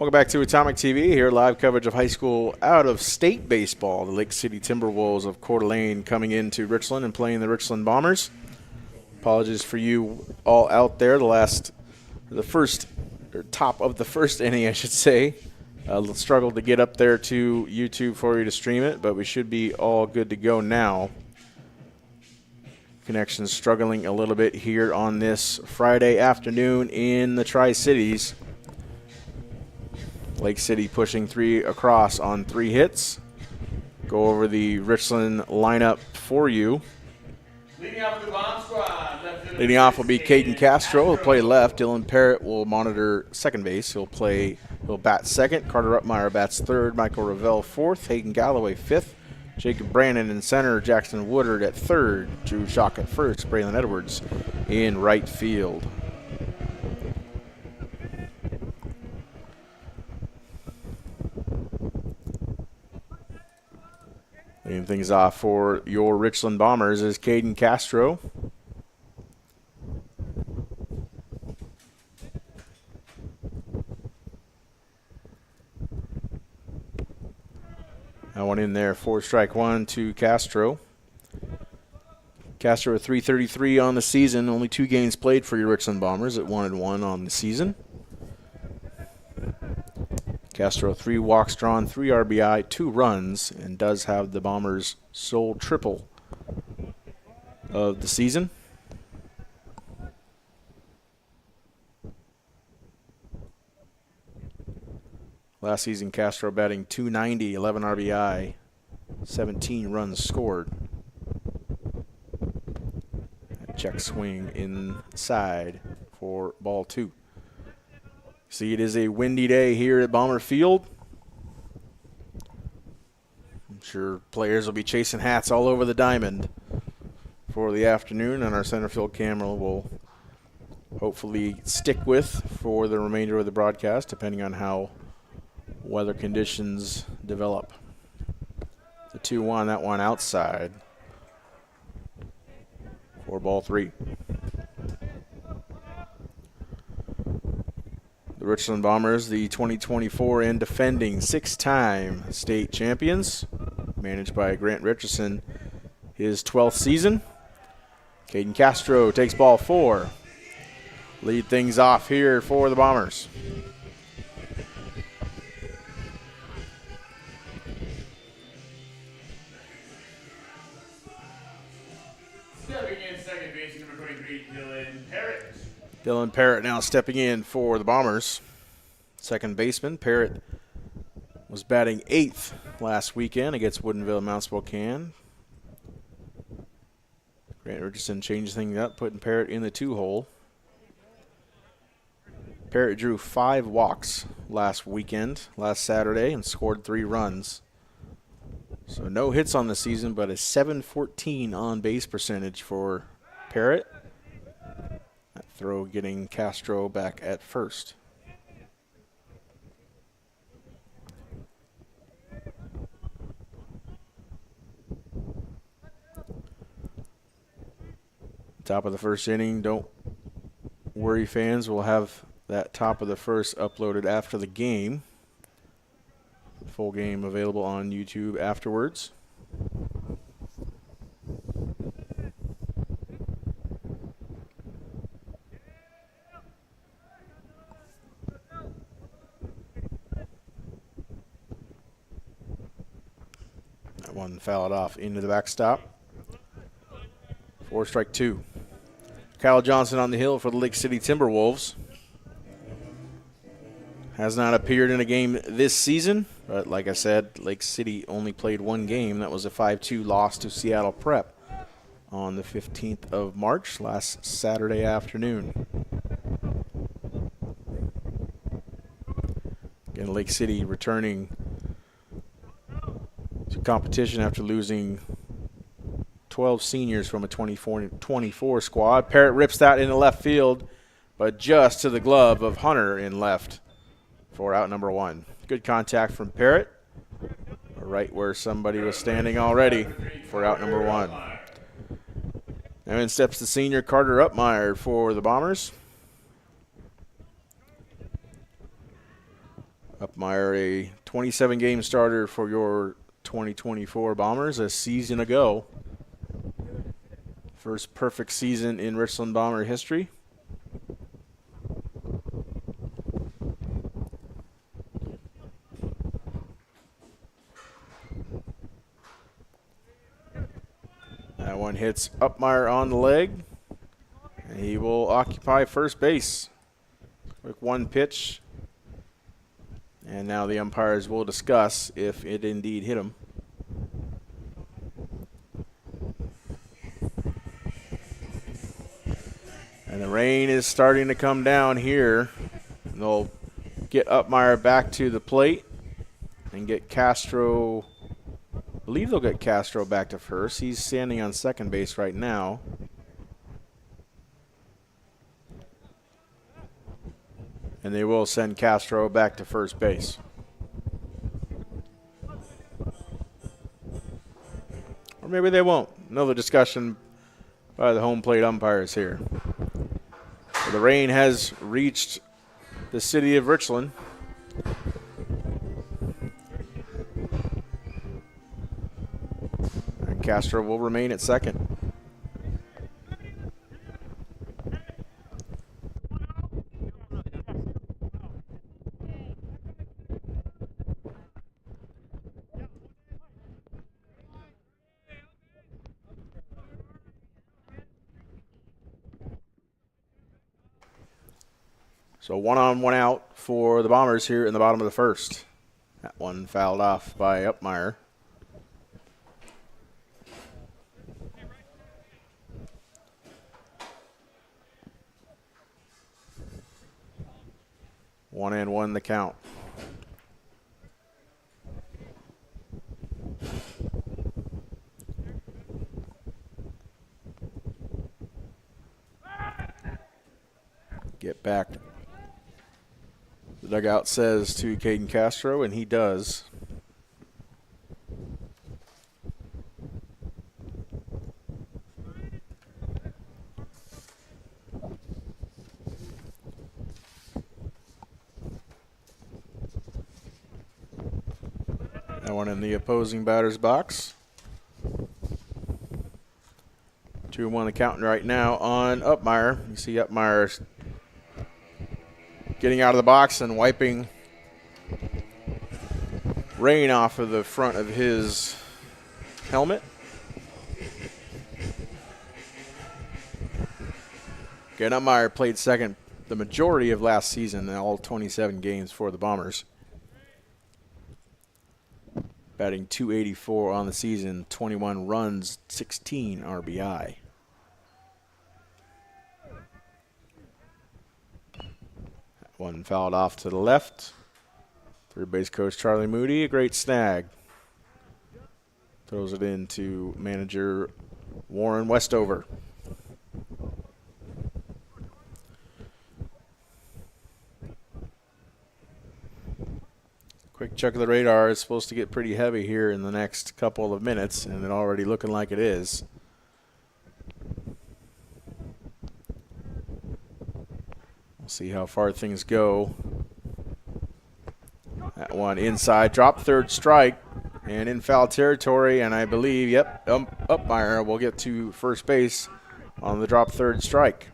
Welcome back to Atomic TV. Here, live coverage of high school out-of-state baseball. The Lake City Timberwolves of Coeur d'Alene coming into Richland and playing the Richland Bombers. Apologies for you all out there. Top of the first inning, I should say. Struggled to get up there to YouTube for you to stream it, but we should be all good to go now. Connection's struggling a little bit here on this Friday afternoon in the Tri-Cities. Lake City pushing 3 across on 3 hits. Go over the Richland lineup for you. Leading off the bomb squad. Leading off will be Caden Castro. He'll play left. Dylan Parrott will monitor second base. He'll bat second. Carter Upmeyer bats third. Michael Ravel fourth. Hayden Galloway fifth. Jacob Brandon in center. Jackson Woodard at third. Drew Schock at first. Braylon Edwards in right field. Leading things off for your Richland Bombers is Caden Castro. That one in there for strike one to Castro. Castro with .333 on the season. Only 2 games played for your Richland Bombers at 1-1 on the season. Castro 3 walks drawn, 3 RBI, 2 runs, and does have the Bombers' sole triple of the season. Last season, Castro batting .290, 11 RBI, 17 runs scored. Check swing inside for ball 2. See, it is a windy day here at Bomber Field. I'm sure players will be chasing hats all over the diamond for the afternoon, and our center field camera will hopefully stick with for the remainder of the broadcast, depending on how weather conditions develop. The 2-1, that one outside for ball 3. The Richland Bombers, the 2024 and defending 6-time state champions, managed by Grant Richardson, his 12th season. Caden Castro takes ball 4. Lead things off here for the Bombers. Stepping in second base, number 23, Dylan Parrott. Dylan Parrott now stepping in for the Bombers. Second baseman. Parrott was batting 8th last weekend against Woodinville and Mount Spokane. Grant Richardson changed things up, putting Parrott in the 2-hole. Parrott drew 5 walks last Saturday, and scored 3 runs. So no hits on the season, but a .714 on-base percentage for Parrott. That throw getting Castro back at first. Top of the first inning. Don't worry, fans. We'll have that top of the first uploaded after the game. Full game available on YouTube afterwards. That one fouled off into the backstop. 4 strike 2. Kyle Johnson on the hill for the Lake City Timberwolves. Has not appeared in a game this season, but like I said, Lake City only played 1 game. That was a 5-2 loss to Seattle Prep on the 15th of March, last Saturday afternoon. Again, Lake City returning to competition after losing 12 seniors from a 24 squad. Parrott rips that into left field, but just to the glove of Hunter in left for out number 1. Good contact from Parrott, right where somebody was standing already for out number 1. And in steps the senior Carter Upmeyer for the Bombers. Upmeyer, a 27-game starter for your 2024 Bombers a season ago. First perfect season in Richland Bomber history. That one hits Upmeyer on the leg. And he will occupy first base. Quick one pitch. And now the umpires will discuss if it indeed hit him. And the rain is starting to come down here. And they'll get Upmeyer back to the plate and get Castro. I believe they'll get Castro back to first. He's standing on second base right now. And they will send Castro back to first base. Or maybe they won't. Another discussion by the home plate umpires here. So the rain has reached the city of Richland. And Castro will remain at second. So 1 on, 1 out for the Bombers here in the bottom of the first. That one fouled off by Upmeyer. One and one the count. Get back. The dugout says to Caden Castro, and he does. That one in the opposing batter's box. 2-1 the count right now on Upmeyer. You see Upmeyer getting out of the box and wiping rain off of the front of his helmet. Again, Upmeyer played second the majority of last season in all 27 games for the Bombers. Batting .284 on the season, 21 runs, 16 RBI. One fouled off to the left. Third base coach Charlie Moody, a great snag. Throws it in to manager Warren Westover. Quick check of the radar. It's supposed to get pretty heavy here in the next couple of minutes, and it already looking like it is. We'll see how far things go. That one inside, drop third strike, and in foul territory, and I believe, yep, Upmeyer will get to first base on the drop third strike.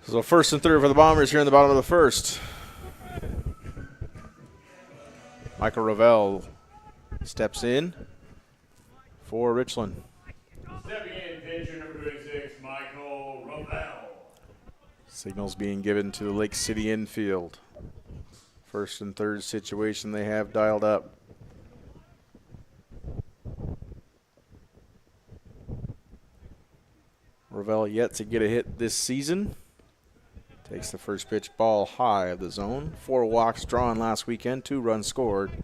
So first and third for the Bombers here in the bottom of the first. Michael Ravel steps in for Richland. Stepping in, pitcher number 26, Michael Ravel. Signals being given to the Lake City infield. First and third situation they have dialed up. Ravel yet to get a hit this season. Takes the first pitch, ball high of the zone. 4 walks drawn last weekend, 2 runs scored,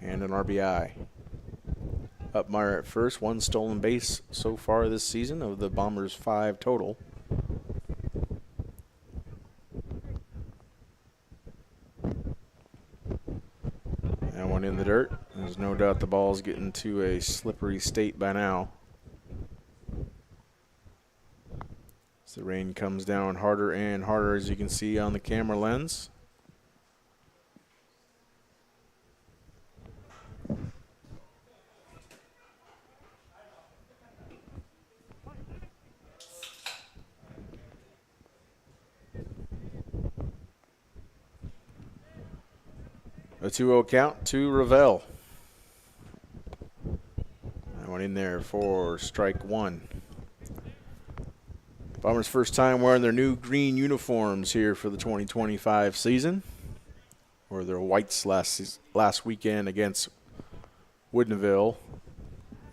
and an RBI. Upmeyer at first, 1 stolen base so far this season of the Bombers' 5 total. That one in the dirt. There's no doubt the ball's getting to a slippery state by now. As the rain comes down harder and harder, as you can see on the camera lens. A 2-0 count to Ravel. That one in there for strike one. Bombers' first time wearing their new green uniforms here for the 2025 season. Or their whites last weekend against Woodinville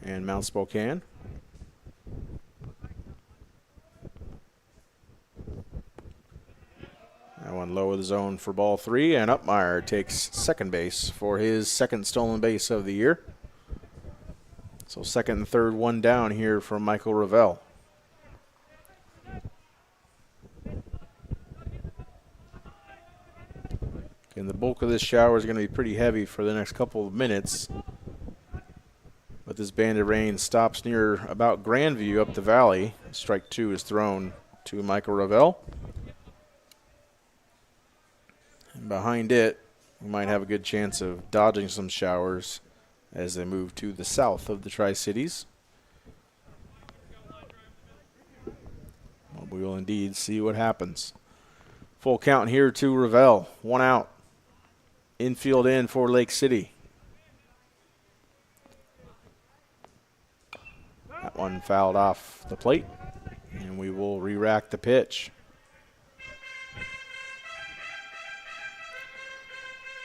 and Mount Spokane. That one low of the zone for ball three, and Upmeyer takes second base for his second stolen base of the year. So second and third, one down here from Michael Ravel. And the bulk of this shower is going to be pretty heavy for the next couple of minutes. But this band of rain stops near about Grandview up the valley. Strike two is thrown to Michael Ravel. And behind it, we might have a good chance of dodging some showers as they move to the south of the Tri-Cities. Well, we will indeed see what happens. Full count here to Ravel. One out. Infield in for Lake City. That one fouled off the plate, and we will re-rack the pitch.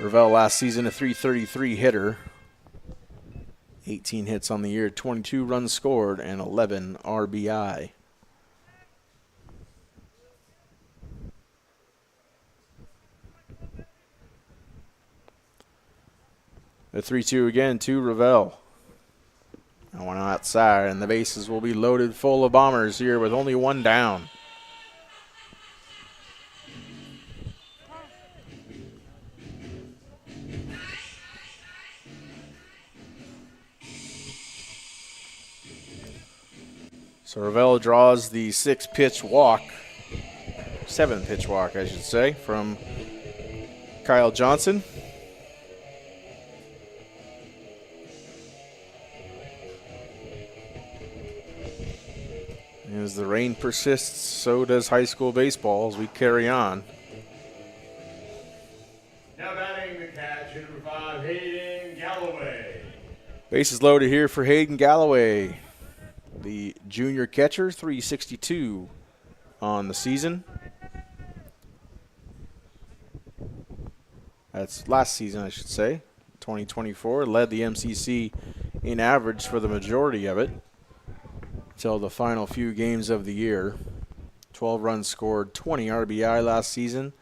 Ravel last season a .333 hitter. 18 hits on the year, 22 runs scored, and 11 RBI. The 3-2 again to Ravel. That one outside, and the bases will be loaded full of Bombers here with only one down. So Ravel draws the 7-pitch walk, I should say, from Kyle Johnson. As the rain persists, so does high school baseball as we carry on. Now batting the catch, number 5, Hayden Galloway. Bases loaded here for Hayden Galloway, the junior catcher, .362 on the season. That's last season, I should say, 2024. Led the MCC in average for the majority of it until the final few games of the year. 12 runs scored, 20 RBI last season.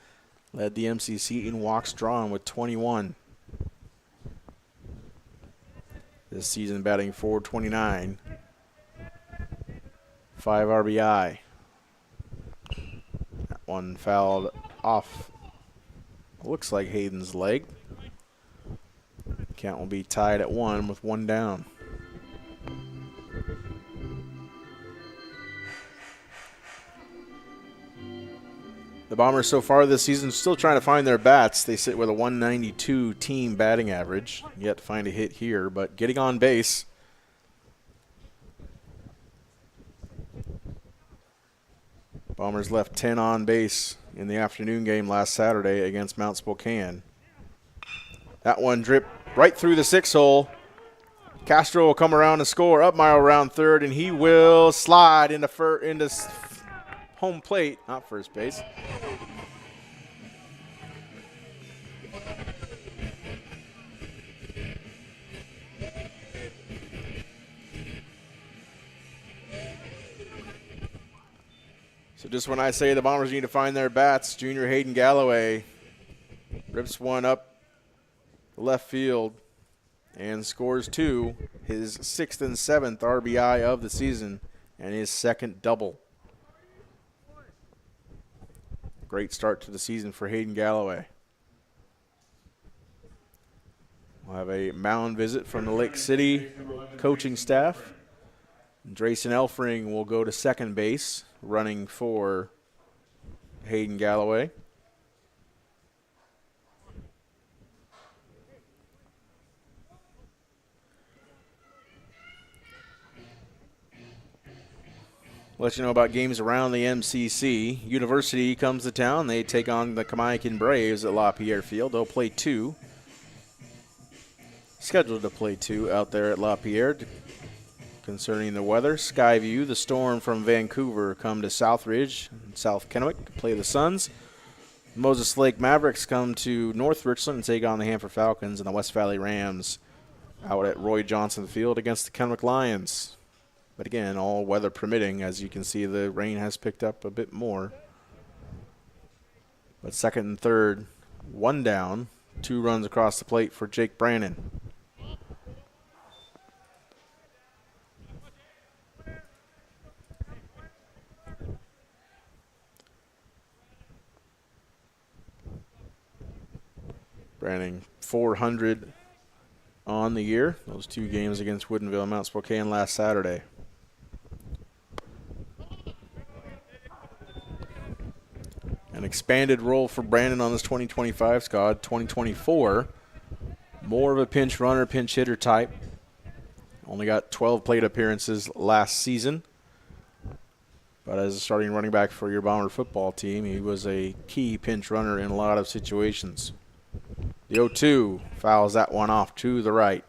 Led the MCC in walks drawn with 21. This season batting .429. 5 RBI. That one fouled off, looks like Hayden's leg. Count will be tied at 1 with 1 down. The Bombers so far this season still trying to find their bats. They sit with a .192 team batting average. Yet to find a hit here, but getting on base. Bombers left 10 on base in the afternoon game last Saturday against Mount Spokane. That one dripped right through the 6-hole. Castro will come around and score. Upmeyer around third, and he will slide into home plate, not first base. So just when I say the Bombers need to find their bats, junior Hayden Galloway rips one up the left field and scores 2, his 6th and 7th RBI of the season and his second double. Great start to the season for Hayden Galloway. We'll have a mound visit from the Lake City coaching staff. Drayson Elfring will go to second base running for Hayden Galloway. Let you know about games around the MCC. University comes to town. They take on the Kamaikan Braves at LaPierre Field. They'll play 2. Scheduled to play 2 out there at LaPierre. Concerning the weather, Skyview, the Storm from Vancouver, come to Southridge, South Kennewick, to play the Suns. Moses Lake Mavericks come to North Richland and take on the Hanford Falcons, and the West Valley Rams out at Roy Johnson Field against the Kennewick Lions. But again, all weather permitting. As you can see, the rain has picked up a bit more. But second and third, 1 down, 2 runs across the plate for Jake Brannon. Brannon 400 on the year. Those 2 games against Woodinville and Mount Spokane last Saturday. An expanded role for Brandon on this 2025 squad. 2024, more of a pinch runner, pinch hitter type. Only got 12 plate appearances last season. But as a starting running back for your Bomber football team, he was a key pinch runner in a lot of situations. The 0-2 fouls that one off to the right.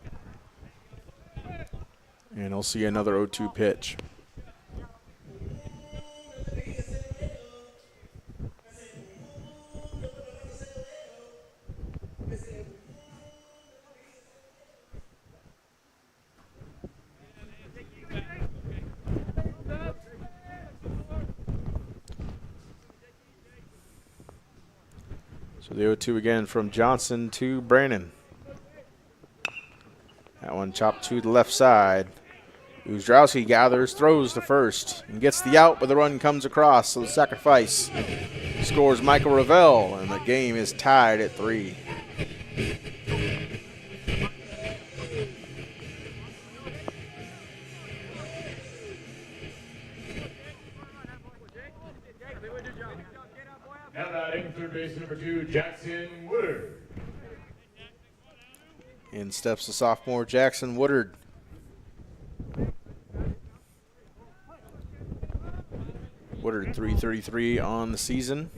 And he'll see another 0-2 pitch. So the 0-2 again from Johnson to Brannon. That one chopped to the left side. Uzdrowski gathers, throws to first, and gets the out, but the run comes across. So the sacrifice scores Michael Ravel, and the game is tied at 3. Now batting third base number 2, Jackson Woodard. In steps the sophomore Jackson Woodard. Woodard 333 on the season.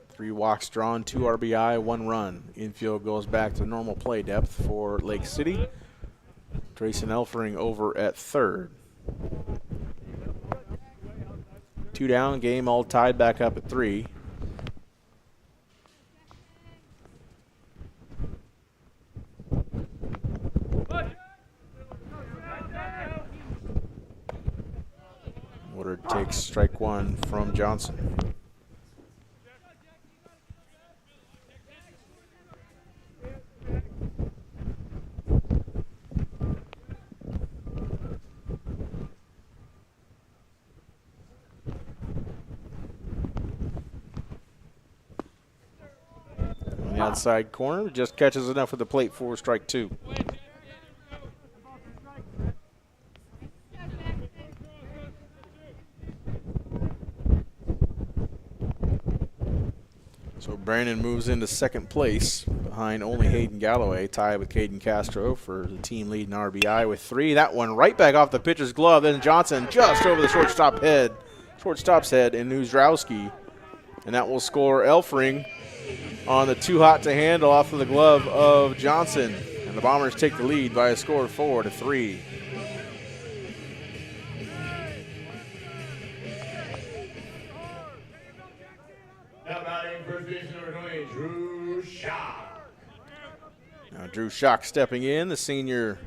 3 walks drawn, 2 RBI, 1 run. Infield goes back to normal play depth for Lake City. Drayson Elfering over at third. 2 down, game all tied back up at 3. Woodard takes strike 1 from Johnson. On the outside corner, just catches enough with the plate for strike 2. So Brandon moves into second place behind only Hayden Galloway, tied with Caden Castro for the team lead in RBI with 3. That one right back off the pitcher's glove. Then Johnson just over the shortstop's head in Uzdrowski. And that will score Elfring on the too hot to handle off of the glove of Johnson. And the Bombers take the lead by a score of 4-3. Now batting first base number 20, Drew Shaw. Now Drew Schock stepping in, the senior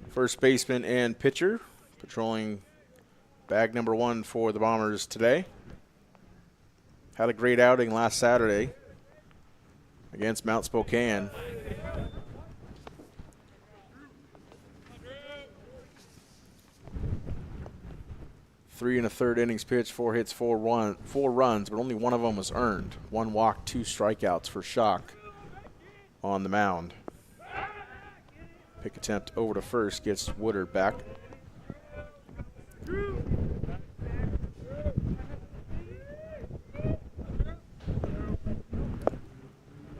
first baseman and pitcher, patrolling bag number 1 for the Bombers today. Had a great outing last Saturday against Mount Spokane. Three and a third innings pitched, 4 hits, 4 runs, but only one of them was earned. 1 walk, 2 strikeouts for Schock on the mound. Pick attempt over to first gets Woodard back.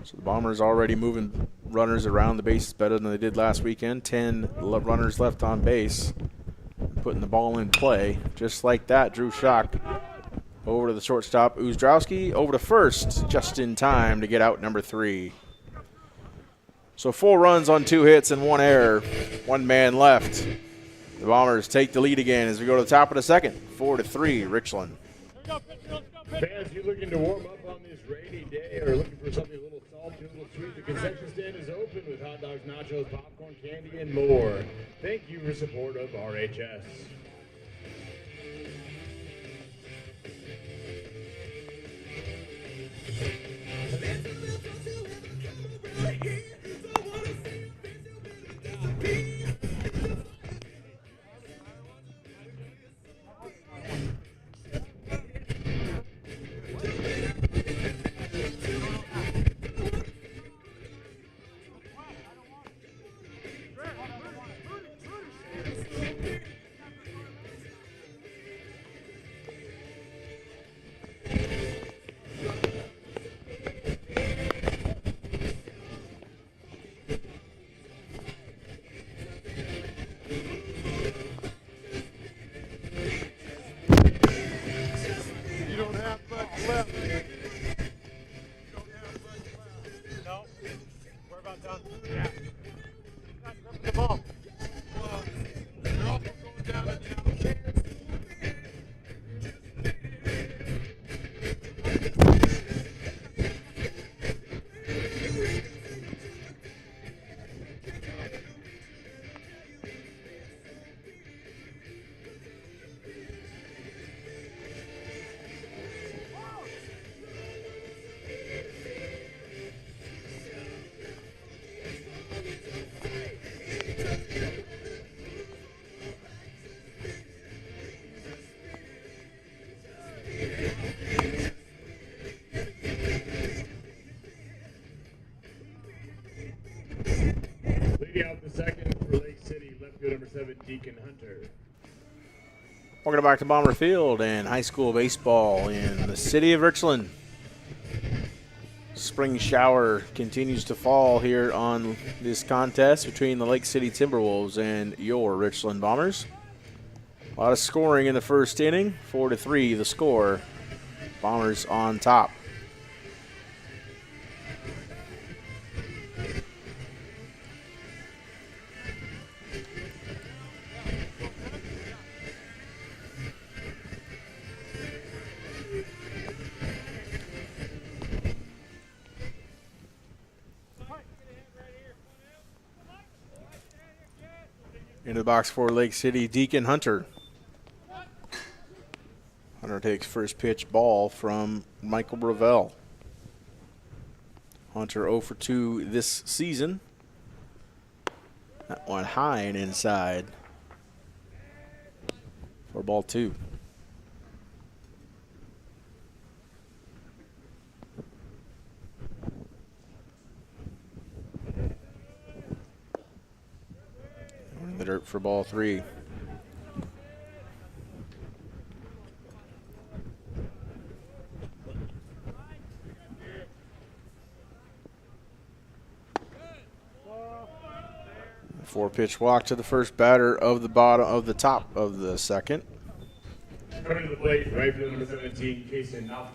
So the Bombers already moving runners around the bases better than they did last weekend. 10 runners left on base. Putting the ball in play. Just like that, Drew Schock over to the shortstop, Uzdrowski, over to first, just in time to get out number 3. So 4 runs on 2 hits and 1 error. 1 man left. The Bombers take the lead again as we go to the top of the second. 4-3, Richland. Fans, you looking to warm up on this rainy day or looking for something a little salty, a little sweet? The concession stand is open with hot dogs, nachos, popcorn, candy, and more. Thank you for support of RHS. Leading out the second for Lake City, left field number 7, Deacon Hunter. Welcome back to Bomber Field and high school baseball in the city of Richland. Spring shower continues to fall here on this contest between the Lake City Timberwolves and your Richland Bombers. A lot of scoring in the first inning, 4-3 the score. Bombers on top. Into the box for Lake City, Deacon Hunter. Hunter takes first pitch ball from Michael Gravel. Hunter 0 for 2 this season. That one high and inside for ball 2. In the dirt for ball 3. Four-pitch walk to the first batter of the bottom of the top of the second. Coming to the plate, right field number 17, Kason Nofke.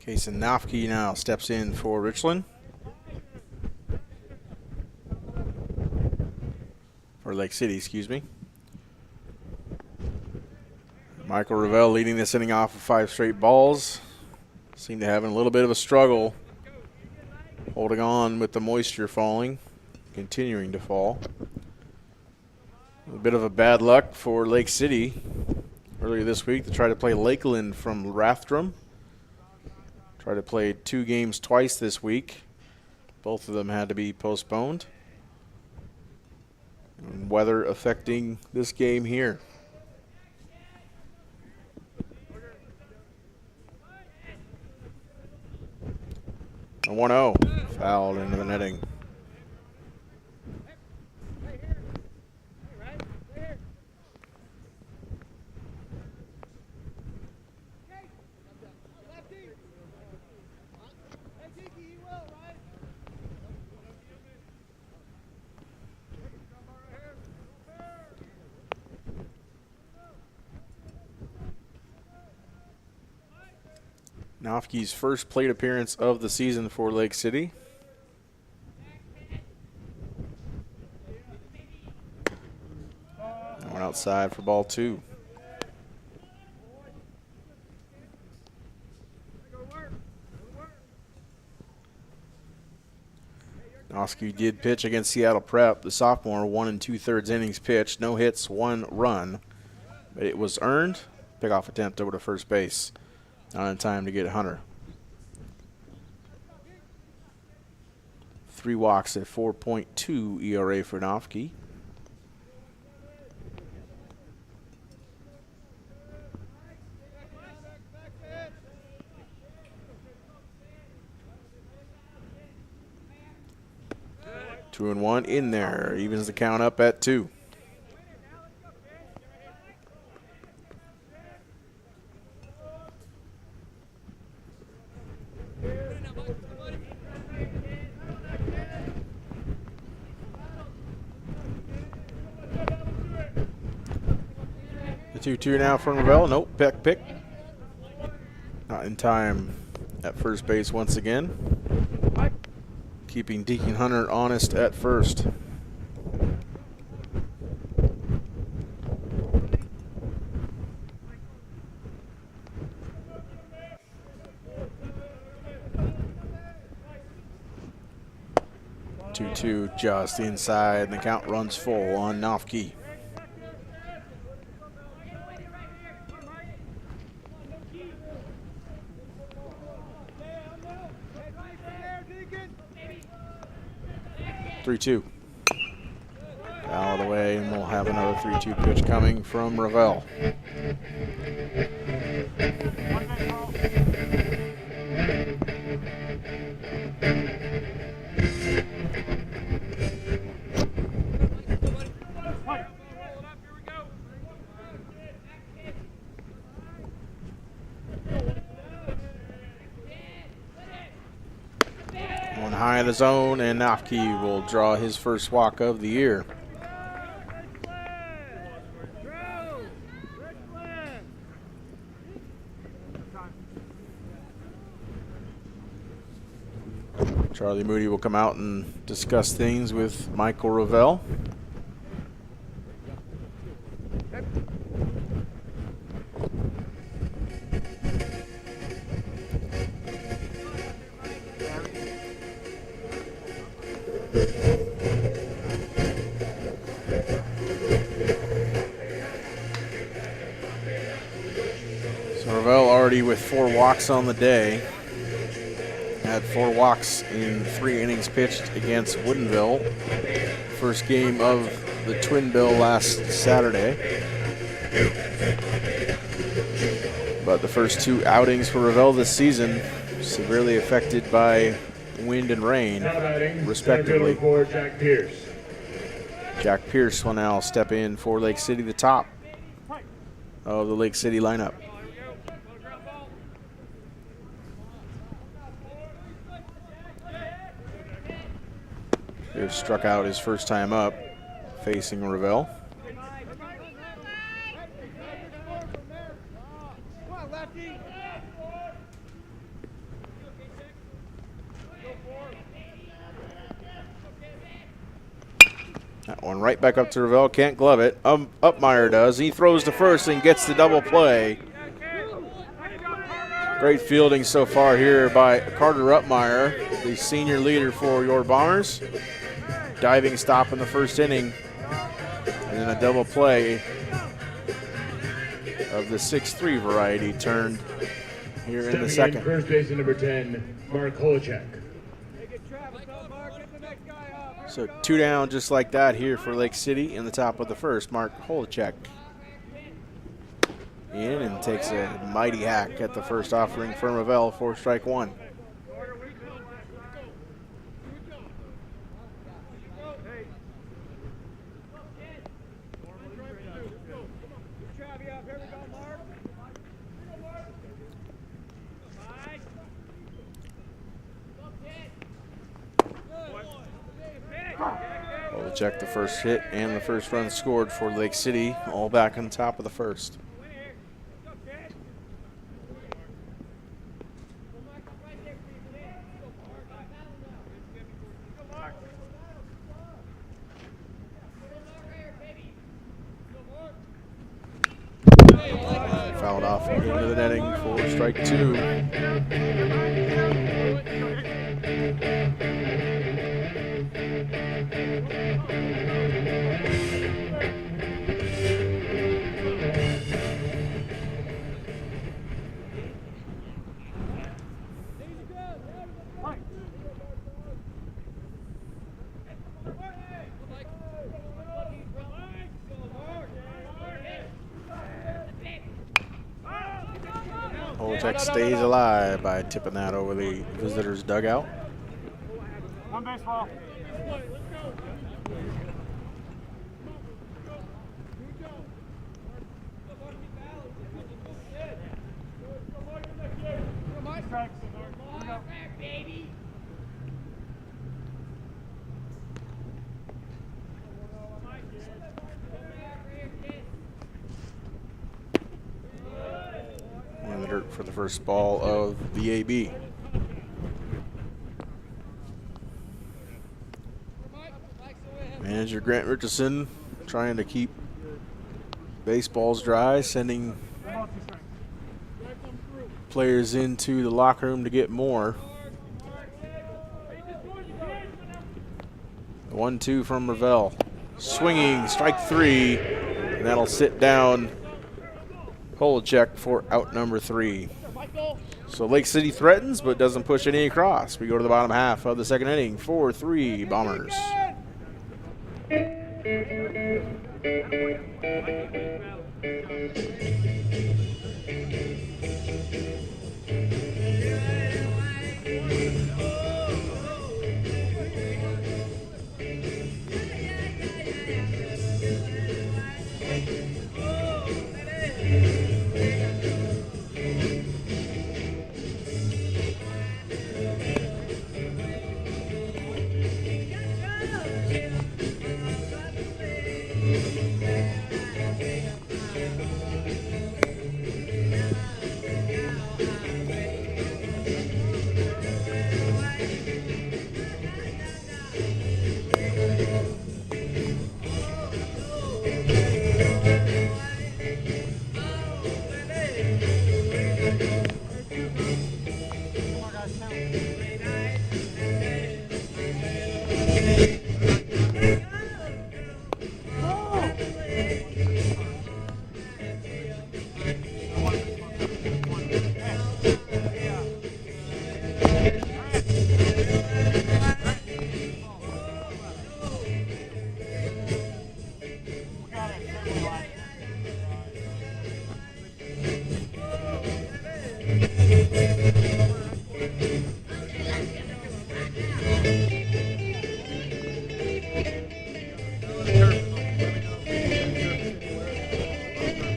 Kason Nofke now steps in for Richland. Or Lake City, excuse me. Michael Ravel leading this inning off with 5 straight balls. Seem to having a little bit of a struggle holding on with the moisture falling, continuing to fall. A bit of a bad luck for Lake City earlier this week to try to play Lakeland from Rathdrum. Tried to play 2 games twice this week. Both of them had to be postponed. And weather affecting this game here. A 1-0, fouled into the netting. Nofke's first plate appearance of the season for Lake City. And one outside for ball 2. Nofke did pitch against Seattle Prep. The sophomore, 1 2/3 innings pitched, no hits, 1 run. But it was earned. Pickoff attempt over to first base. Not in time to get Hunter. 3 walks at 4.2 ERA for Nofke. Two and one in there. Evens the count up at 2. The 2-2 now from Ravel. Nope, pick. Not in time at first base once again. Keeping Deacon Hunter honest at first. Two just inside, and the count runs full on Nofke. Three-two. Out of the way, and we'll have another 3-2 pitch coming from Ravel. One high in the zone, and Nofke will draw his first walk of the year. Charlie Moody will come out and discuss things with Michael Ravel. So Ravel already with 4 walks on the day. Had 4 walks in 3 innings pitched against Woodinville. First game of the Twin Bill last Saturday. But the first 2 outings for Ravel this season severely affected by wind and rain, respectively. Jack Pierce will now step in for Lake City, the top of the Lake City lineup. Pierce struck out his first time up, facing Ravel. That one right back up to Ravel, can't glove it. Upmeyer does. He throws to first and gets the double play. Great fielding so far here by Carter Upmeyer, the senior leader for your Bombers. Diving stop in the first inning, and then a double play of the 6-3 variety turned here in the second. First baseman number 10, Mark Holacek. So 2 down just like that here for Lake City in the top of the first. Mark Holacek in and takes a mighty hack at the first offering from Ravel for strike 1. Check the first hit and the first run scored for Lake City, all back on top of the first. into the netting for strike 2. Tech stays alive by tipping that over the visitors' dugout. One baseball. In the dirt for the first ball of the AB. Manager Grant Richardson trying to keep baseballs dry, sending players into the locker room to get more. 1-2 from Ravel. Swinging, strike 3, and that'll sit down Kolacek for out number 3. So Lake City threatens but doesn't push any across. We go to the bottom half of the second inning. 4-3 Bombers.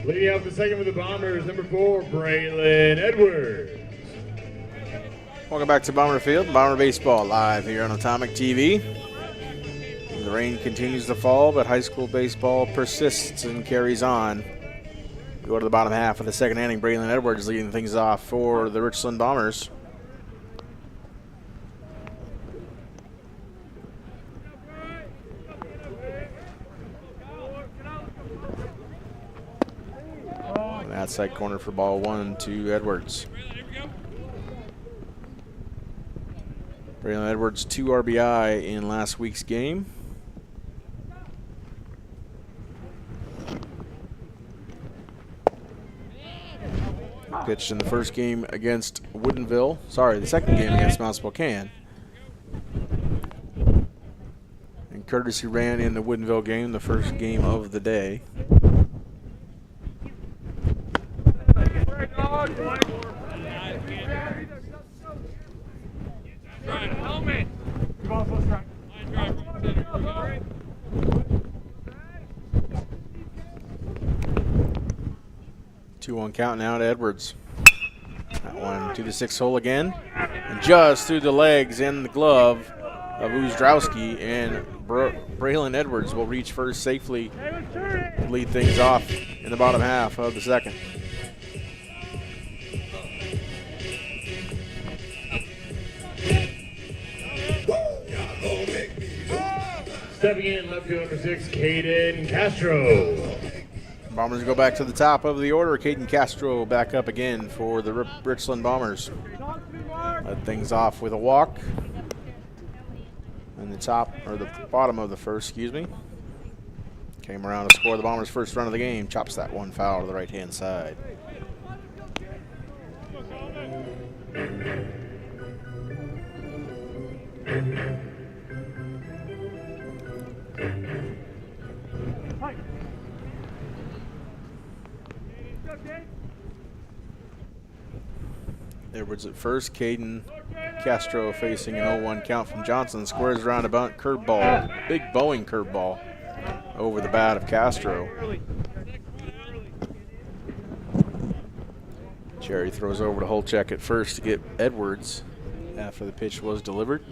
Leading out the second for the Bombers, number 4, Braylon Edwards. Welcome back to Bomber Field. Bomber Baseball live here on Atomic TV. The rain continues to fall, but high school baseball persists and carries on. We go to the bottom half of the second inning. Braylon Edwards leading things off for the Richland Bombers. Outside corner for ball 1 to Edwards. Braylon Edwards 2 RBI in last week's game. Pitched in the first game against Woodinville. Sorry, the second game against Mount Spokane. And courtesy ran in the Woodinville game, the first game of the day. Two on count now to Edwards. That one to the 6th hole again. And just through the legs and the glove of Uzdrowski, and Braylon Edwards will reach first safely to lead things off in the bottom half of the second. Stepping in, left field number 6, Caden Castro. Bombers go back to the top of the order. Caden Castro back up again for the Richland Bombers. Led things off with a walk in the top, or the bottom of the first, excuse me. Came around to score the Bombers' first run of the game. Chops that one foul to the right-hand side. Edwards at first. Caden Castro facing an 0-1 count from Johnson. Squares around a bunt curveball. Big Boeing curveball over the bat of Castro. Cherry throws over to Holcheck at first to get Edwards after the pitch was delivered.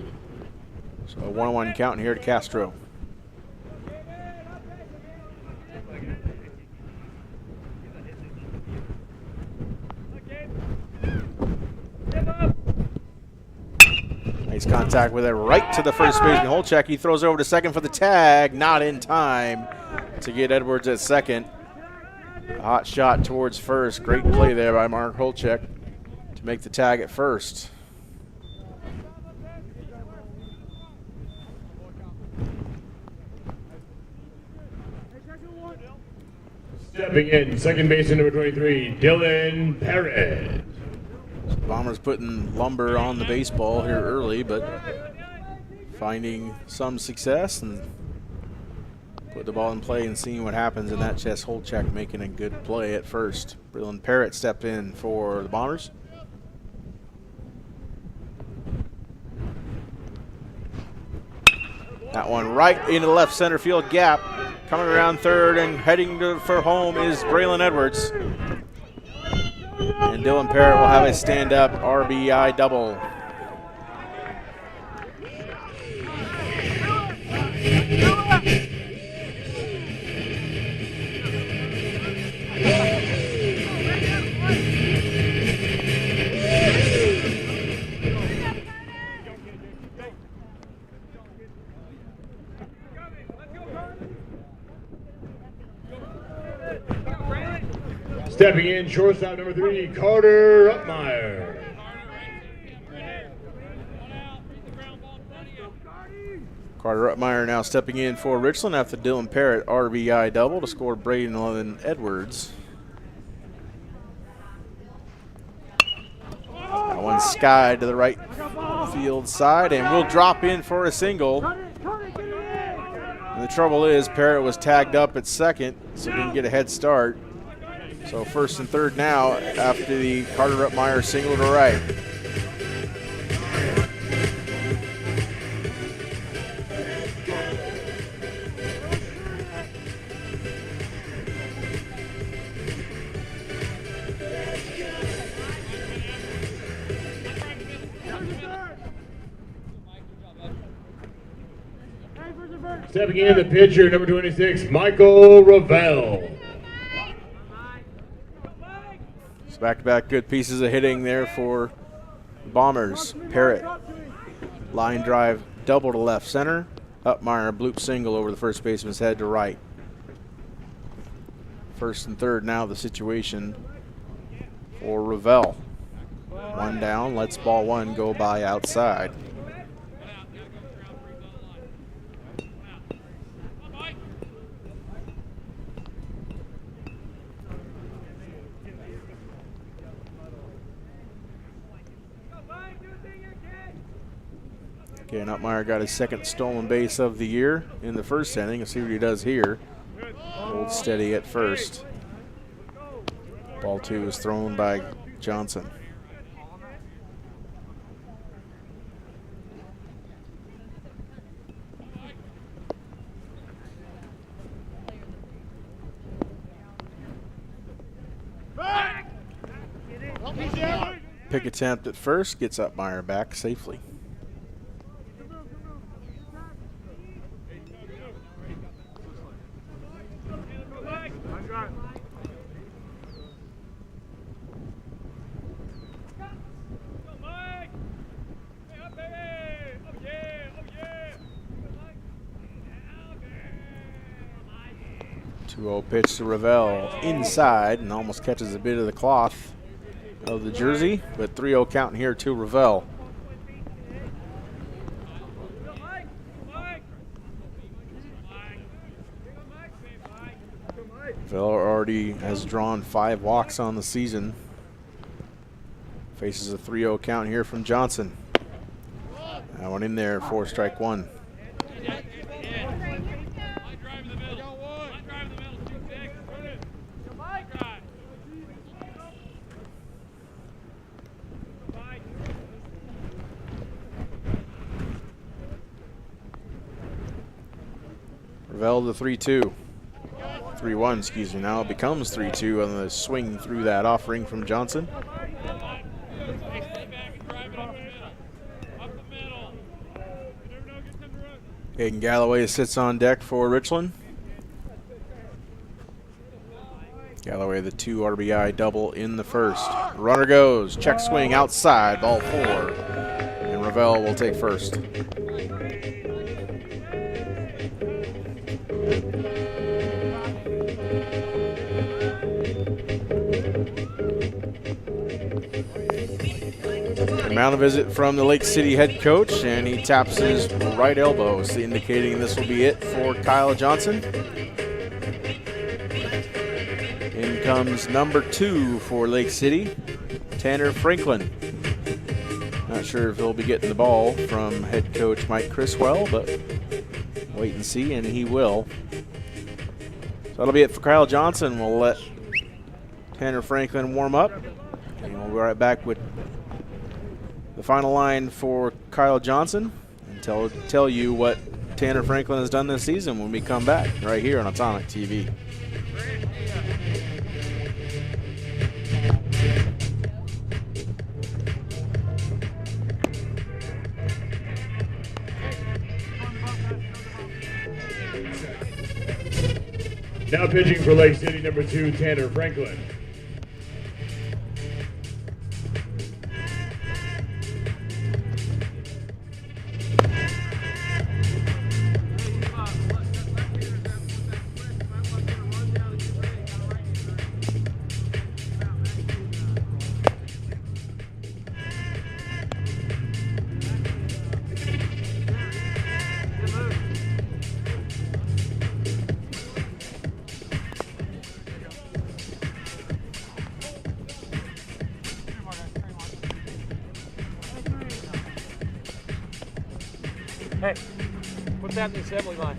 So a 1-1 count here to Castro. Nice contact with it right to the first baseman Holcheck. He throws over to second for the tag. Not in time to get Edwards at second. A hot shot towards first. Great play there by Mark Holcheck to make the tag at first. Stepping in, second baseman number 23, Dylan Perez. Bombers putting lumber on the baseball here early, but finding some success and put the ball in play and seeing what happens in that chest. Holcheck making a good play at first. Dylan Parrott stepped in for the Bombers. That one right into the left center field gap. Coming around third and heading for home is Braylon Edwards. And Dylan Parrott will have a stand-up RBI double. Stepping in, shortstop number 3, Carter Ruppmeyer. Carter Ruppmeyer now stepping in for Richland after Dylan Parrott RBI double to score Braylon Edwards. That one skied to the right field side and will drop in for a single. And the trouble is Parrott was tagged up at second, so didn't get a head start. So first and third now after the Carter Ruppmeyer single to right. Stepping in, the pitcher, number 26, Michael Ravel. Back-to-back good pieces of hitting there for Bombers. Parrott, line drive double to left center. Ruppmeyer, bloop single over the first baseman's head to right. First and third now the situation for Ravel. One down, lets ball one go by outside. Okay, Ruppmeyer got his second stolen base of the year in the first inning. Let's see what he does here. Hold steady at first. Ball two is thrown by Johnson. Pick attempt at first, gets Ruppmeyer back safely. 2-0 pitch to Ravel inside and almost catches a bit of the cloth of the jersey, but 3-0 count here to Ravel. Ravel already has drawn 5 walks on the season. Faces a 3-0 count here from Johnson. That one in there for strike 1. Ravel the 3-2. 3-1, excuse me. Now it becomes 3-2 on the swing through that offering from Johnson. Hayden Galloway sits on deck for Richland. Galloway the 2 RBI double in the first. Runner goes, check swing outside, ball 4. And Ravel will take first. Mound a visit from the Lake City head coach, and he taps his right elbow, indicating this will be it for Kyle Johnson. In comes number 2 for Lake City, Tanner Franklin. Not sure if he'll be getting the ball from head coach Mike Criswell, but wait and see, and he will. So that'll be it for Kyle Johnson. We'll let Tanner Franklin warm up, and we'll be right back with the final line for Kyle Johnson and tell you what Tanner Franklin has done this season when we come back right here on Atomic TV. Now pitching for Lake City, number 2, Tanner Franklin. Hey, put that in the assembly line.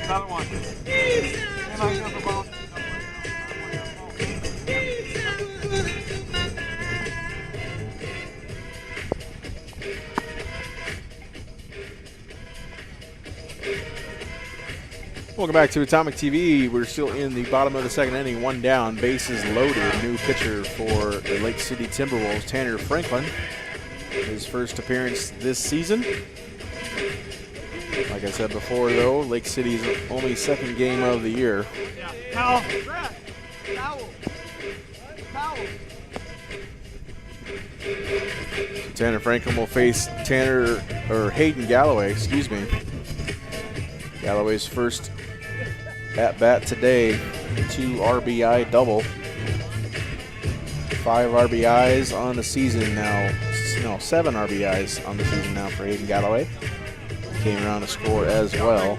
Another one. Welcome back to Atomic TV. We're still in the bottom of the second inning, 1 down, bases loaded. New pitcher for the Lake City Timberwolves, Tanner Franklin. His first appearance this season. Like I said before, though, Lake City's only second game of the year. Towel. Tanner Franklin will face Hayden Galloway, excuse me. Galloway's first at bat today, 2 RBI double. 5 RBIs on the season now. No, 7 RBIs on the season now for Hayden Galloway. Came around to score as well.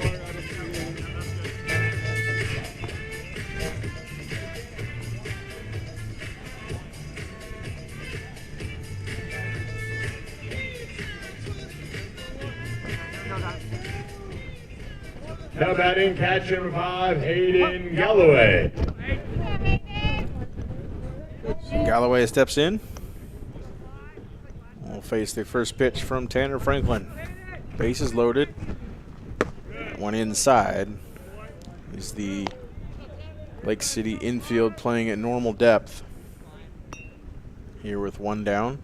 Now batting, catch number 5, Hayden Galloway. Galloway steps in. We'll face the first pitch from Tanner Franklin. Bases loaded. One inside. Is the Lake City infield playing at normal depth. Here with 1 down.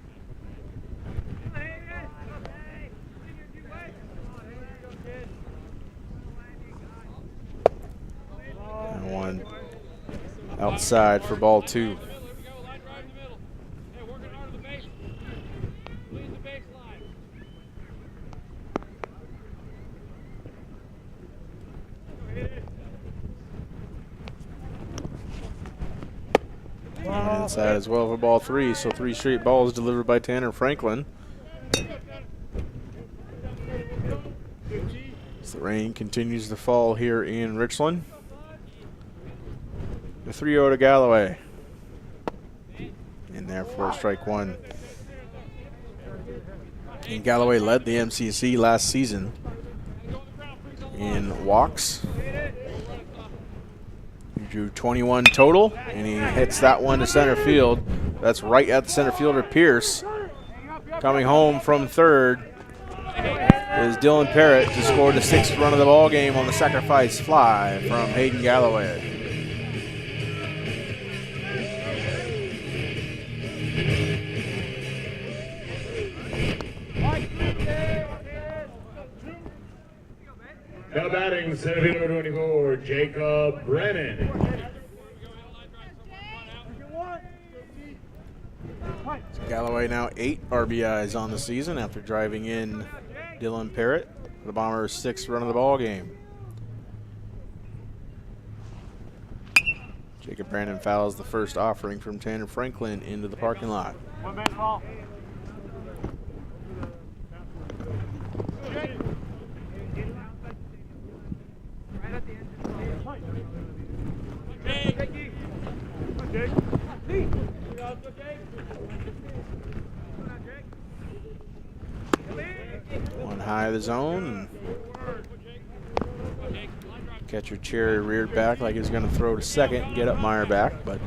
And 1 outside for ball 2. inside as well for ball 3. So 3 straight balls delivered by Tanner Franklin. As the rain continues to fall here in Richland. The 3-0 to Galloway. In there for strike 1. And Galloway led the MCC last season in walks. He drew 21 total, and he hits that one to center field. That's right at the center fielder, Pierce. Coming home from third is Dylan Parrott to score the 6th run of the ball game on the sacrifice fly from Hayden Galloway. Now batting, center fielder 24, Jacob Brennan. So Galloway now 8 RBIs on the season after driving in Dylan Parrott for the Bombers' 6th run of the ball game. Jacob Brandon fouls the first offering from Tanner Franklin into the parking lot. One baseball. One high of the zone. Catcher Cherry reared back like he was going to throw to second and get up Meyer back, but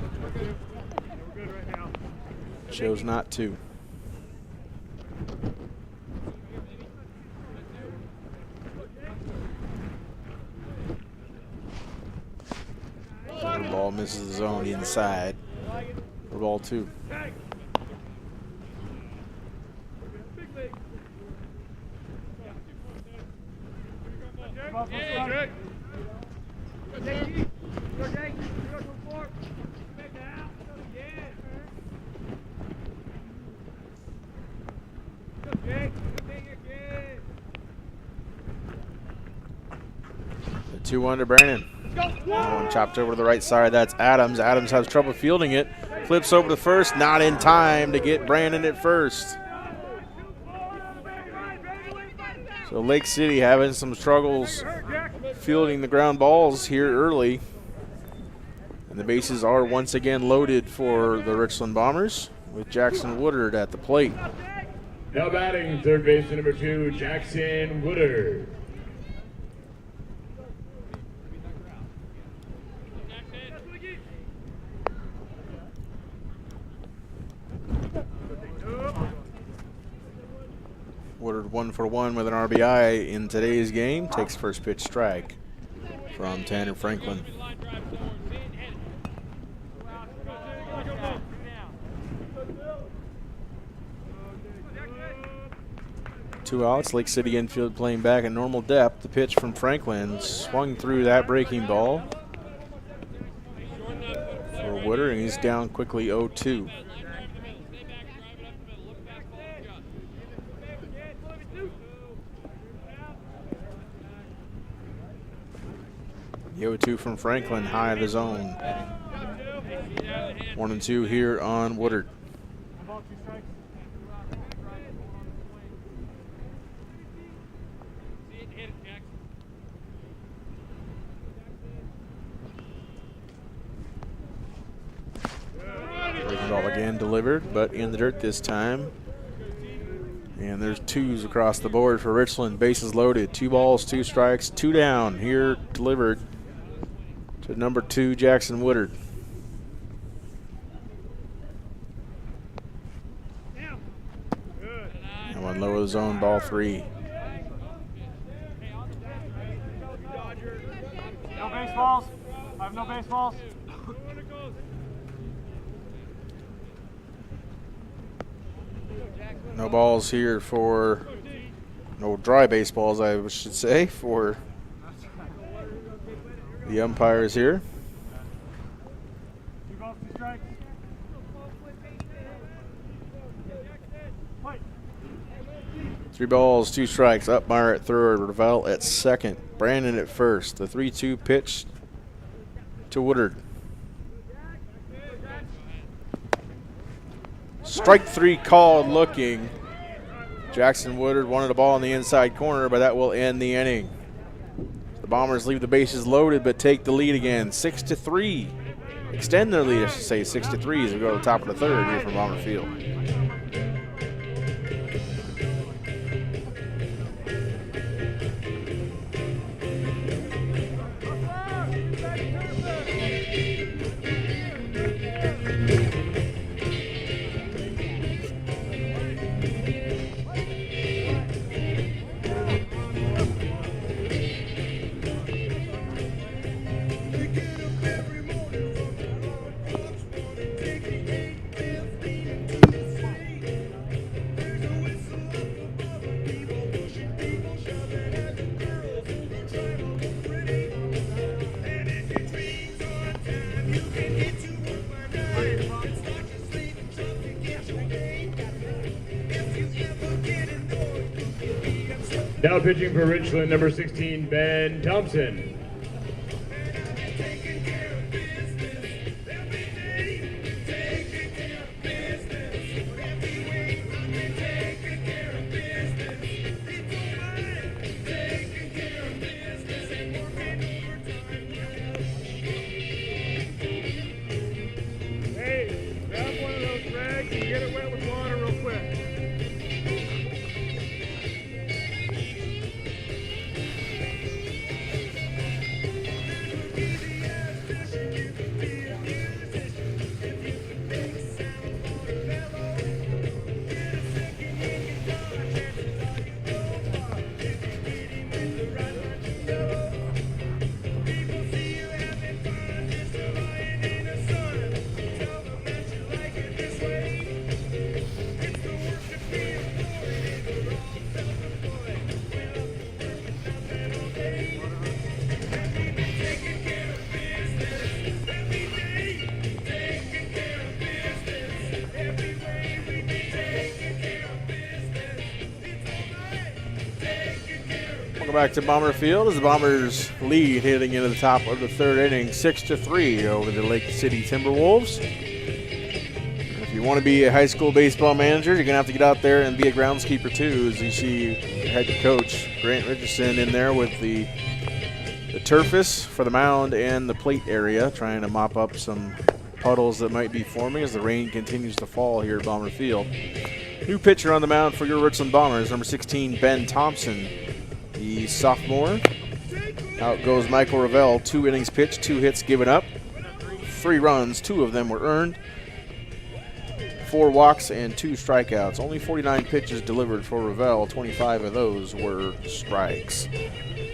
chose not to. The ball misses the zone inside for ball 2. The 2-1 to Brandon. One chopped over to the right side. That's Adams. Adams has trouble fielding it. Flips over to first. Not in time to get Brandon at first. So Lake City having some struggles fielding the ground balls here early. And the bases are once again loaded for the Richland Bombers with Jackson Woodard at the plate. Now batting, third baseman number 2, Jackson Woodard. Woodard 1 for 1 with an RBI in today's game. Takes first pitch strike from Tanner Franklin. Two outs. Lake City infield playing back at normal depth. The pitch from Franklin swung through that breaking ball for Woodard, and he's down quickly 0-2. The 0-2 from Franklin, high of the zone. 1-2 here on Woodard. Breaking ball again delivered, but in the dirt this time. And there's 2s across the board for Richland. Bases loaded. 2 balls, 2 strikes, 2 down. Here delivered to number 2, Jackson Woodard. And one low of the zone, ball 3. No baseballs. I have no baseballs. No balls here for, no dry baseballs, I should say, for the umpires here. 2 balls, 2 strikes. 3 balls, 2 strikes. Upmeyer at third, Ravel at second, Brandon at first. The 3-2 pitch to Woodard. Strike 3 called looking. Jackson Woodard wanted a ball in the inside corner, but that will end the inning. The Bombers leave the bases loaded, but take the lead again, 6-3. Extend their lead, I should say, 6-3 as we go to the top of the third here from Bomber Field. Now pitching for Richland, number 16, Ben Thompson. Hey, grab one of those rags and get it wet with water real quick. Welcome back to Bomber Field as the Bombers lead heading into the top of the third inning, 6-3 over the Lake City Timberwolves. If you want to be a high school baseball manager, you're going to have to get out there and be a groundskeeper too, as you see head coach Grant Richardson in there with the turfus for the mound and the plate area, trying to mop up some puddles that might be forming as the rain continues to fall here at Bomber Field. New pitcher on the mound for your Richland Bombers, number 16, Ben Thompson, the sophomore. Out goes Michael Ravel, 2 innings pitched, 2 hits given up, 3 runs, 2 of them were earned, 4 walks and 2 strikeouts. Only 49 pitches delivered for Ravel, 25 of those were strikes.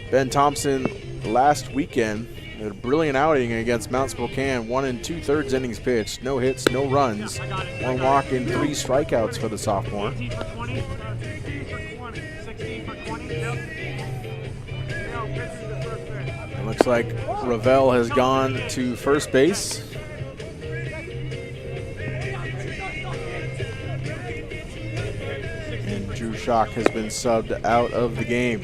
Ben Thompson last weekend had a brilliant outing against Mount Spokane, 1 2/3 innings pitched, no hits, no runs, 1 walk and 3 strikeouts for the sophomore. 18 for 20, 15 for 20, 16 for 20, yep. Now pitches the first pitch. It looks like Ravel has gone to first base. And Drew Schock has been subbed out of the game.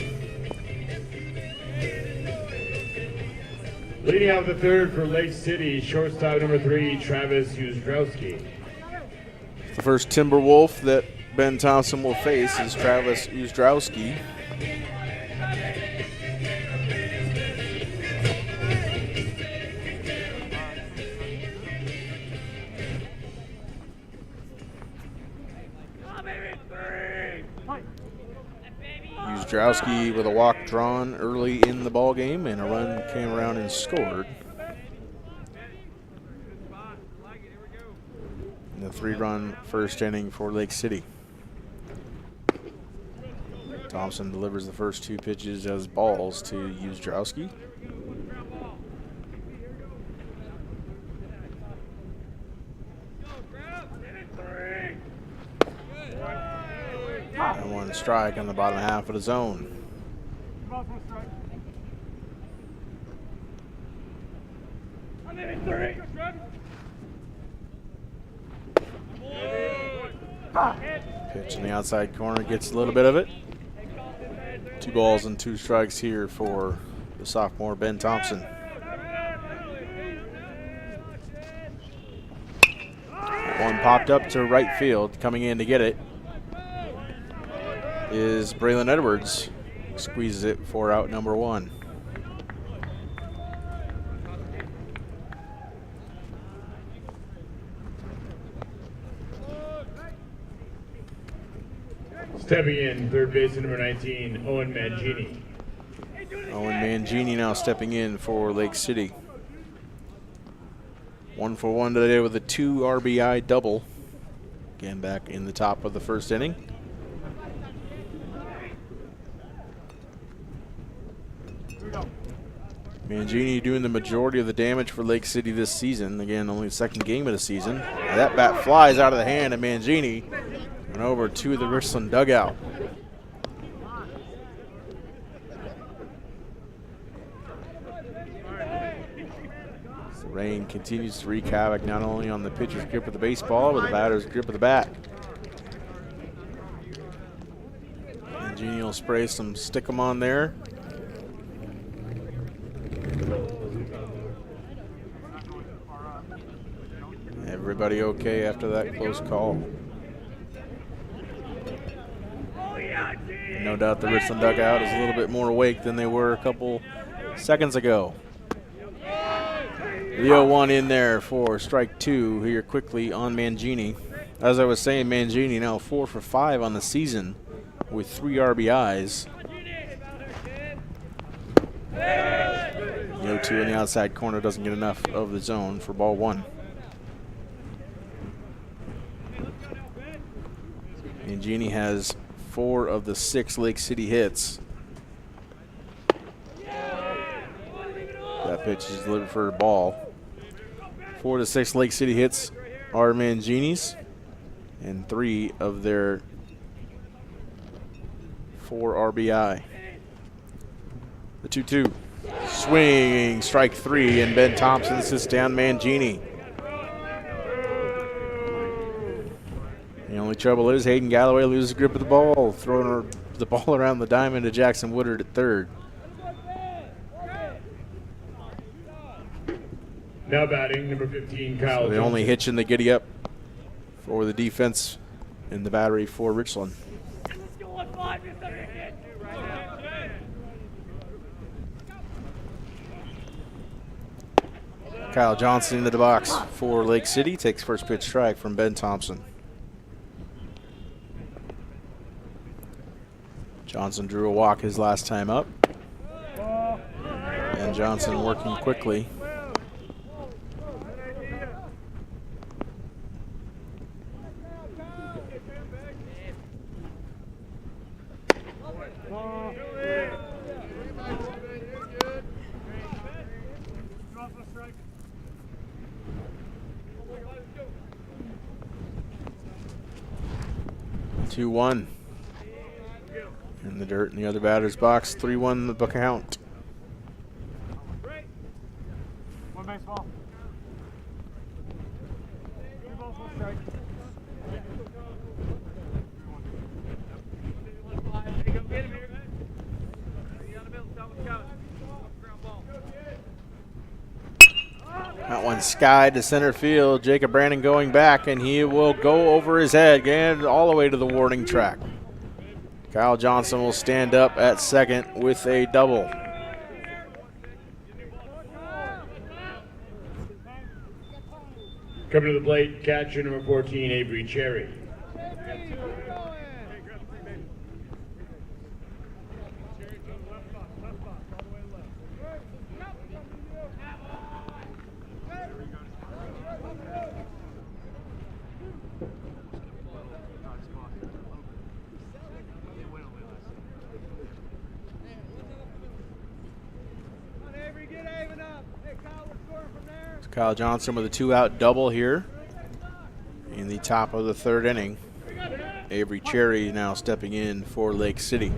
Leading out the third for Lake City, shortstop number 3, Travis Uzdrowski. The first Timberwolf that Ben Thompson will face is Travis Uzdrowski. Uzdrowski with a walk drawn early in the ball game, and a run came around and scored. In the 3-run first inning for Lake City. Thompson delivers the first 2 pitches as balls to Uzdrowski. And 1 strike on the bottom half of the zone. Pitch in the outside corner, gets a little bit of it. 2 balls and 2 strikes here for the sophomore Ben Thompson. and popped up to right field. Coming in to get it is Braylon Edwards. Squeezes it for out number 1. Stepping in, third baseman number 19, Owen Mangini. Owen Mangini now stepping in for Lake City. 1 for 1 today with a 2 RBI double. Again, back in the top of the first inning. Mangini doing the majority of the damage for Lake City this season. Again, only the second game of the season. That bat flies out of the hand of Mangini and over to the Richland dugout. The rain continues to wreak havoc not only on the pitcher's grip of the baseball, but the batter's grip of the bat. Mangini will spray some Stick-'em on there. Everybody okay after that close call? No doubt the Richland dugout is a little bit more awake than they were a couple seconds ago. The 0-1 in there for strike 2 here quickly on Mangini. As I was saying, Mangini now 4 for 5 on the season with 3 RBIs. The 0-2 in the outside corner doesn't get enough of the zone for ball 1. Mangini has 4 of the 6 Lake City hits. That pitch is delivered for a ball. 4 of the 6 Lake City hits are Mangini's, and 3 of their 4 RBI. The 2-2. Swinging strike 3, and Ben Thompson sits down Mangini. The only trouble is Hayden Galloway loses grip of the ball, throwing the ball around the diamond to Jackson Woodard at third. Now batting, number 15, Kyle So the only hitch in the giddy up for the defense in the battery for Richland. Kyle Johnson into the box for Lake City. Takes first pitch strike from Ben Thompson. Johnson drew a walk his last time up. And Johnson working quickly. Two one. In the dirt in the other batter's box. 3-1 the count. One baseball. That one skied to center field. Jacob Brandon going back, and he will go over his head again all the way to the warning track. Kyle Johnson will stand up at second with a double. Coming to the plate, catcher number 14, Avery Cherry. Kyle Johnson with a 2-out double here in the top of the third inning. Avery Cherry now stepping in for Lake City.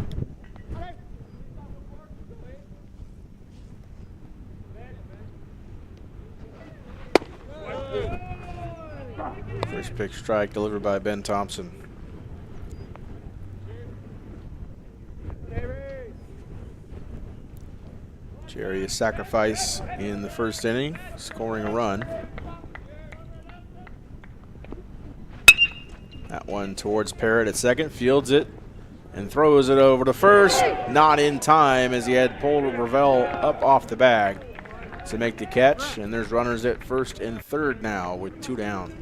First pitch strike delivered by Ben Thompson. Cherry a sacrifice in the first inning, scoring a run. That one towards Parrott at second, fields it and throws it over to first. Not in time as he had pulled Ravel up off the bag to make the catch. And there's runners at first and third now with 2 down.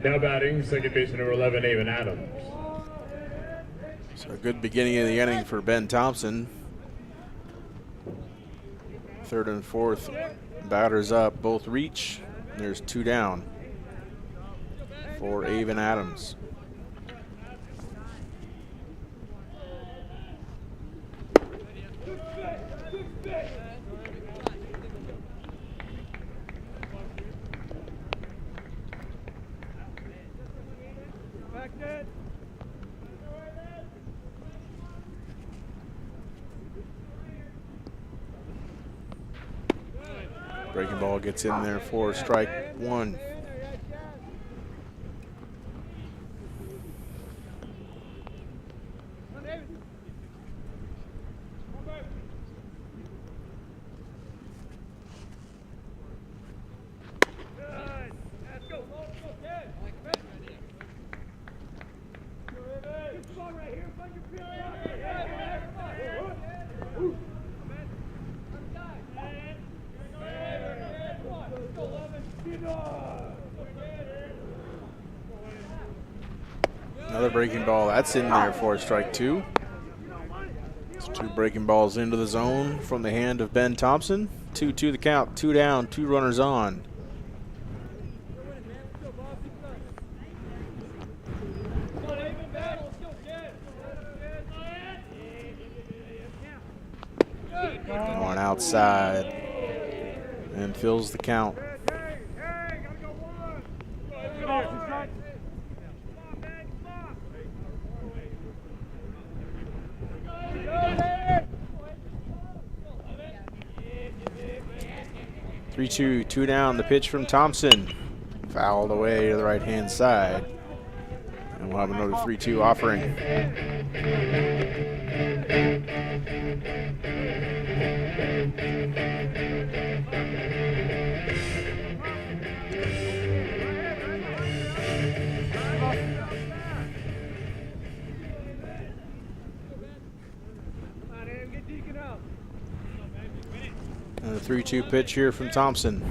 Now batting, second baseman number 11, Avon Adams. So a good beginning of the inning for Ben Thompson. Third and fourth batters up, both reach. There's 2 down for Avon Adams. Breaking ball gets in there for strike 1. Another breaking ball, that's in there for strike 2. It's 2 breaking balls into the zone from the hand of Ben Thompson. 2-2 the count, 2 down, 2 runners on. Going outside and fills the count. Two down, the pitch from Thompson. Fouled away to the right-hand side. And we'll have another 3-2 offering. And a 3-2 pitch here from Thompson.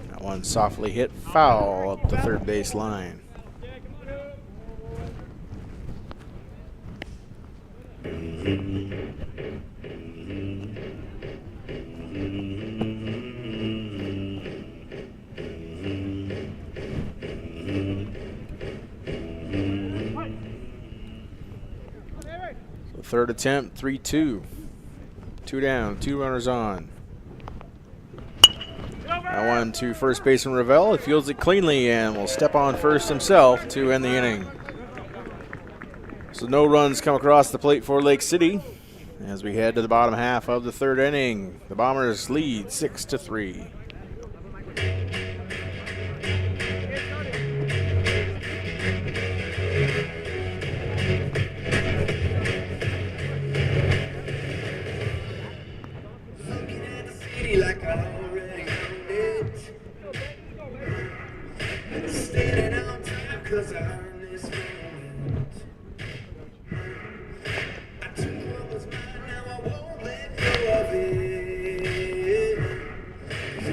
That one softly hit foul up the third base line. So third attempt, 3-2. 2 down, 2 runners on. That one to first baseman Ravel. He fields it cleanly and will step on first himself to end the inning. So no runs come across the plate for Lake City as we head to the bottom half of the third inning. The Bombers lead 6-3. Like I already owned it. Standing on time 'cause I earned this moment. I took what was mine, now I won't let go of it. So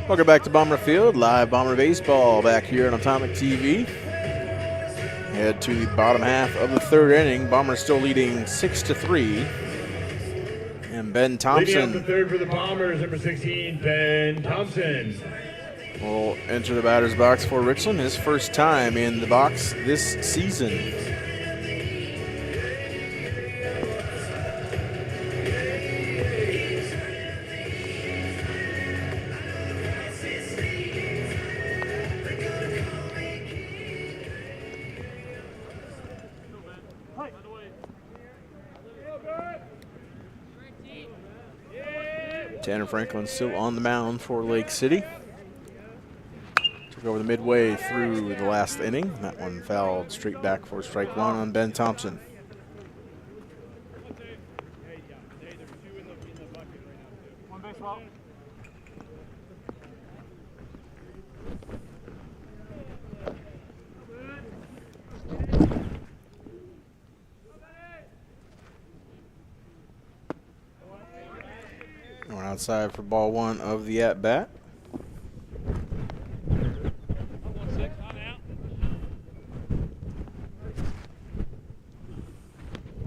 Welcome back to Bomber Field, live Bomber Baseball back here on Atomic TV. Head to the bottom half of the third inning. Bombers still leading 6-3. And Ben Leading up the Thompson third for the Bombers, number 16, Ben Thompson. will enter the batter's box for Richland, his first time in the box this season. Tanner Franklin still on the mound for Lake City. Took over the midway through the last inning. That one fouled straight back for strike one on Ben Thompson. One baseball. Going outside for ball one of the at-bat.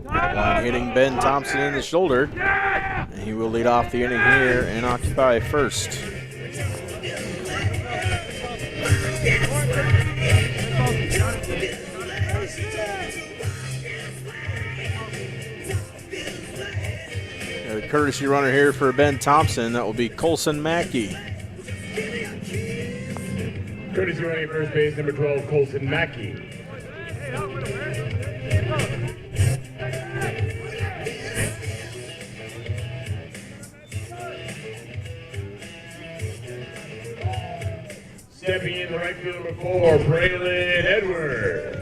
One hitting Ben Thompson in the shoulder. And he will lead off the inning here and occupy first. Got a courtesy runner here for Ben Thompson. That will be Colson Mackey. Courtesy running first base, number 12, Colson Mackey. Stepping in the right field, number 4, Braylon Edwards.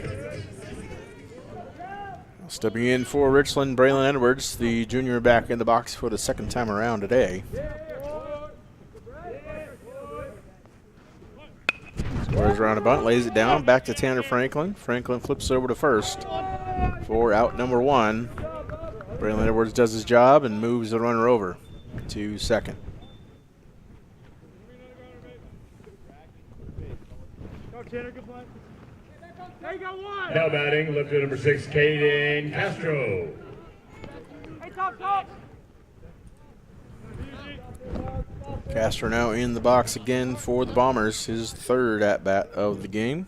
Stepping in for Richland, Braylon Edwards, the junior, back in the box for the second time around today. Scores around a bunt, lays it down, back to Tanner Franklin. Franklin flips over to first for out number one. Braylon Edwards does his job and moves the runner over to second. Now batting, left field number 6, Caden Castro. Hey, top. Castro now in the box again for the Bombers, his third at-bat of the game.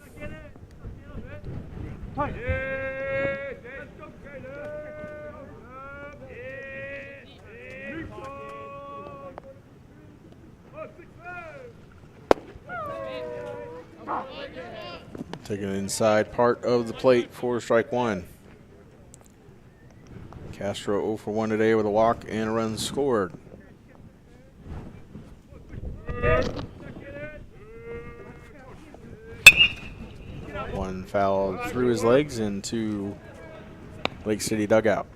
Taking an inside part of the plate for strike one. Castro 0 for 1 today with a walk and a run scored. One foul through his legs into Lake City dugout.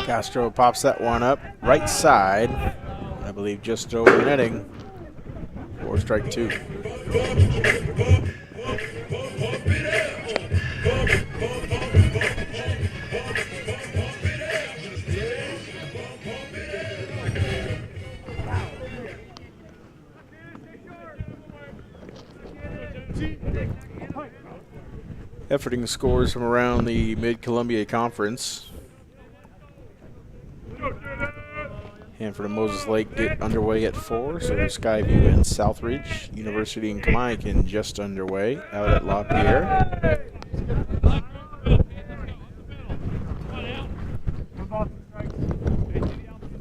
Castro pops that one up right side, I believe just over the netting for strike two. Efforting scores from around the Mid-Columbia Conference. Hanford and Moses Lake get underway at 4, so Skyview and Southridge. University and Kamaikan just underway out at LaPierre.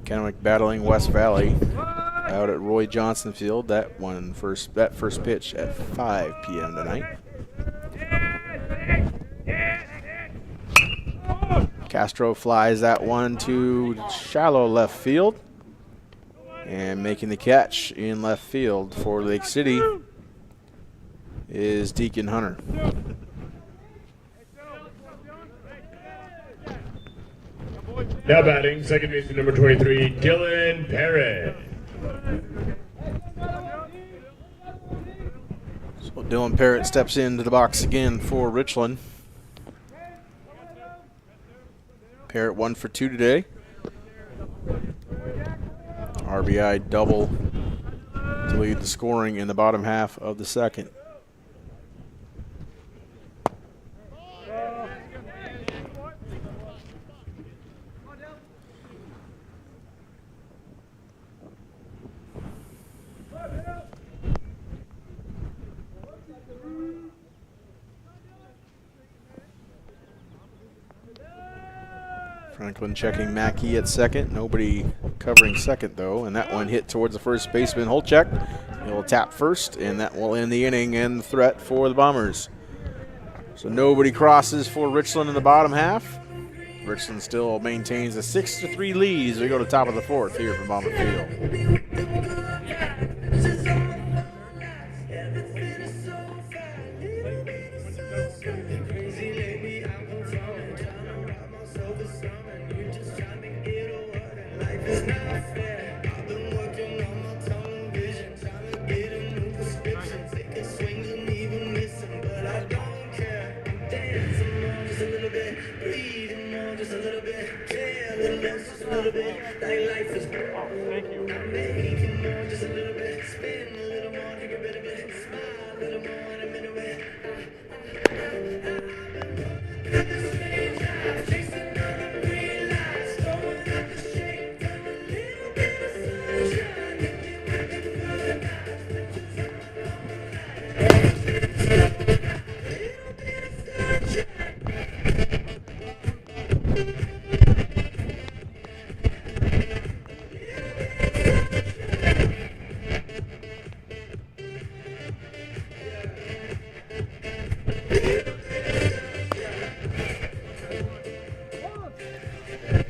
Kennewick battling West Valley out at Roy Johnson Field. That first pitch at 5 p.m. tonight. Castro flies that one to shallow left field. And making the catch in left field for Lake City is Deacon Hunter. Now batting, second baseman number 23, Dylan Parrott. So Dylan Parrott steps into the box again for Richland. Parrott 1 for 2 today. RBI double to lead the scoring in the bottom half of the second. Franklin checking Mackey at second. Nobody covering second, though. And that one hit towards the first baseman, Holchek. He'll tap first, and that will end the inning and the threat for the Bombers. So nobody crosses for Richland in the bottom half. Richland still maintains a 6-3 lead as we go to the top of the fourth here from Bomber Field.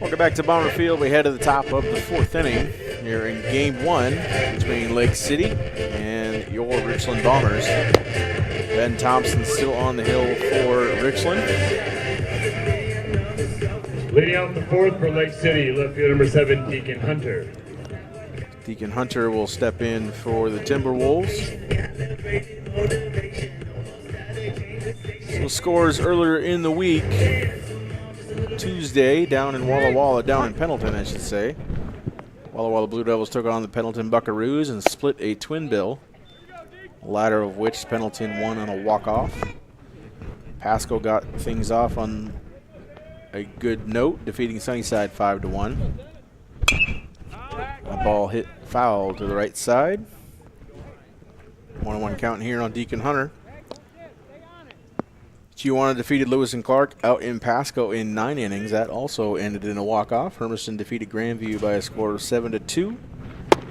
Welcome back to Bomber Field. We head to the top of the fourth inning here in Game 1 between Lake City and your Richland Bombers. Ben Thompson still on the hill for Richland. Leading out the fourth for Lake City, left field number 7, Deacon Hunter. Deacon Hunter will step in for the Timberwolves. So scores earlier in the week. Tuesday down in Walla Walla, down in Pendleton, I should say. Walla Walla Blue Devils took on the Pendleton Buckaroos and split a twin bill, the latter of which Pendleton won on a walk-off. Pasco got things off on a good note, defeating Sunnyside 5-1. A ball hit foul to the right side. 1-1 count here on Deacon Hunter. Chihuahua defeated Lewis and Clark out in Pasco in 9 innings. That also ended in a walk-off. Hermiston defeated Grandview by a score of 7-2.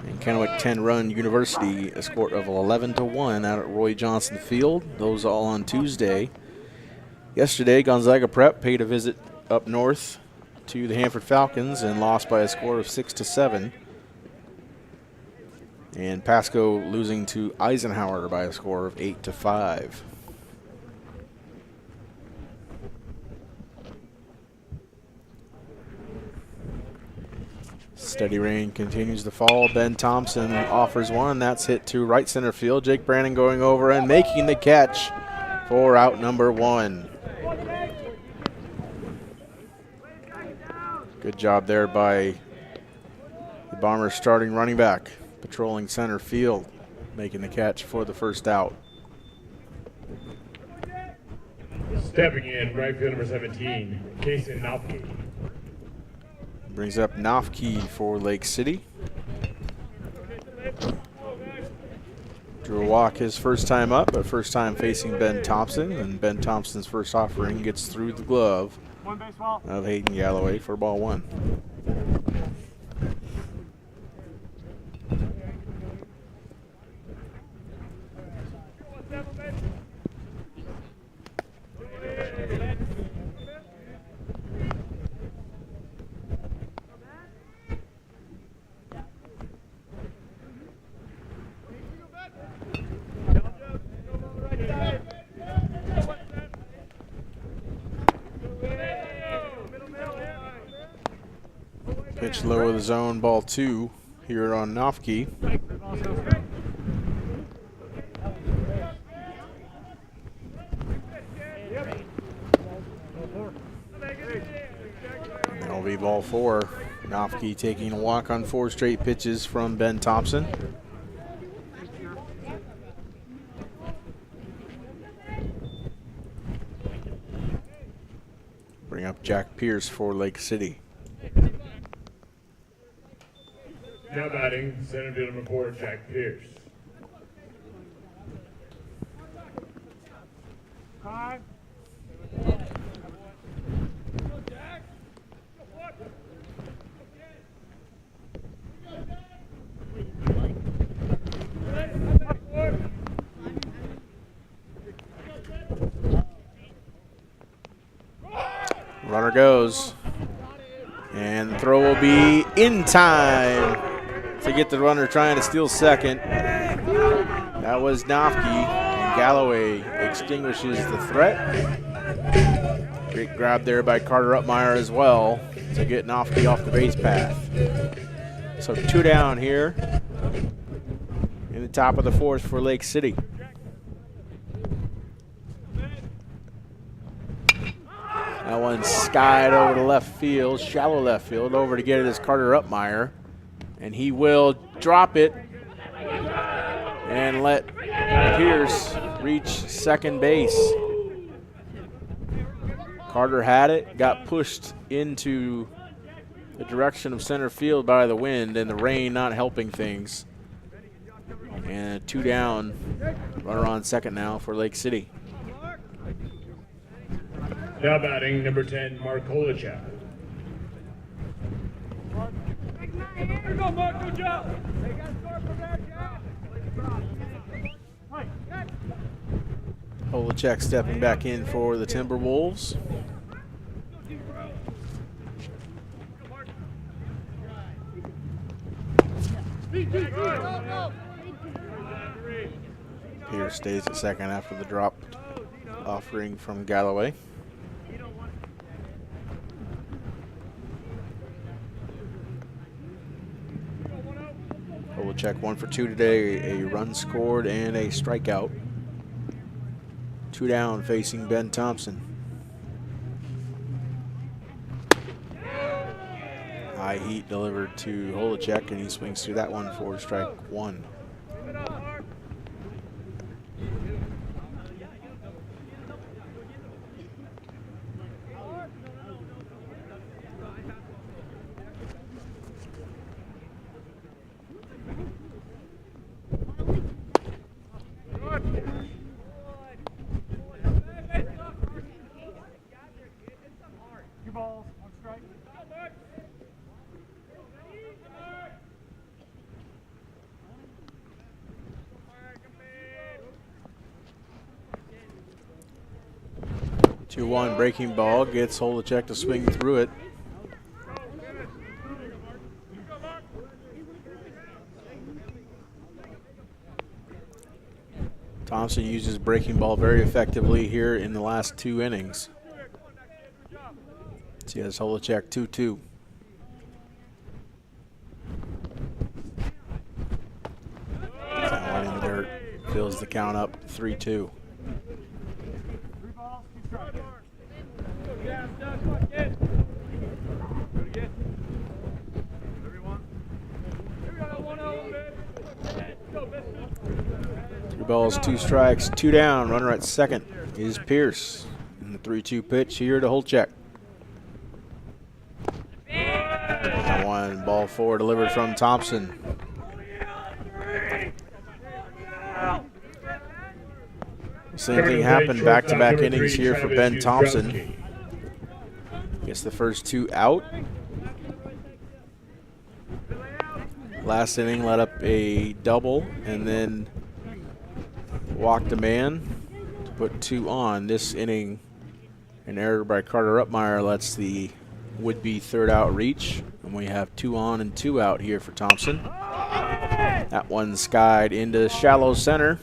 And Kennewick 10-run University a score of 11-1 out at Roy Johnson Field. Those all on Tuesday. Yesterday, Gonzaga Prep paid a visit up north to the Hanford Falcons and lost by a score of 6-7. And Pasco losing to Eisenhower by a score of 8-5. Steady rain continues to fall. Ben Thompson offers one. That's hit to right center field. Jake Brannon going over and making the catch for out number 1. Good job there by the Bombers starting running back, patrolling center field, making the catch for the first out. Stepping in, right field number 17, Kason Nopke. Brings up Nofke for Lake City. Drew a walk his first time up, but first time facing Ben Thompson, and Ben Thompson's first offering gets through the glove of Hayden Galloway for ball 1. Pitch low of the zone, ball 2 here on Nofke. That'll be ball 4. Nofke taking a walk on 4 straight pitches from Ben Thompson. Bring up Jack Pierce for Lake City. Now batting, center fielder number 4, Jack Pierce. 5. Runner goes. And the throw will be in time to get the runner trying to steal second. That was Nofke, and Galloway extinguishes the threat. Great grab there by Carter Upmeyer as well to get Nofke off the base path. So 2 down here in the top of the 4th for Lake City. That one skied over to left field, shallow left field. Over to get it is Carter Upmeyer. And he will drop it and let Pierce reach second base. Carter had it, got pushed into the direction of center field by the wind and the rain not helping things. And 2 down, runner on second now for Lake City. Now batting, number 10, Mark Holichak. Here you go, Mark. Good job. Hey, guys, start from there, Jack. Holichak stepping back in for the Timberwolves. Pierce stays at second after the drop offering from Galloway. Holichak 1 for 2 today, a run scored and a strikeout. 2 down facing Ben Thompson. High heat delivered to Holichak, and he swings through that one for strike 1. Two balls, 1 strike. Two 2-1 breaking ball gets Holichak to swing through it. Thompson uses breaking ball very effectively here in the last 2 innings. So he has Holichak 2-2. That one in the dirt fills the count up 3-2. 3 balls, 2 strikes. Three balls, 2 strikes, 2 down. Runner at second is Pierce. And the 3-2 pitch here to Holichak. That one, ball 4 delivered from Thompson. Same thing happened, back-to-back innings here for Ben Thompson. Gets the first 2 out. Last inning let up a double and then walked a man to put 2 on. This inning, an error by Carter Upmeyer lets the would-be 3rd out reach, and we have 2 on and 2 out here for Thompson. That one skied into shallow center,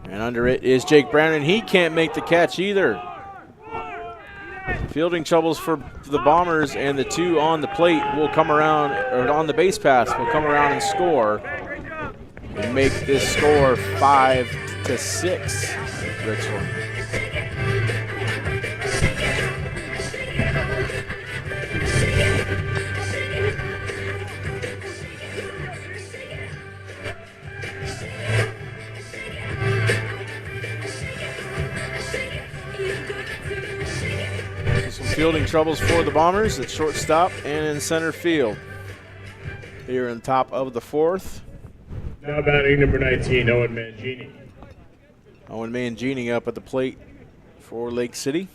and under it is Jake Brown, and he can't make the catch either. Fielding troubles for the Bombers, and the 2 on the plate will come around, or on the base pass will come around and score and make this score 5-6, Richland. Fielding troubles for the Bombers at shortstop and in center field. Here in the top of the 4th. Now batting number 19, Owen Mangini. Owen Mangini up at the plate for Lake City.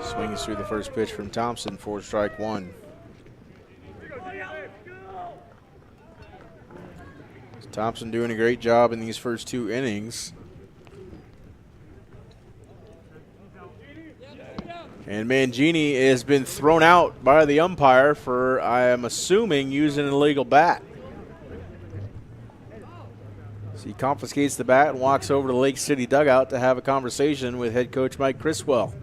Swings through the first pitch from Thompson for strike 1. Thompson doing a great job in these first 2 innings. And Mangini has been thrown out by the umpire for, I am assuming, using an illegal bat. So he confiscates the bat and walks over to the Lake City dugout to have a conversation with head coach Mike Criswell.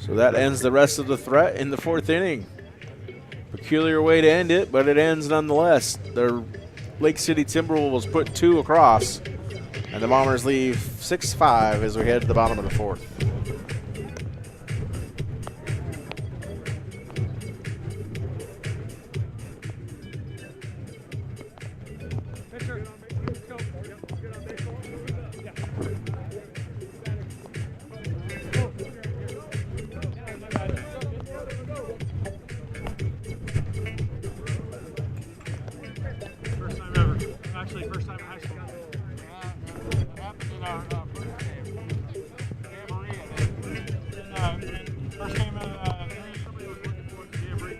So that ends the rest of the threat in the 4th inning. Peculiar way to end it, but it ends nonetheless. The Lake City Timberwolves put 2 across, and the Bombers leave 6-5 as we head to the bottom of the 4th. First time in high school. First game of somebody was looking for the jamboree.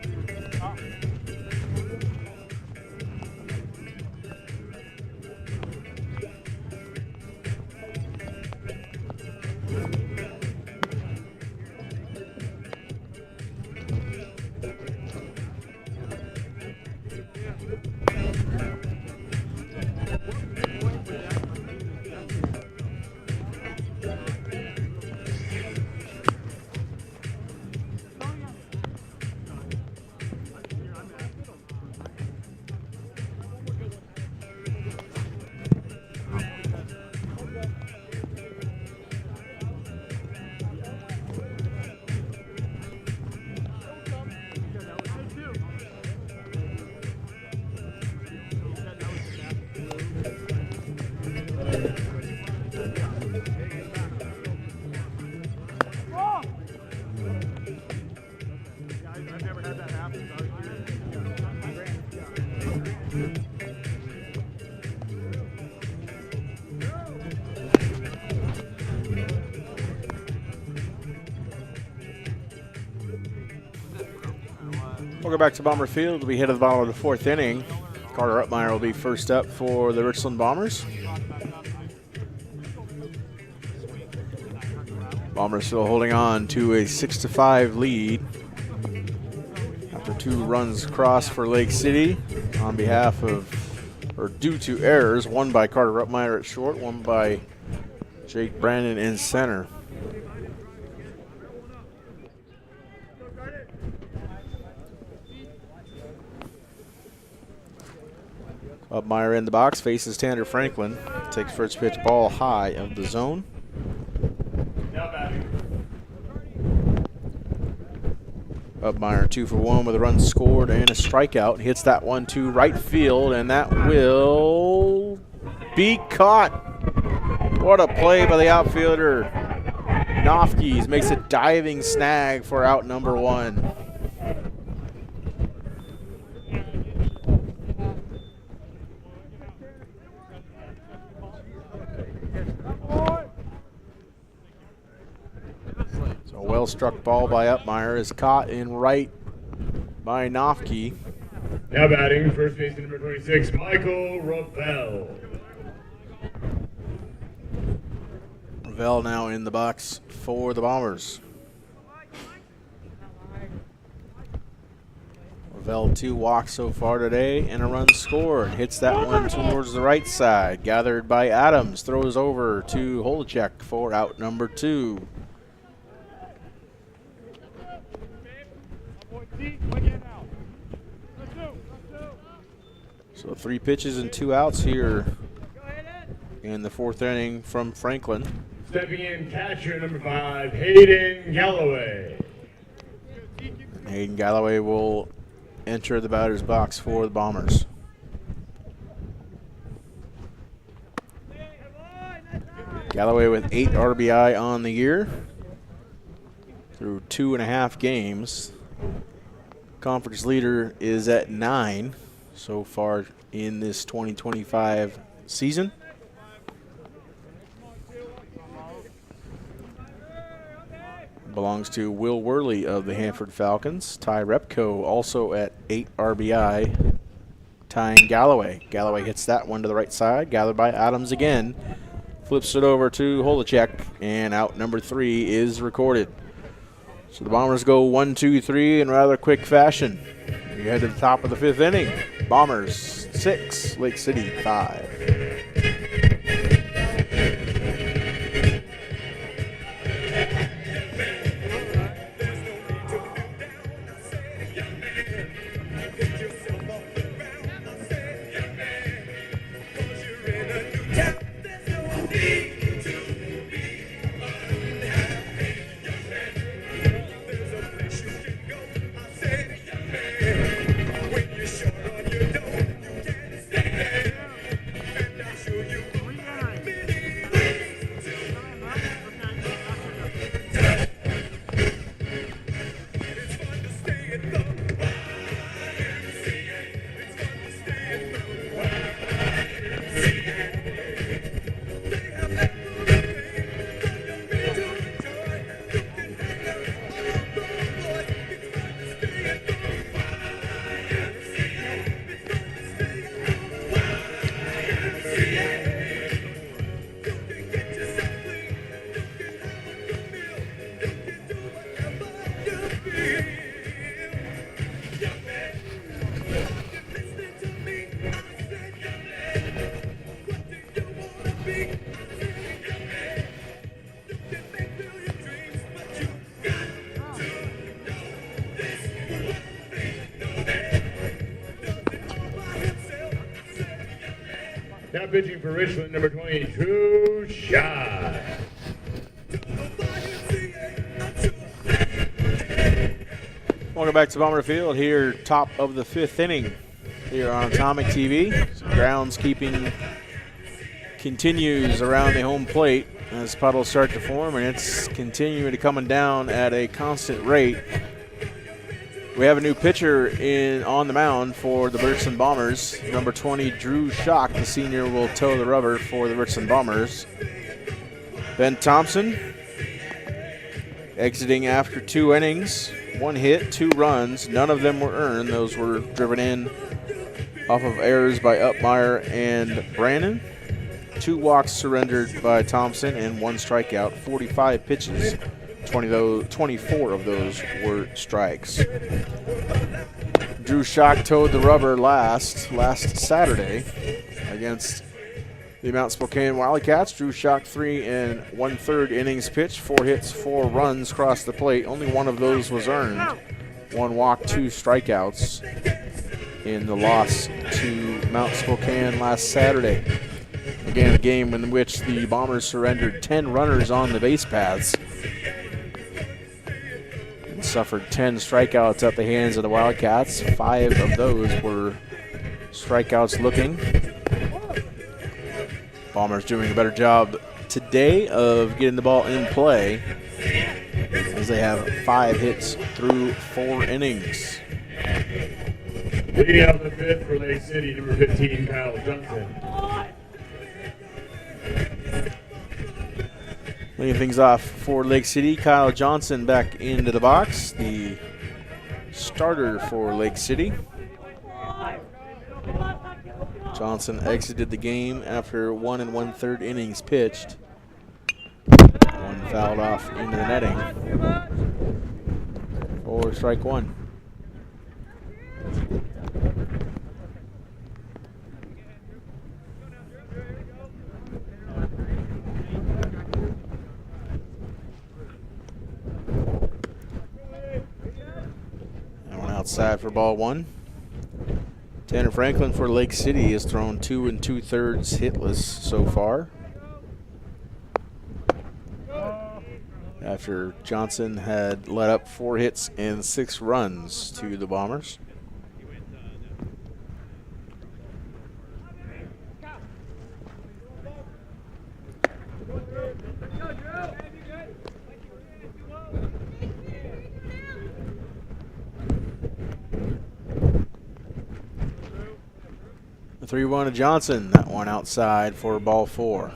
I've never had that happen. Welcome back to Bomber Field. We hit at the bottom of the 4th inning. Carter Uppmeyer will be first up for the Richland Bombers. Bombers still holding on to a 6-5 lead after 2 runs crossed for Lake City on behalf of, or due to errors, one by Carter Uppmeyer at short, one by Jake Brandon in center. Uppmeyer in the box, faces Tanner Franklin. Takes first pitch, ball high of the zone. Uppmeyer 2 for 1 with a run scored and a strikeout. Hits that one to right field, and that will be caught. What a play by the outfielder. Nofkes makes a diving snag for out number 1. Well-struck ball by Uppmeyer is caught in right by Nofke. Now batting, first baseman number 26, Michael Ravel. Lavelle now in the box for the Bombers. Lavelle 2 walks so far today and a run scored. Hits that one towards the right side. Gathered by Adams. Throws over to Holacek for out number 2. So 3 pitches and 2 outs here in the 4th inning from Franklin. Stepping in, catcher number 5, Hayden Galloway. And Hayden Galloway will enter the batter's box for the Bombers. Galloway with 8 RBI on the year through 2.5 games. Conference leader is at 9 so far in this 2025 season. Belongs to Will Worley of the Hanford Falcons. Ty Repko also at 8 RBI, tying Galloway. Galloway hits that one to the right side, gathered by Adams again. Flips it over to Holacek, and out number 3 is recorded. So the Bombers go 1, 2, 3 in rather quick fashion. You head to the top of the 5th inning. Bombers 6, Lake City 5. Now pitching for Richland, number 22, Shot. Welcome back to Bomber Field here, top of the 5th inning here on Atomic TV. Groundskeeping continues around the home plate as puddles start to form, and it's continuing to coming down at a constant rate. We have a new pitcher on the mound for the Richland Bombers. Number 20, Drew Schock, the senior, will toe the rubber for the Richland Bombers. Ben Thompson exiting after 2 innings, 1 hit, 2 runs. None of them were earned. Those were driven in off of errors by Upmeyer and Brannon. 2 walks surrendered by Thompson and 1 strikeout. 45 pitches. 24 of those were strikes. Drew Schock towed the rubber last Saturday against the Mount Spokane Wildcats. Drew Schock 3 1/3 innings pitched, 4 hits, 4 runs across the plate. Only 1 of those was earned. 1 walk, 2 strikeouts in the loss to Mount Spokane last Saturday. Again, a game in which the Bombers surrendered 10 runners on the base paths. Suffered 10 strikeouts at the hands of the Wildcats. 5 of those were strikeouts looking. Bombers doing a better job today of getting the ball in play as they have 5 hits through 4 innings. Leading out the 5th for Lake City, number 15, Kyle Johnson. Leading things off for Lake City, Kyle Johnson back into the box, the starter for Lake City. Johnson exited the game after 1 1/3 innings pitched. Fouled off into the netting. For strike one. That one outside for ball one. Tanner Franklin for Lake City has thrown 2 2/3 hitless so far, after Johnson had let up 4 hits and 6 runs to the Bombers. The 3-1 to Johnson. That one outside for ball 4.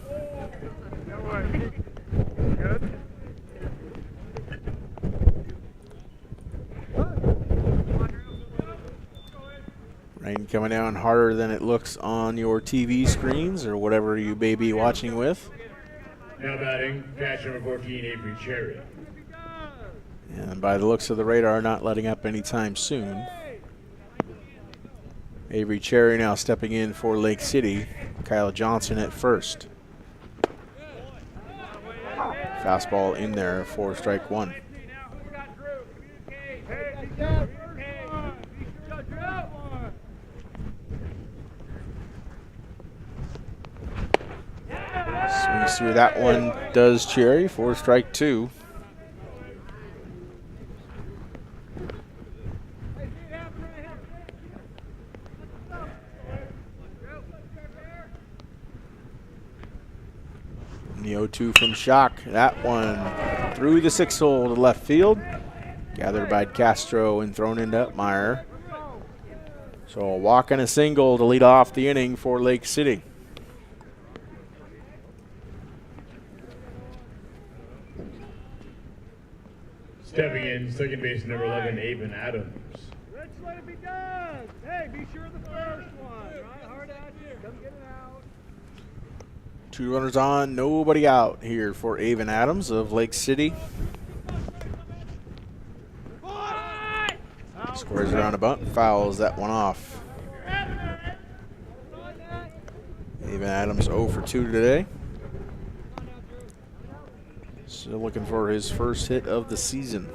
Rain coming down harder than it looks on your TV screens or whatever you may be watching with. Now batting, catcher number 14, Avery Cherry. And by the looks of the radar, not letting up anytime soon. Avery Cherry now stepping in for Lake City. Kyle Johnson at first. Fastball in there for strike one. Swings through that one, does Cherry for strike two. The 0-2 from Shock. That one through the 6-hole to left field. Gathered by Castro and thrown into Upmeyer. So a walk and a single to lead off the inning for Lake City. Stepping in, second base number 11, Avon Adams. Let's let it be done. Hey, be sure of the first one. Right, hard out here. Come get it out. 2 runners on, nobody out here for Avon Adams of Lake City. Squares around a bunt, fouls that one off. Avon Adams 0 for 2 today. Still looking for his first hit of the season.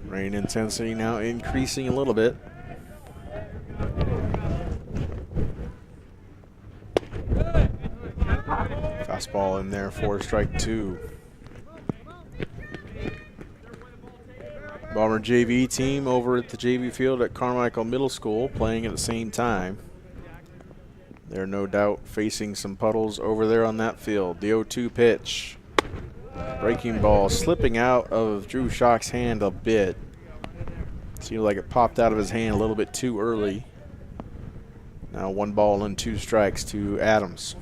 Rain intensity now increasing a little bit. Fastball in there for strike two. Bomber JV team over at the JV field at Carmichael Middle School playing at the same time. They're no doubt facing some puddles over there on that field. The 0-2 pitch. Breaking ball slipping out of Drew Shock's hand a bit. Seemed like it popped out of his hand a little bit too early. Now 1 ball and 2 strikes to Adams.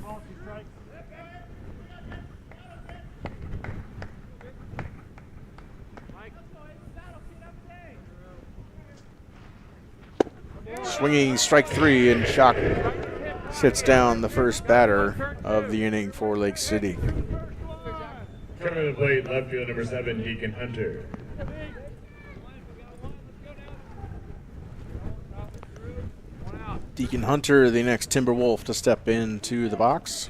Swinging strike 3, and Shock sits down the first batter of the inning for Lake City. Coming to the plate, left field number 7, Deacon Hunter. Deacon Hunter, the next Timberwolf to step into the box.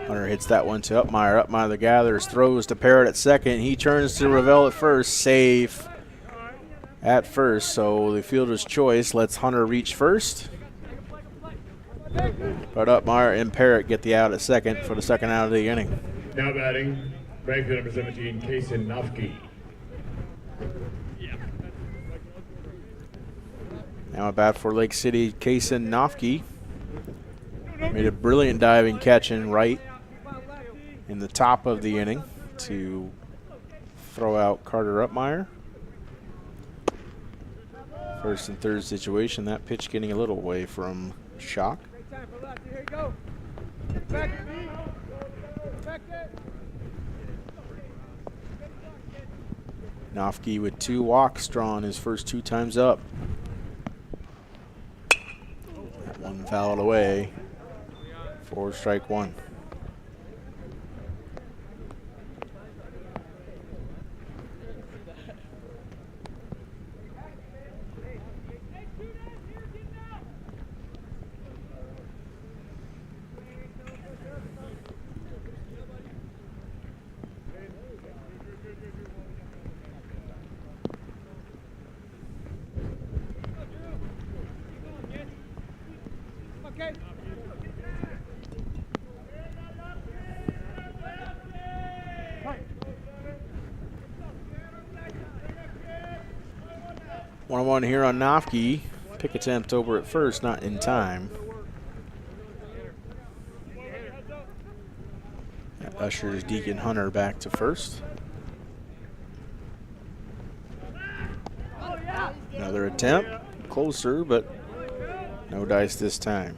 Hunter hits that one to Upmeyer. Upmeyer the gathers, throws to Parrott at second. He turns to Ravel at first. Safe at first, so the fielder's choice lets Hunter reach first. But Upmeyer and Parrott get the out at second for the second out of the inning. Now batting, right field number 17, Kason Nofke. Now at bat for Lake City, Kason Nofke. Made a brilliant diving catch in right in the top of the inning to throw out Carter Upmeyer. First and third situation, that pitch getting a little away from Shock. Nofke with 2 walks drawn his first 2 times up. That one fouled away for strike 1. One here on Nofke. Pick attempt over at first, not in time. That ushers Deacon Hunter back to first. Another attempt, closer, but no dice this time.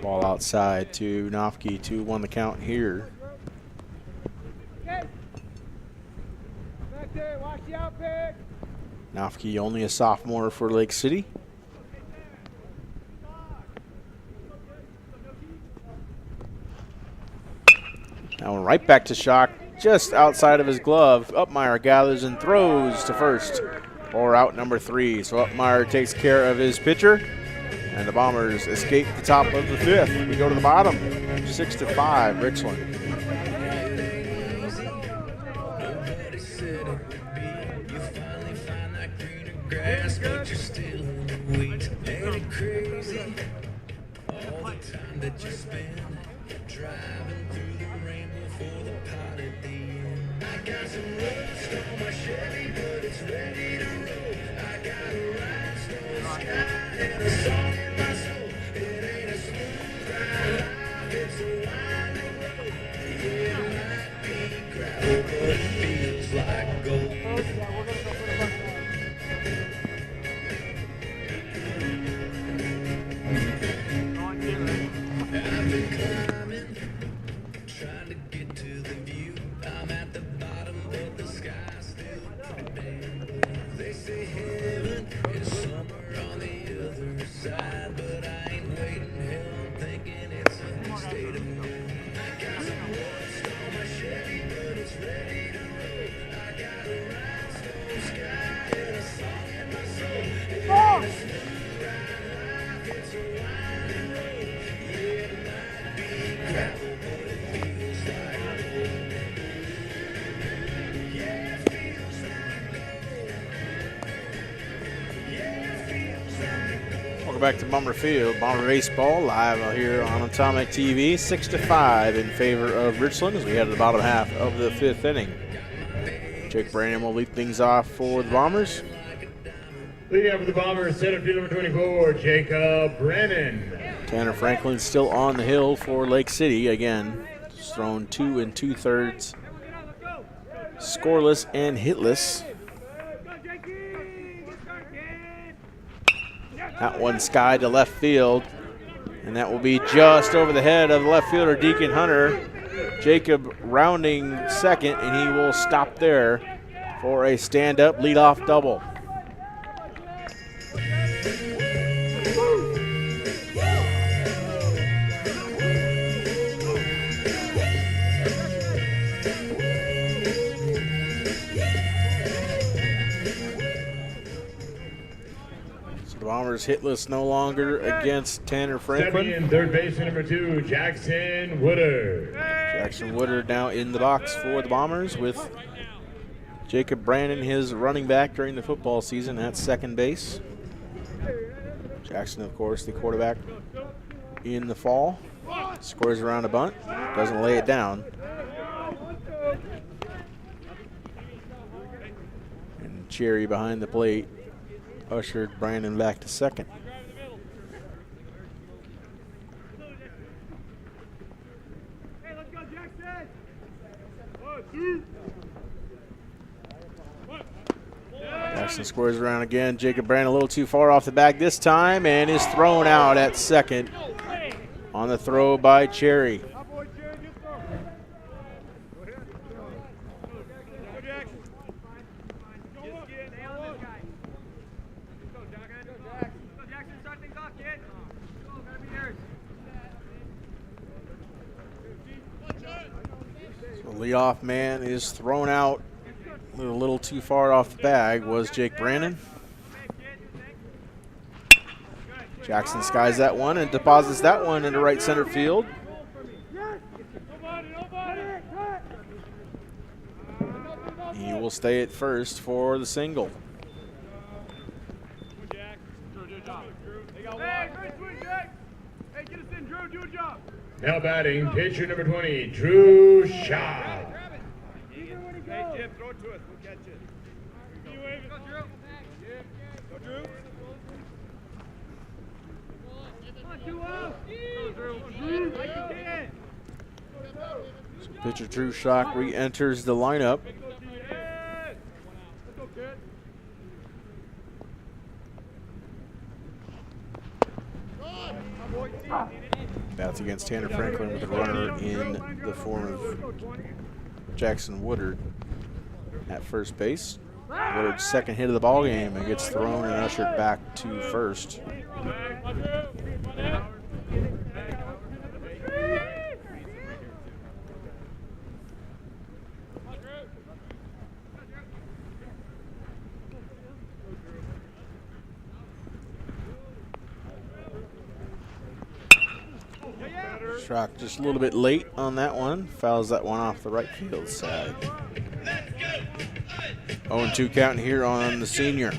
Ball outside to Nofke, 2-1 the count here. Nofke only a sophomore for Lake City. Now right back to Shock, just outside of his glove. Upmeyer gathers and throws to first for out number 3. So Upmeyer takes care of his pitcher, and the Bombers escape the top of the 5th. We go to the bottom, 6-5, Richland. Grass, but you're still in the weeds. Ain't it crazy? All the time that you spend driving through the rainbow for the pot at the end. I got some rust on my Chevy, but it's ready to roll. I got a rhinestone sky and a song in my soul. It ain't a smooth ride life, it's a winding road. Yeah, it might be gravel, but it feels like gold. I've been climbing, trying to get to the view. I'm at the bottom, but the sky's still blue. They say heaven is somewhere on the other side, but I ain't waiting. Hell, I'm thinking it's a state of mind. I got some rust on my Chevy, but it's ready to roll. I got a rhinestone sky and a song in my soul. It ain't a smooth ride life, it's a winding road. Yeah, it might be gravel, but it feels like gold. Yeah, it feels like gold. Yeah, it feels like gold. Welcome back to Bomber Field. Bomber Baseball live here on Atomic TV. 6-5 in favor of Richland as we head to the bottom half of the 5th inning. Jake Brandon will lead things off for the Bombers. Leading up for the Bombers, center field number 24, Jacob Brennan. Tanner Franklin still on the hill for Lake City. Again, just thrown 2 2/3, scoreless and hitless. That one sky to left field, and that will be just over the head of the left fielder, Deacon Hunter. Jacob rounding second, and he will stop there for a stand-up leadoff double. Bombers hitless no longer against Tanner Stepping Franklin. in third baseman number 2, Jackson Woodard. Jackson Woodard now in the box for the Bombers with Jacob Brandon, his running back during the football season, at second base. Jackson, of course, the quarterback in the fall. Scores around a bunt, doesn't lay it down. And Cherry behind the plate ushered Brandon back to second. Jackson Jackson squares around again. Jacob Brand a little too far off the bag this time and is thrown out at second on the throw by Cherry. So leadoff man is thrown out a little too far off the bag was Jake Brandon. Jackson skies that one and deposits that one into right center field. He will stay at first for the single. Now batting, pitcher number 20, Drew Shaw. Hey, Jim, throw it to us. We'll catch it. Go, Drew. Go, Drew. Come on, 2 out. Go, Drew. Like you did. So pitcher Drew Schock re-enters the lineup. Bats against Tanner Franklin with a runner in the form of Jackson Woodard at first base. Woodard's second hit of the ball game and gets thrown and ushered back to first. Schrock just a little bit late on that one. Fouls that one off the right field side. 0-2 count here on the senior.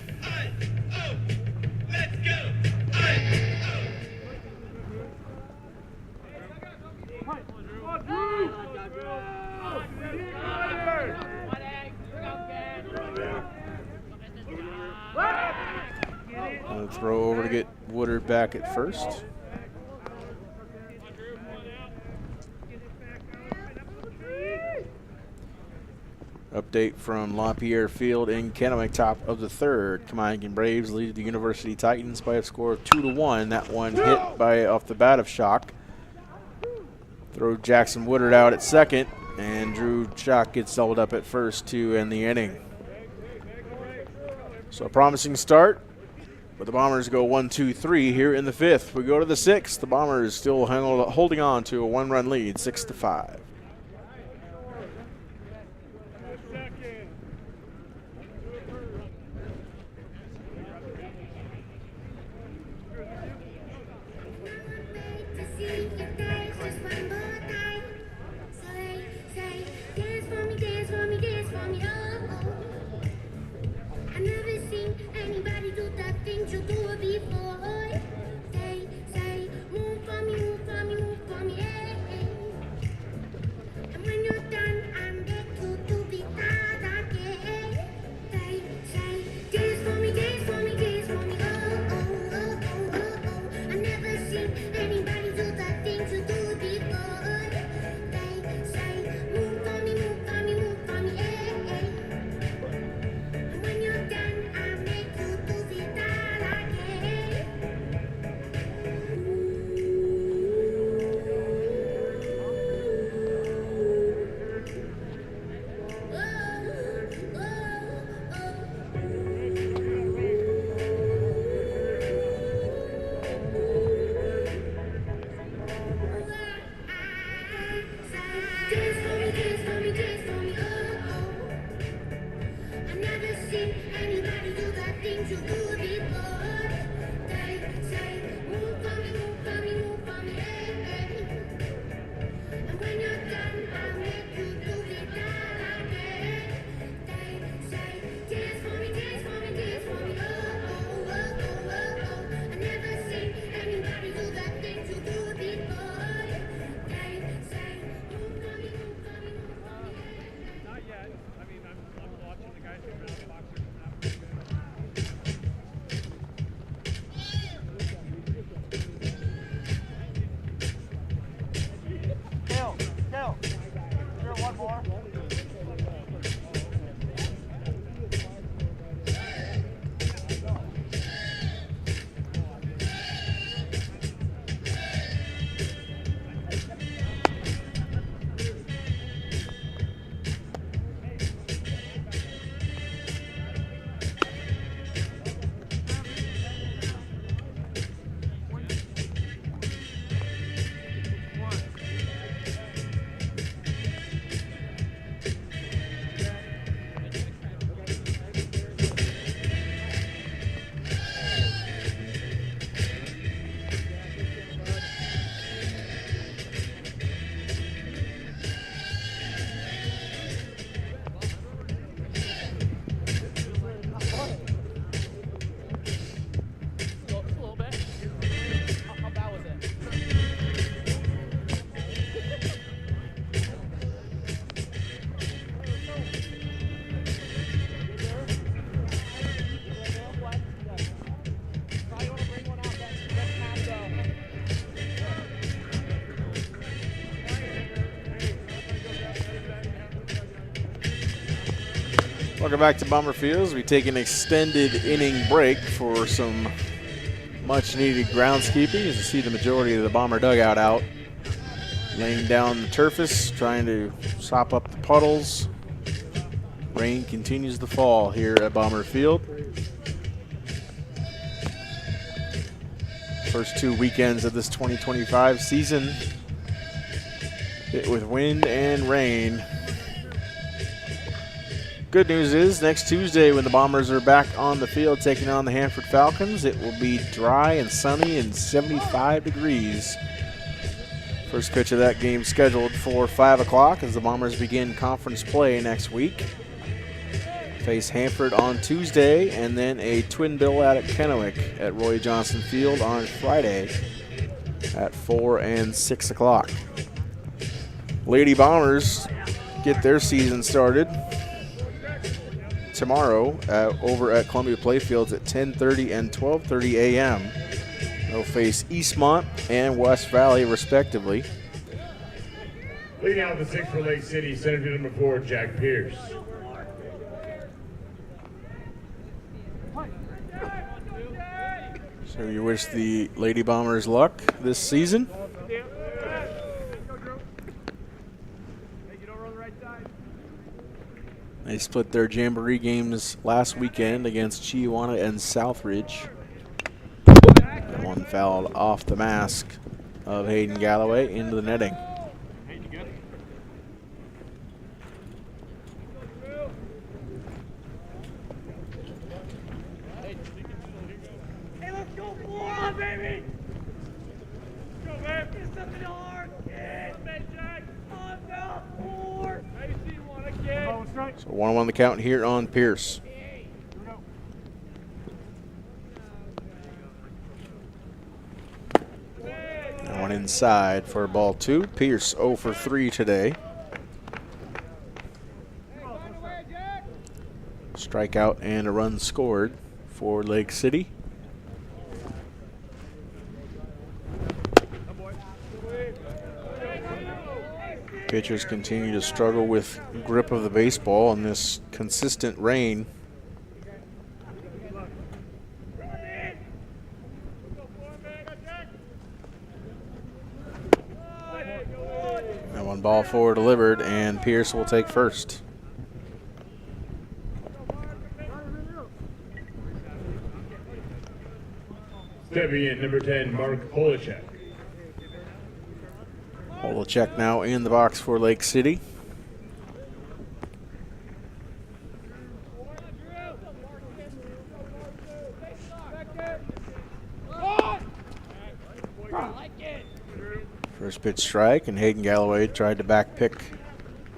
Throw over to get Woodard back at first. Update from LaPierre Field in Kennewick, top of the third. Kamiakin Braves lead the University Titans by a score of 2-1. That one hit by off the bat of Schock. Throw Jackson Woodard out at second, and Drew Schock gets doubled up at first to end the inning. So a promising start, but the Bombers go 1-2-3 here in the fifth. We go to the sixth. The Bombers still holding on to a 1-run lead, 6-5. Welcome back to Bomber Fields. We take an extended inning break for some much-needed groundskeeping. As you see the majority of the Bomber dugout out, laying down the turfus, trying to sop up the puddles. Rain continues to fall here at Bomber Field. First 2 weekends of this 2025 season hit with wind and rain. Good news is next Tuesday when the Bombers are back on the field taking on the Hanford Falcons, it will be dry and sunny and 75 degrees. First pitch of that game scheduled for 5 o'clock as the Bombers begin conference play next week. Face Hanford on Tuesday and then a twin bill at Kennewick at Roy Johnson Field on Friday at 4 and 6 o'clock. Lady Bombers get their season started tomorrow over at Columbia Playfields at 10:30 and 12:30 a.m. They'll face Eastmont and West Valley respectively. Leading out the 6th for Lake City, center field number 4, Jack Pierce. So you wish the Lady Bombers luck this season. They split their Jamboree games last weekend against Chiawana and Southridge. That one fouled off the mask of Hayden Galloway into the netting. Hey, let's go for it, baby! Go, man! Get something hard! Get, Jack! On the floor! I see one again! Oh, strike. So 1-1 the count here on Pierce. That one inside for ball 2. Pierce 0 for 3 today. Strikeout and a run scored for Lake City. Pitchers continue to struggle with grip of the baseball in this consistent rain. And one ball forward delivered, and Pierce will take first. Stepping in, number 10, Mark Polachek. Polachek now in the box for Lake City. First pitch strike, and Hayden Galloway tried to back pick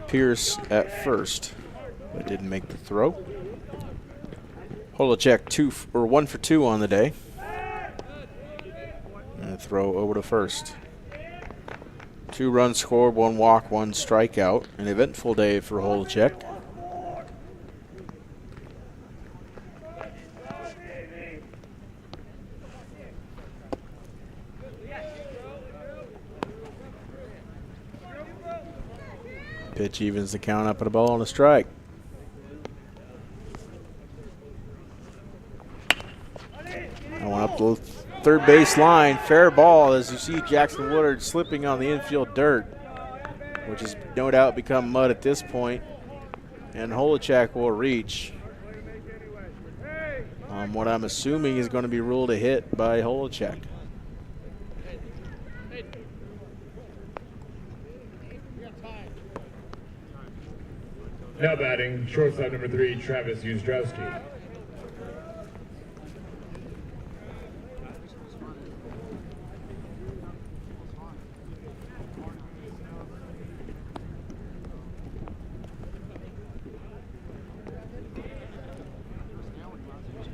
Pierce at first, but didn't make the throw. Polachek 1 for 2 on the day. And a throw over to first. 2 runs scored, 1 walk, 1 strikeout. An eventful day for Holacek. Pitch evens the count up at a ball and a strike. That one up the third base line, fair ball as you see Jackson Woodard slipping on the infield dirt, which has no doubt become mud at this point, and Holacek will reach on what I'm assuming is going to be ruled a hit by Holacek. Now batting, shortstop number 3, Travis Ustrowski.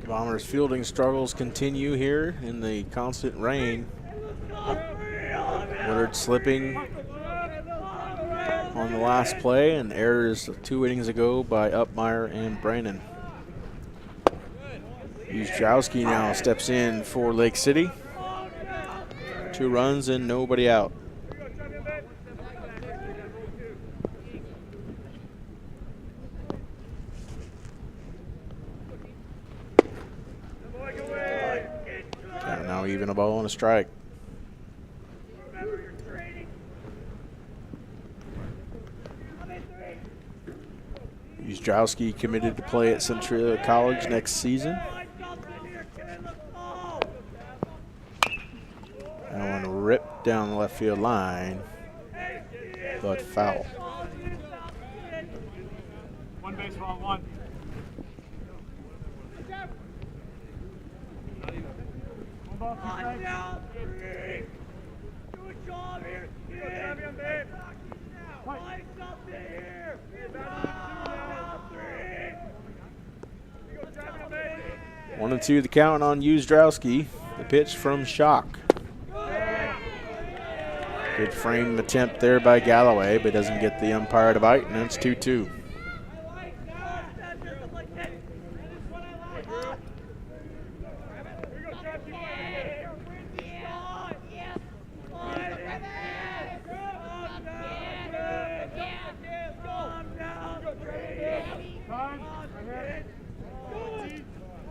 Bombers fielding struggles continue here in the constant rain. Woodard slipping on the last play, and errors 2 innings ago by Upmeyer and Brandon. Ustrowski now steps in for Lake City. 2 runs and nobody out. Now even a ball and a strike. Remember your training. I'm in 3. Uzdrowski committed to play at Centralia College next season. That one ripped down the left field line, but foul. One baseball, one. On down 3. Do a job here. Find something here. Down 3. 1-2 the count on Uzdrowski. The pitch from Shock. Good frame attempt there by Galloway, but doesn't get the umpire to bite, and it's 2-2.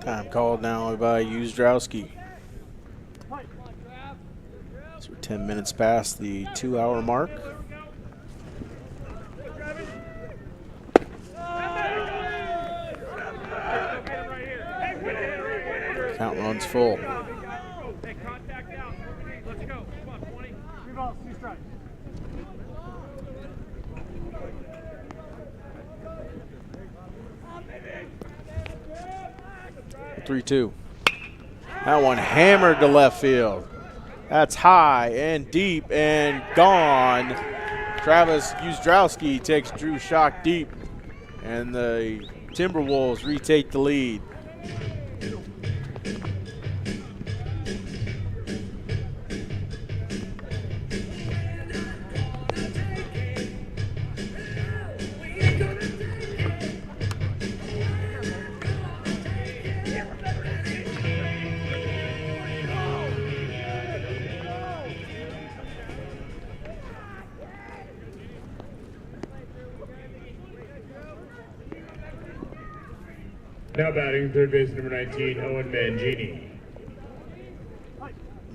Time called now by Uzdrowski. So we're 10 minutes past the 2-hour mark. Count runs full. Hey, contact out. Let's go. Come on, 20. 3 balls, 2 strikes. 3-2. That one hammered to left field. That's high and deep and gone. Travis Uzdrowski takes Drew Shock deep, and the Timberwolves retake the lead. Now batting, third base number 19, Owen Mangini.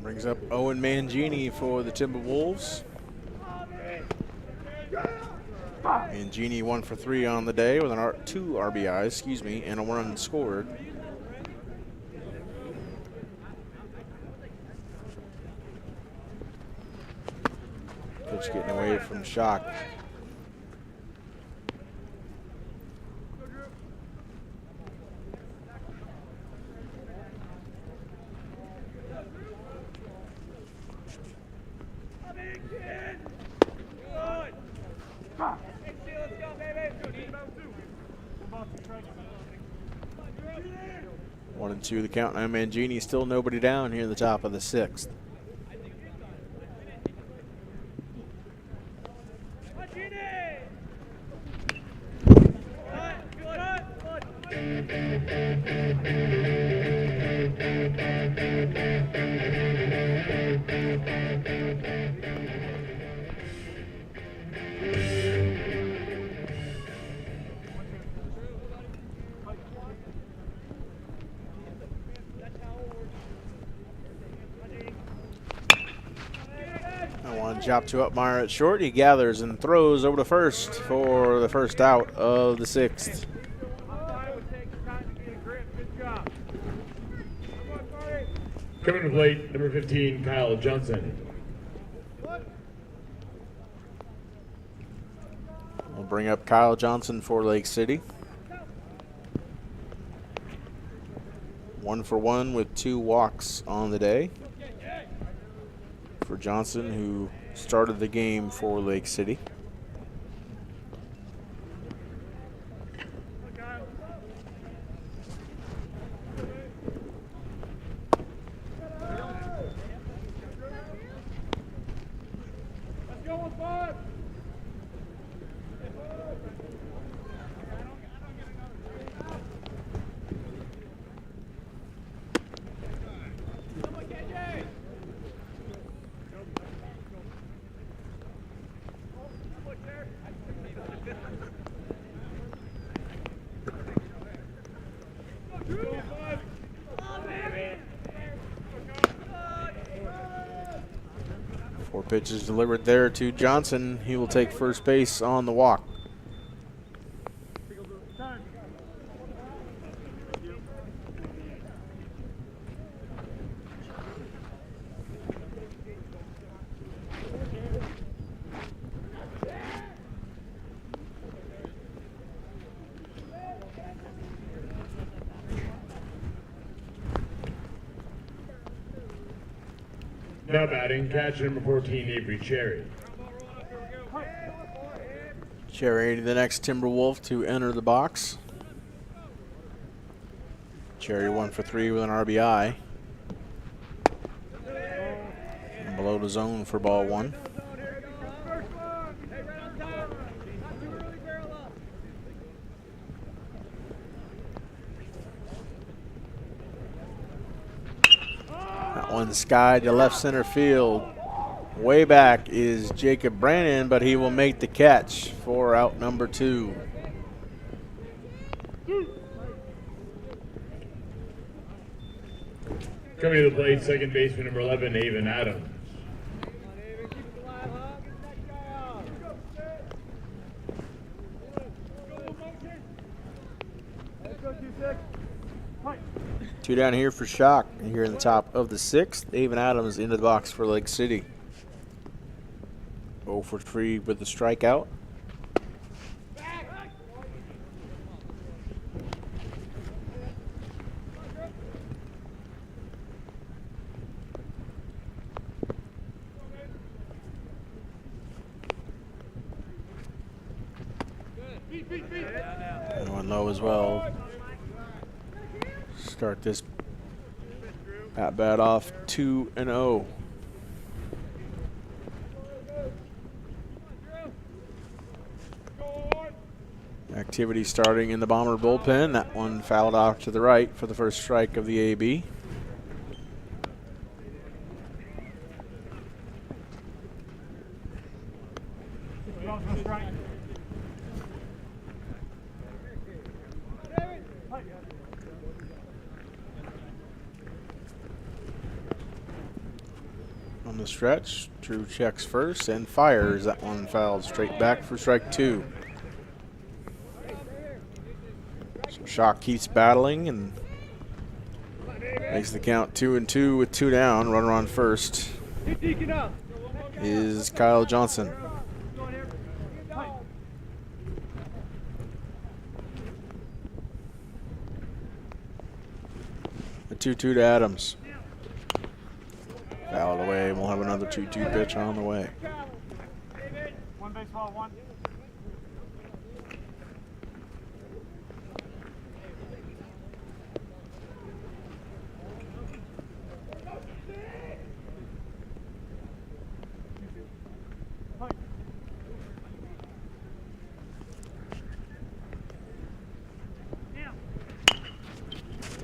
Brings up Owen Mangini for the Timberwolves. Mangini 1 for 3 on the day with 2 RBIs, and a run scored. Pitch getting away from Shock. One and two the count. Now Mangini still nobody down here in the top of the 6th. Chop to Upmeyer at short. He gathers and throws over to first for the first out of the 6th. Coming to plate, number 15, Kyle Johnson. We'll bring up Kyle Johnson for Lake City. 1 for 1 with 2 walks on the day for Johnson, who started the game for Lake City. 4 pitches delivered there to Johnson. He will take first base on the walk. Now batting, catcher number 14, Avery Cherry. Cherry, the next Timberwolf to enter the box. Cherry 1 for 3 with an RBI. And below the zone for ball 1. That one skied to left center field. Way back is Jacob Brannon, but he will make the catch for out number 2. Coming to the plate, second baseman number 11, Avon Adams. Two down here for Shock. Here in the top of the 6th, Avon Adams into the box for Lake City. 0 for 3 with the strikeout. And one low as well. Start this at bat off 2-0. Activity starting in the Bomber bullpen. That one fouled off to the right for the first strike of the AB. On the stretch, Drew checks first and fires. That one fouled straight back for strike 2. So Shock keeps battling and makes the count 2-2 with 2 down. Runner on first is Kyle Johnson. The 2-2 to Adams. Fouled away. We'll have another 2-2 pitch on the way. One baseball, one.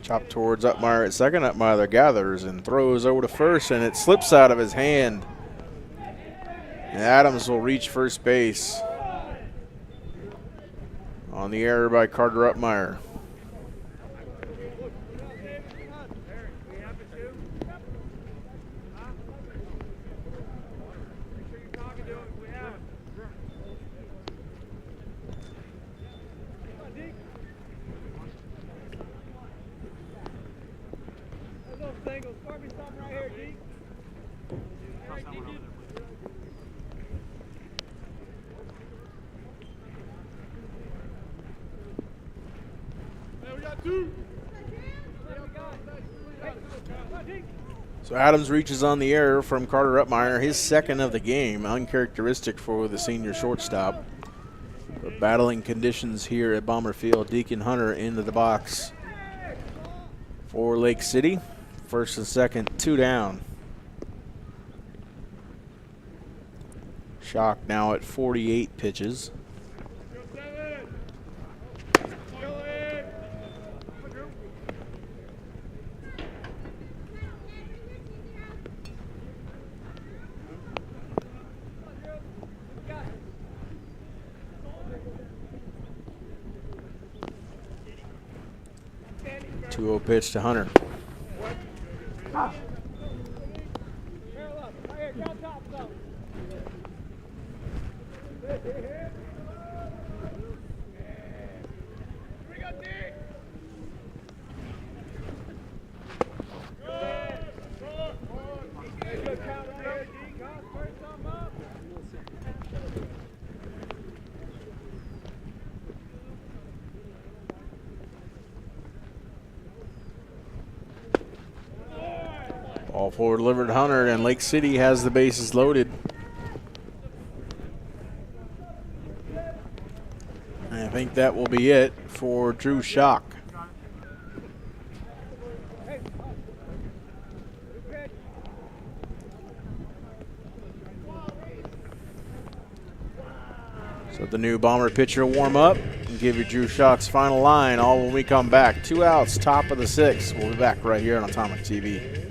Chop towards Upmeyer at second. Upmeyer gathers and throws over to first, and it slips out of his hand. And Adams will reach first base on the error by Carter Upmeyer. So Adams reaches on the error from Carter Upmeyer, his second of the game, uncharacteristic for the senior shortstop. But battling conditions here at Bomber Field. Deacon Hunter into the box for Lake City. First and second, 2 down. Shock now at 48 pitches. Pitch to Hunter. here, go Thompson. Bring up D. Good count right here, D. Come, first thumb up. Ball forward delivered Hunter, and Lake City has the bases loaded. And I think that will be it for Drew Schock. So the new Bomber pitcher will warm up and give you Drew Schock's final line all when we come back. 2 outs, top of the 6th. We'll be back right here on Atomic TV.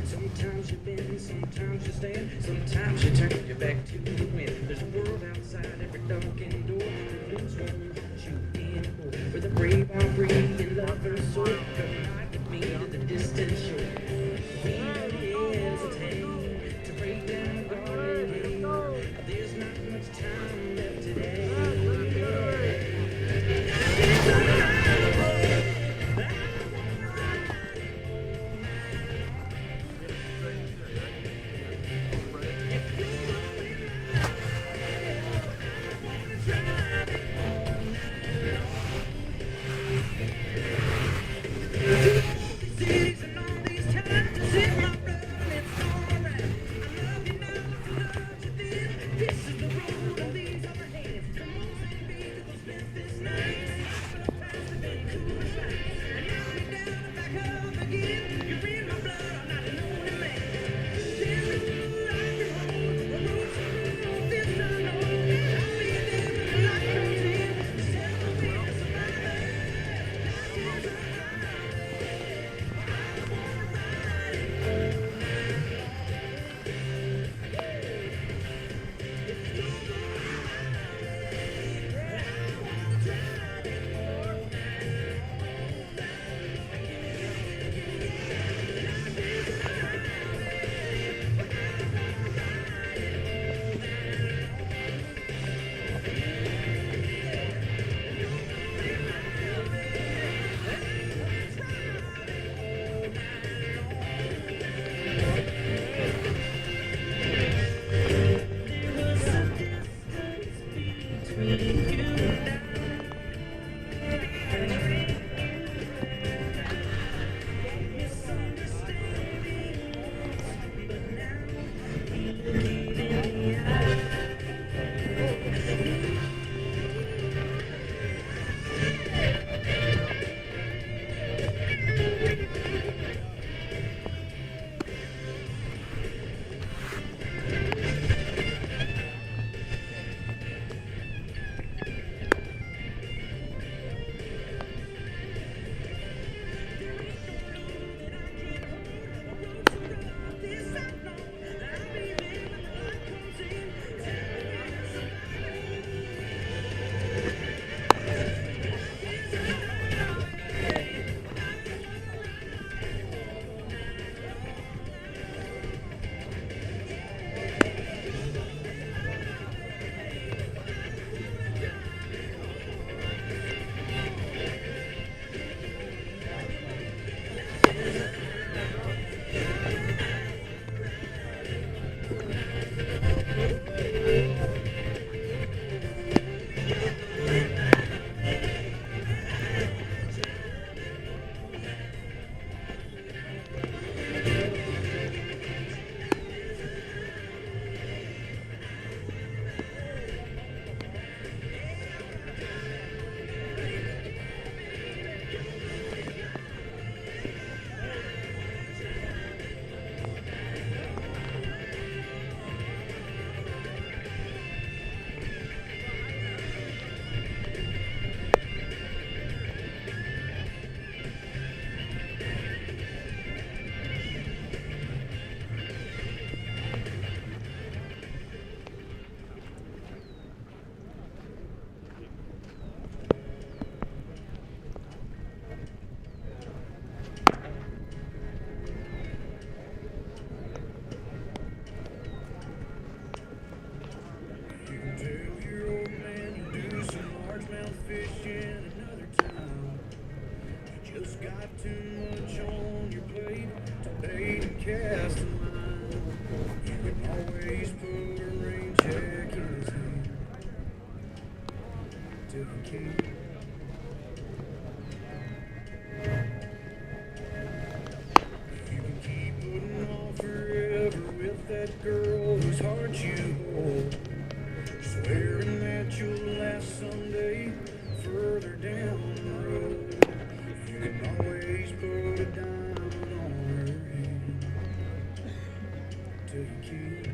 Sometimes you bend, sometimes you stand, sometimes you turn your back to the wind. There's a world outside every darkened door. The news won't let you in. Where the brave are free and lovers soar. Come ride with me to the distant shore. We don't hesitate to break down the garden. There's not much time left today. got too much on your plate to bait and cast a line. You can always put a rain check in his hand till you can't. You can keep putting off forever with that girl whose heart you hold, swearing that you'll last someday further down the road. You can always put a diamond on her hand till you can't.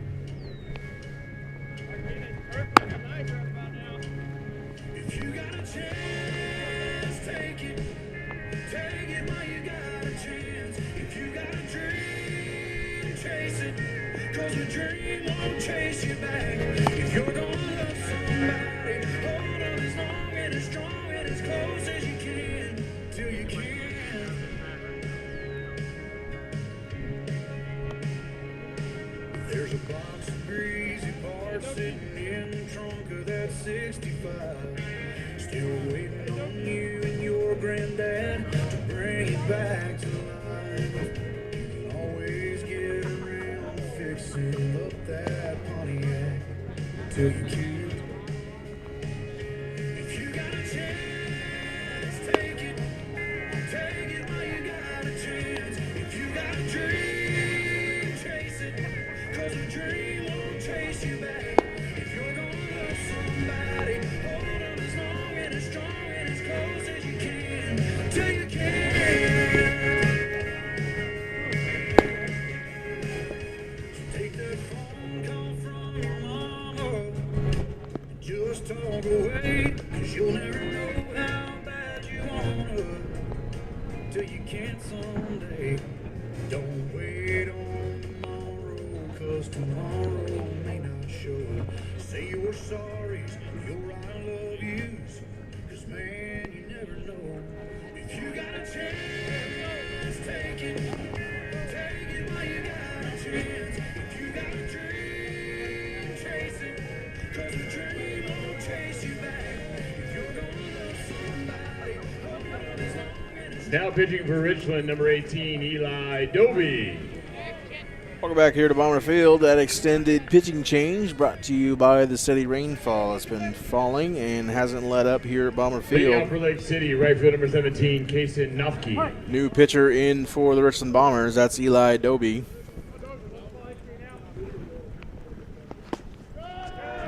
If you got a chance, take it. Take it while you got a chance. If you got a dream, chase it. 'Cause a dream won't chase you back. If you're gonna love somebody, hold on as long and as strong and as close as you can till you can. There's a box of greasy parts sitting in the trunk of that 65, still waiting on you and your granddad to bring it back to life. You can always get around fixing up that Pontiac till you can. If you got a chance, take it. Take it while you got a chance. If you got a dream, chase it. 'Cause a dream won't chase you back. If you're gonna love somebody, hold on as long and as strong and as close as you can till you can. So take that phone call from your mama and just talk away. 'Cause you'll never know how bad you wanna till you can't someday. Don't wait on tomorrow, 'cause tomorrow may not show. Say your sorries, your I love yous, 'cause man, you never know. If you got a chance, take it. Take it while you got a chance. If you got a dream, chase it. 'Cause a dream won't chase you back. If you're gonna love somebody, hold on as long and as Now pitching for Richland, number 18, Eli Doby. Welcome back here to Bomber Field. That extended pitching change brought to you by the steady rainfall. It's been falling and hasn't let up here at Bomber Hitting out Field. for Lake City, right field number 17, Kason Nofke. New pitcher in for the Richland Bombers. That's Eli Doby.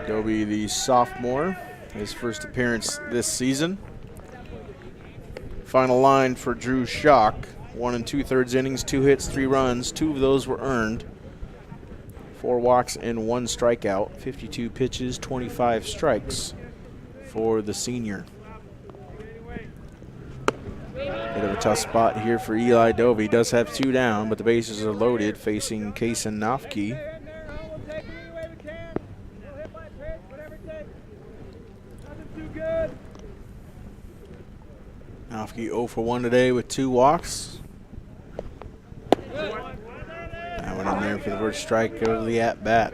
Doby, the sophomore, his first appearance this season. Final line for Drew Schock. 1 2/3 innings, 2 hits, 3 runs. 2 of those were earned. 4 walks and 1 strikeout. 52 pitches, 25 strikes for the senior. Bit of a tough spot here for Eli Doby. He does have 2 down, but the bases are loaded, facing Kason Nofke. Nofke 0 for 1 today with 2 walks. That one in there for the first strike of the at-bat.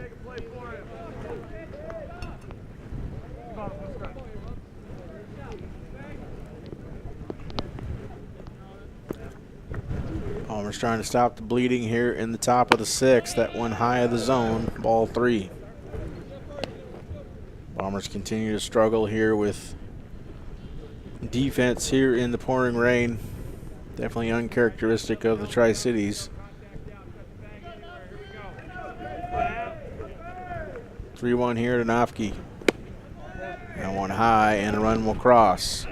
Palmer's trying to stop the bleeding here in the top of the 6th. That one high of the zone, ball 3. Bombers continue to struggle here with defense here in the pouring rain. Definitely uncharacteristic of the Tri-Cities. 3-1 here to Nofke. That one high and a run will cross.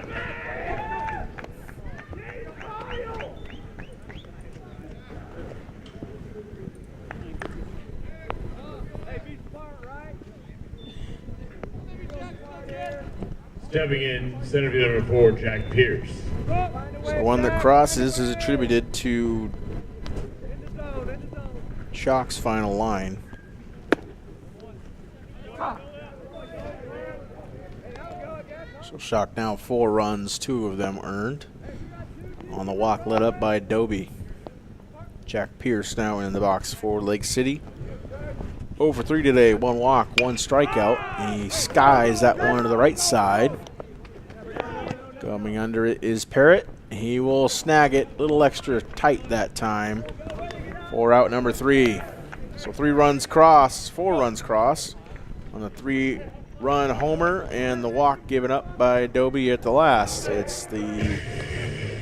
Stepping in, center fielder number 4, Jack Pierce. So one that crosses is attributed to Schock's final line. So Schock now 4 runs, 2 of them earned. On the walk led up by Doby. Jack Pierce now in the box for Lake City. 0 for 3 today, 1 walk, 1 strikeout. And he skies that one to the right side. Coming under it is Parrott. He will snag it a little extra tight that time for out number 3. So 4 runs cross on the 3-run homer and the walk given up by Dobie at the last. It's the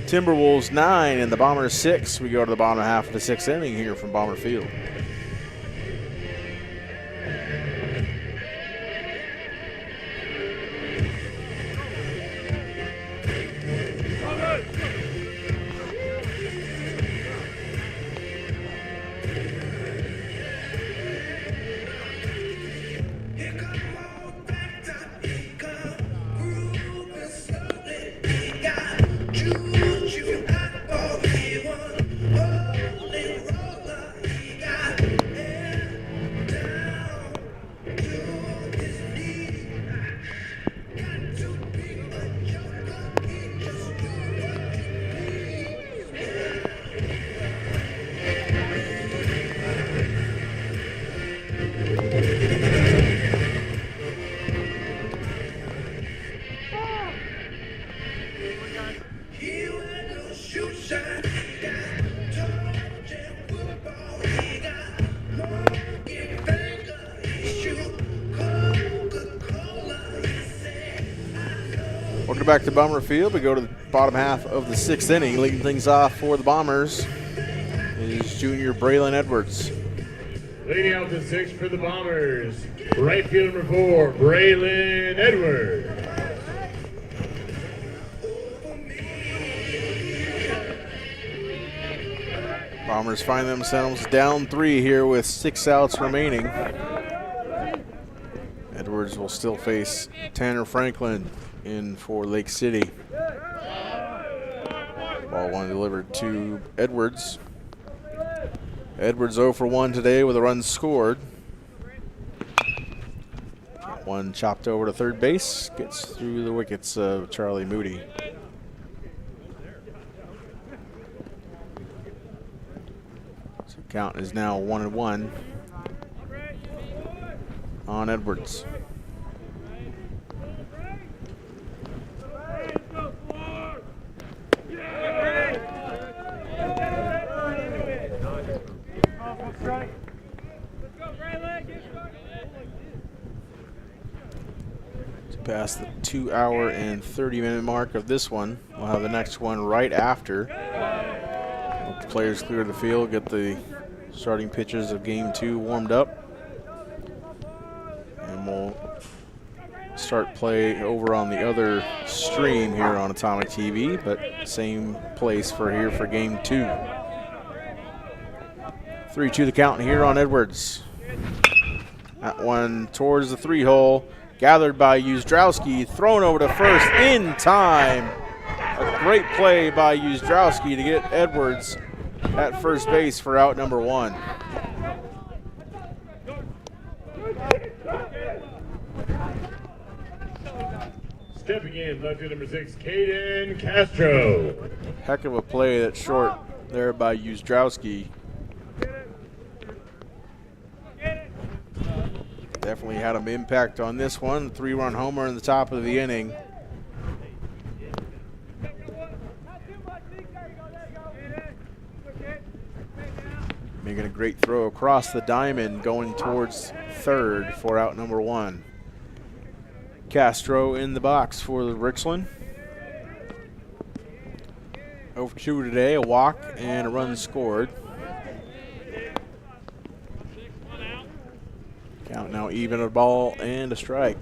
Timberwolves 9 and the Bombers 6. We go to the bottom half of the 6th inning here from Bomber Field. Welcome back to Bomber Field. We go to the bottom half of the 6th inning. Leading things off for the Bombers is junior Braylon Edwards. Leading out the 6th for the Bombers, right field number 4, Braylon Edwards. Bombers find themselves down 3 here with 6 outs remaining. Edwards will still face Tanner Franklin in for Lake City. Ball 1 delivered to Edwards. Edwards 0 for 1 today with a run scored. One chopped over to third base, gets through the wickets of Charlie Moody. So count is now 1-1 on Edwards. Past the 2-hour and 30-minute mark of this one. We'll have the next one right after. Let the players clear the field, get the starting pitchers of game 2 warmed up. And we'll start play over on the other stream here on Atomic TV, but same place for here for game 2. 3-2 the count here on Edwards. That one towards the 3-hole. Gathered by Uzdrowski, thrown over to first in time. A great play by Uzdrowski to get Edwards at first base for out number 1. Stepping in, left field number 6, Caden Castro. Heck of a play that's short there by Uzdrowski. Definitely had an impact on this one. 3-run homer in the top of the inning. Making a great throw across the diamond, going towards third for out number 1. Castro in the box for the Richland. 0 for 2 today, a walk and a run scored. Count now even, a ball and a strike.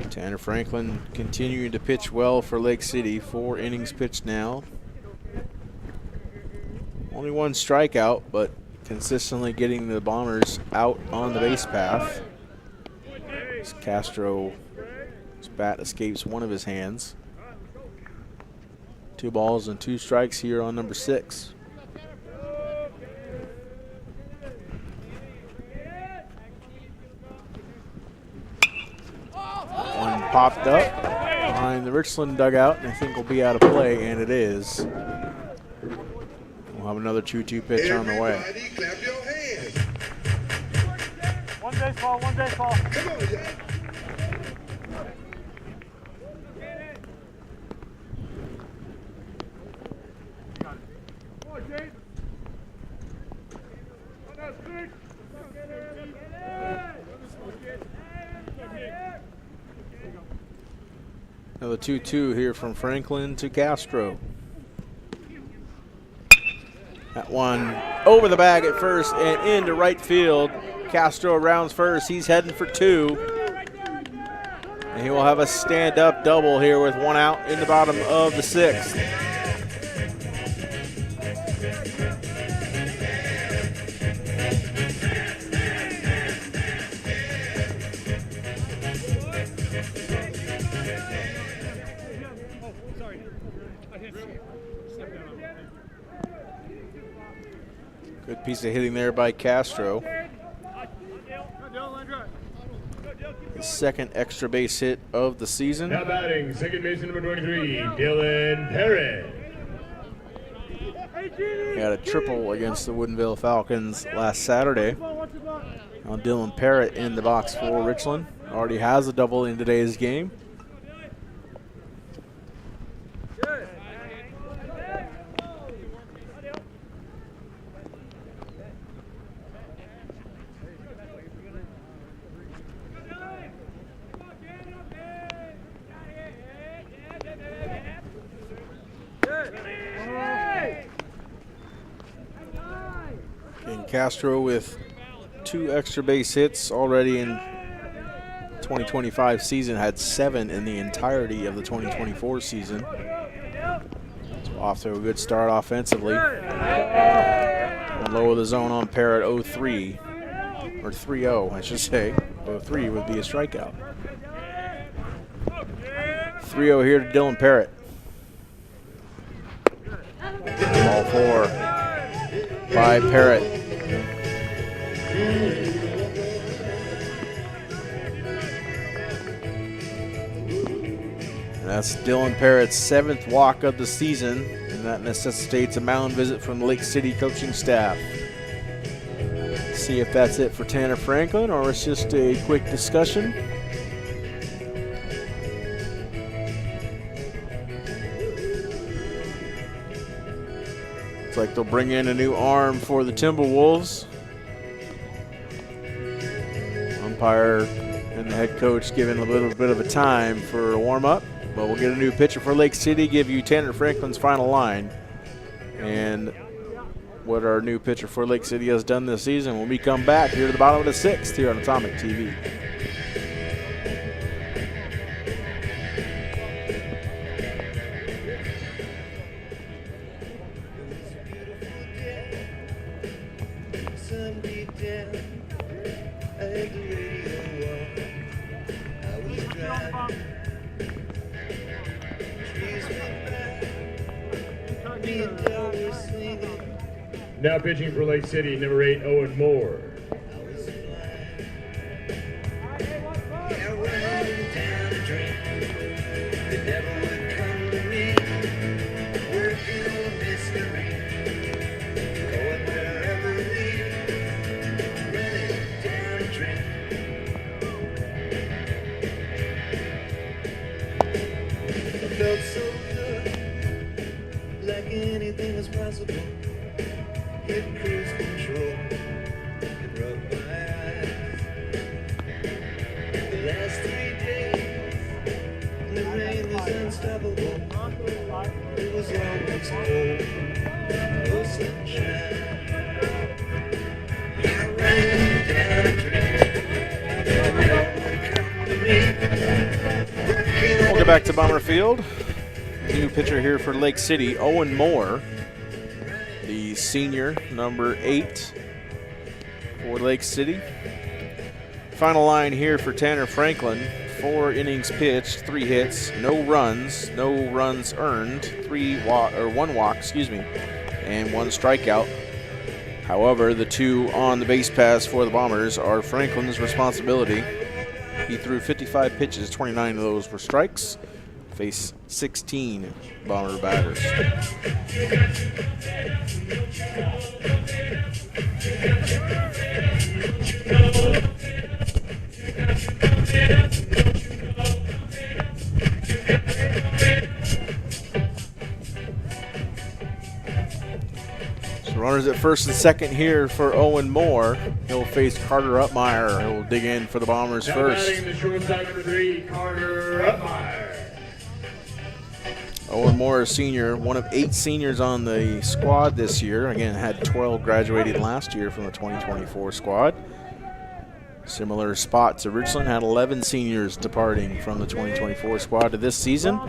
Tanner Franklin continuing to pitch well for Lake City. 4 innings pitched now. Only 1 strikeout, but consistently getting the Bombers out on the base path. As Castro's bat escapes one of his hands. 2 balls and 2 strikes here on number 6. One popped up behind the Richland dugout, and I think will be out of play, and it is. We'll have another 2-2 pitch on the way. Clap your hands. baseball, one baseball. Come on, yeah. Another 2-2 here from Franklin to Castro. That one over the bag at first and into right field. Castro rounds first. He's heading for 2. And he will have a stand-up double here with 1 out in the bottom of the 6th. Good piece of hitting there by Castro. His second extra base hit of the season. Now batting, second baseman number 23, Dylan Perry. He had a triple against the Woodinville Falcons last Saturday. Now Dylan Parrott in the box for Richland. Already has a double in today's game. And Castro with 2 extra base hits already in 2025 season, had 7 in the entirety of the 2024 season. So off to a good start offensively. And low of the zone on Parrott, 0-3, or 3-0 I should say. 0-3 would be a strikeout. 3-0 here to Dylan Parrott. Ball 4 by Parrott. And that's Dylan Parrott's 7th walk of the season, and that necessitates a mound visit from the Lake City coaching staff. See if that's it for Tanner Franklin, or it's just a quick discussion. Looks like they'll bring in a new arm for the Timberwolves. Umpire and the head coach giving a little bit of a time for a warm-up. But we'll get a new pitcher for Lake City, give you Tanner Franklin's final line. And what our new pitcher for Lake City has done this season when we come back here to the bottom of the 6th here on Atomic TV. Now pitching for Lake City, number 8, Owen Moore. Felt so good, like anything was possible. Hit cruise control, it rubbed my eyes. The last 3 days, the rain was unstoppable. It was always cold, no sunshine. I ran down a dream. We'll get back to Bomber Field. New pitcher here for Lake City, Owen Moore. The senior, number 8 for Lake City. Final line here for Tanner Franklin. 4 innings pitched, 3 hits, no runs earned, 1 walk, and 1 strikeout. However, the 2 on the base pass for the Bombers are Franklin's responsibility. He threw 55 pitches, 29 of those were strikes. Faced 16 Bomber batters. Runners at first and second here for Owen Moore. He'll face Carter Upmeyer. He'll dig in for the Bombers Now first. batting the shortstop number 3, Carter Upmeyer. Owen Moore, a senior, one of 8 seniors on the squad this year. Again, had 12 graduated last year from the 2024 squad. Similar spot to Richland, had 11 seniors departing from the 2024 squad to this season.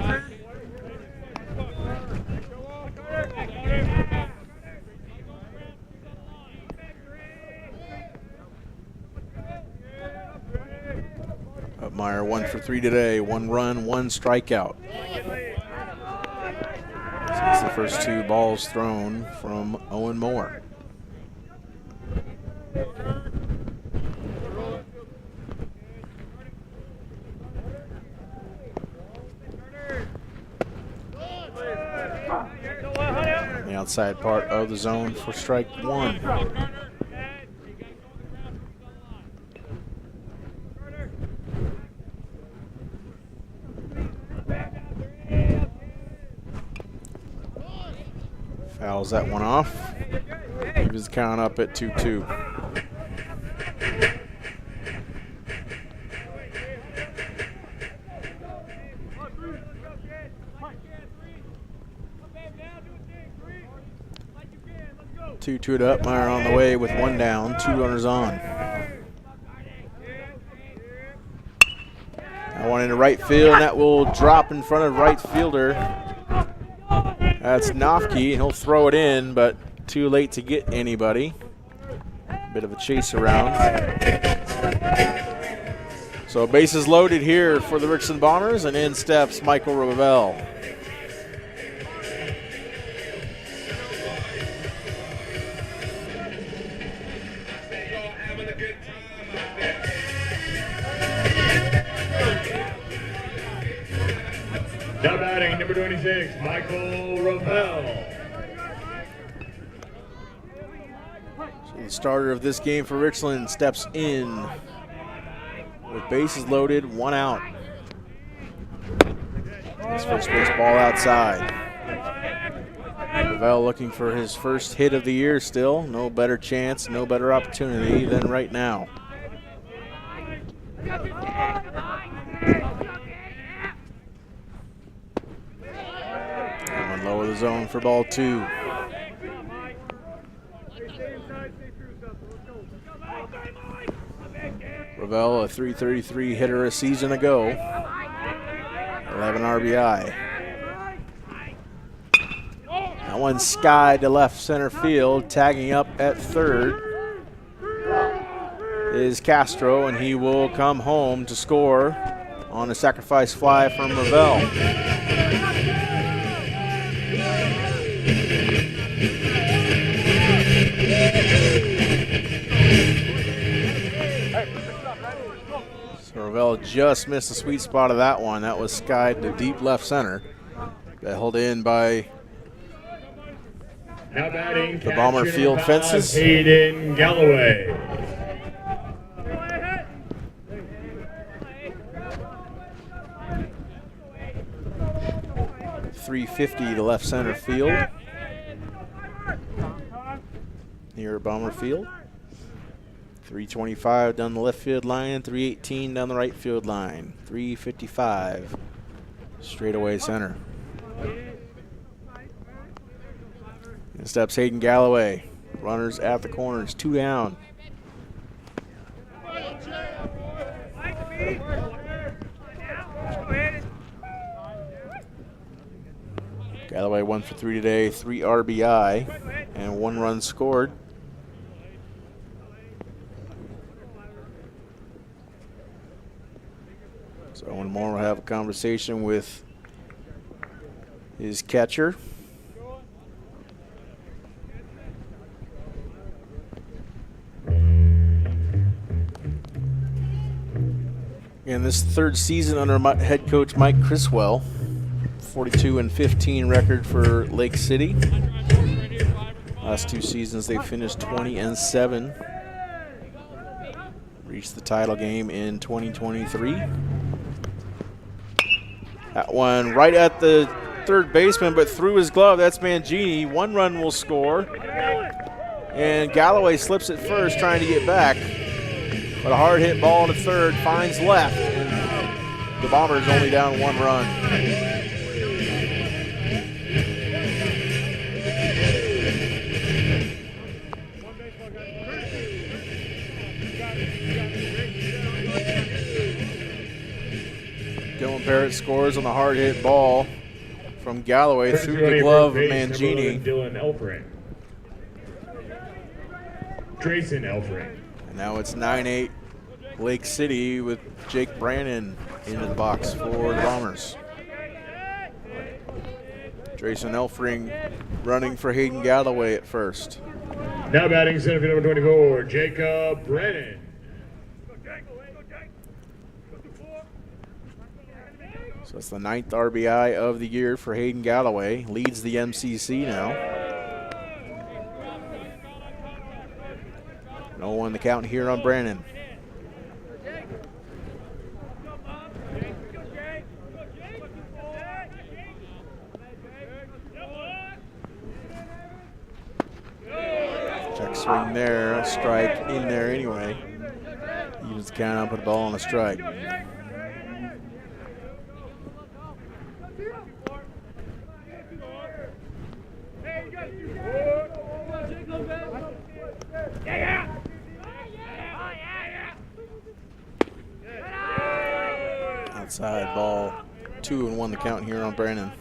Upmeyer 1 for 3 today, 1 run, 1 strikeout. That's the first 2 balls thrown from Owen Moore. The outside part of the zone for strike 1. Fouls that one off. Keep his count up at 2-2. Two to Upmeyer on the way with 1 down, 2 runners on. That one into right field, and that will drop in front of right fielder. That's Nofke, and he'll throw it in, but too late to get anybody. Bit of a chase around. So bases loaded here for the Richland Bombers, and in steps Michael Ravel. Now batting number 26, Michael Ravel. So the starter of this game for Richland steps in with bases loaded, 1 out. His first base ball outside. Ravel looking for his first hit of the year still. No better chance, no better opportunity than right now. One low of the zone for ball 2. Ravel, a .333 hitter a season ago. 11 RBI. That one skied to left center field. Tagging up at third is Castro, and he will come home to score on a sacrifice fly from Ravel. So Ravel just missed the sweet spot of that one. That was skied to deep left center. Got held in by Now batting the Bomber catcher field number 5, fences. Hayden Galloway. .350 to left center field here at Bomber Field. 325 down the left field line, 318 down the right field line, 355 straightaway center. And steps Hayden Galloway. Runners at the corners, 2 down. Galloway 1 for 3 today, 3 RBI, and 1 run scored. So Owen Moore will have a conversation with his catcher. And this 3rd season under head coach Mike Criswell. 42-15 record for Lake City. Last 2 seasons they finished 20-7. Reached the title game in 2023. That one right at the third baseman, but through his glove. That's Mangini. 1 run will score. And Galloway slips at first, trying to get back. But a hard hit ball to third finds left. And the Bombers only down 1 run. Dylan Parrott scores on the hard hit ball from Galloway through the glove of Mangini. Dylan Elfring. Drayson Elfring. And now it's 9-8 Lake City with Jake Brannon into the box for the Bombers. Drayson Elfring running for Hayden Galloway at first. Now batting center field number 24, Jacob Brennan. So it's the 9th RBI of the year for Hayden Galloway. Leads the MCC now. 0-1 the count here on Brannon. Check swing there, a strike in there anyway. Evens the count up, put the ball on a strike. Outside ball, 2-1 the count here on Brannon.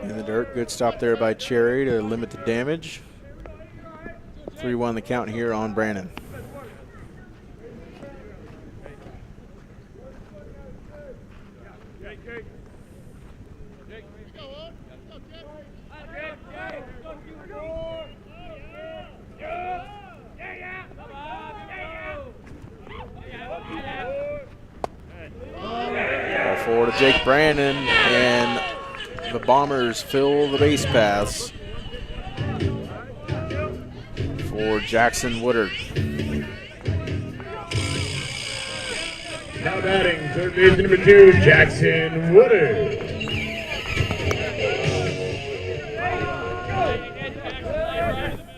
In the dirt, good stop there by Cherry to limit the damage. 3-1 the count here on Brannon. Ball forward to Jake Brannon, and the Bombers fill the base paths for Jackson Woodard. Now batting third baseman number 2, Jackson Woodard.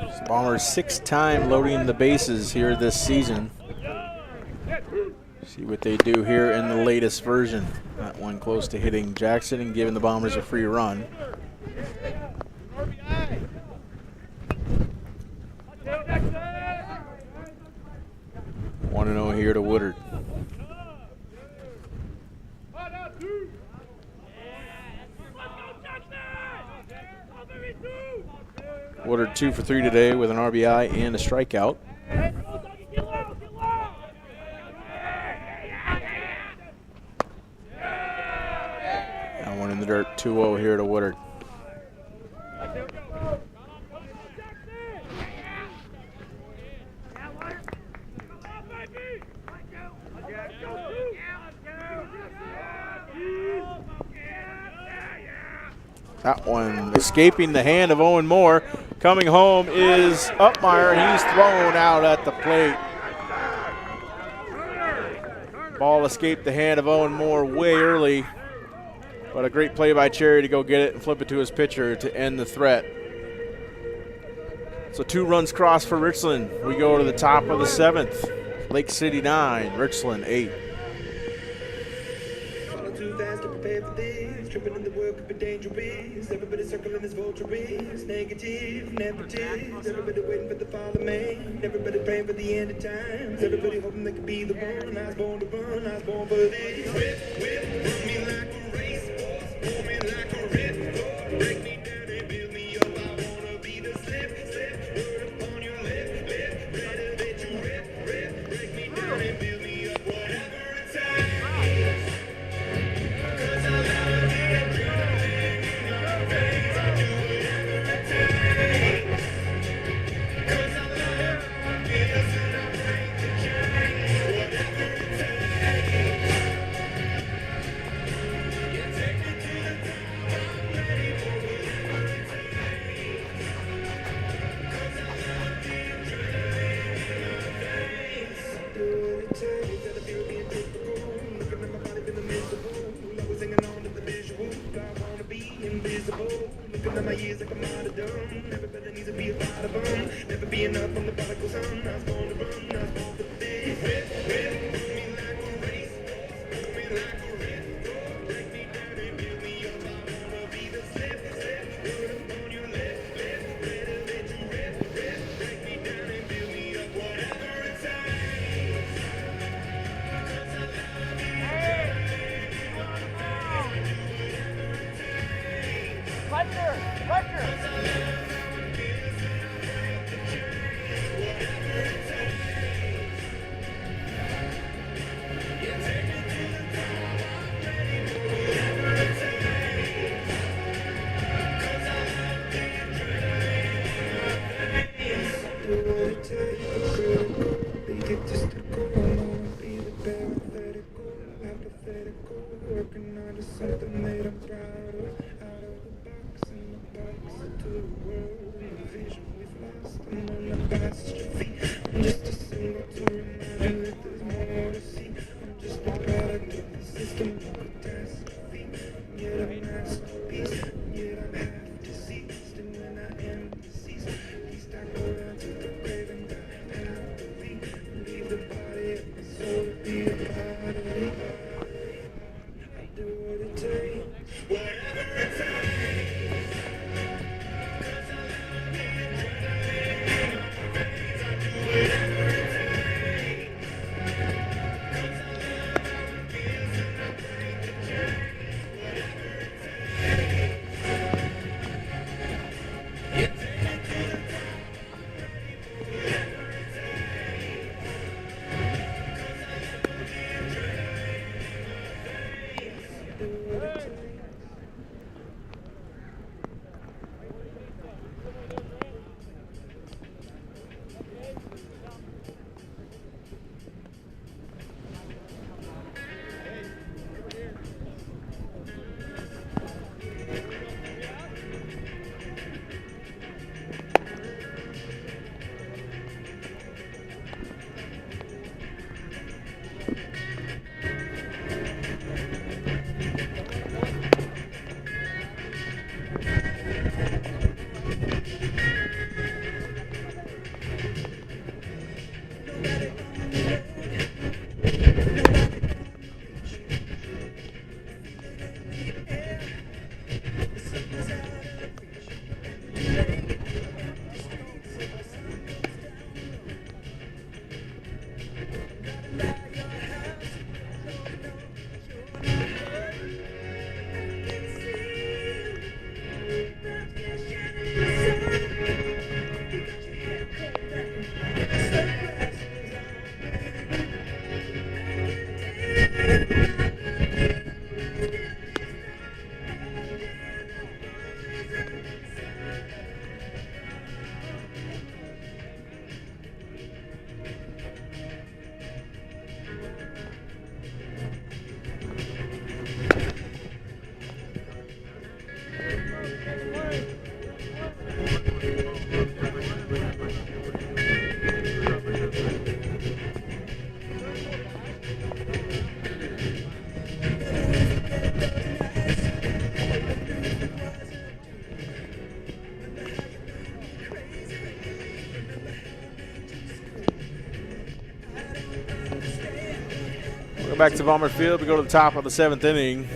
The Bombers 6th time loading the bases here this season. See what they do here in the latest version. That one close to hitting Jackson and giving the Bombers a free run. One and 0 here to Woodard. Woodard 2 for 3 today with an RBI and a strikeout. That one in the dirt, 2-0 here to Woodard. That one escaping the hand of Owen Moore. Coming home is Upmeyer, and he's thrown out at the plate. Ball escaped the hand of Owen Moore way early, but a great play by Cherry to go get it and flip it to his pitcher to end the threat. So 2 runs crossed for Richland. We go to the top of the 7th. Lake City 9, Richland 8. Too fast to prepare for this. Tripping in the world could be dangerous. Everybody circling this vulture is negative, negatives. Everybody waiting for the fall of man. Everybody praying for the end of times. Everybody hoping they could be the one. I was born to run, I was born for this. Whip, run me like a racehorse, pull me like a ripcord. Break me down and build me up. I wanna be the slip, word upon your lip, ready that you rip. Break me down and build me up, whatever it takes. dumb. Never felt the need to be a part of them. Never be enough from the prodigal son. I was born to run, I was born for this. Rip, run me like a race. Run me like a race. Break me down and build me up. I wanna be the slip. Put up on your left. Better let you rip. Break me down and build me up. Whatever it takes. 'Cause I love you. Working on something that I'm proud of. Out of the box and the box to the world. And the vision we've lost. I'm on the catastrophe. I'm just a symbol to remind you that there's more to see. I'm just a product of the system of catastrophe. Yet I'm a masterpiece. Yet I'm half deceased. And when I am deceased, at least I go down to the grave and die happily. Leave the body of my soul to be a part of me. Do what it takes, whatever it takes. 'Cause I love it, I do whatever it takes. 'Cause I love how it feels and I break the chains. Whatever it takes. You take me to the top, I'm ready for whatever it takes. 'Cause I love the adrenaline in my veins. Do what it takes. Go back to Bomber Field. We go to the top of the 7th inning.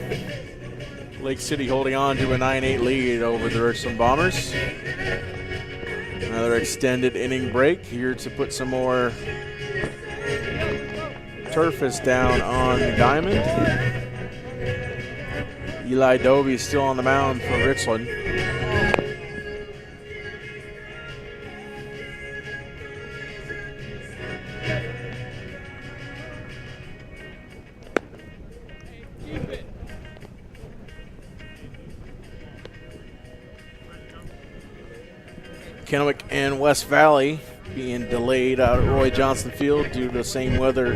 Lake City holding on to a 9-8 lead over the Richland Bombers. Another extended inning break here to put some more turfus down on the diamond. Eli Dovey still on the mound for Richland. Kennewick and West Valley being delayed out at Roy Johnson Field due to the same weather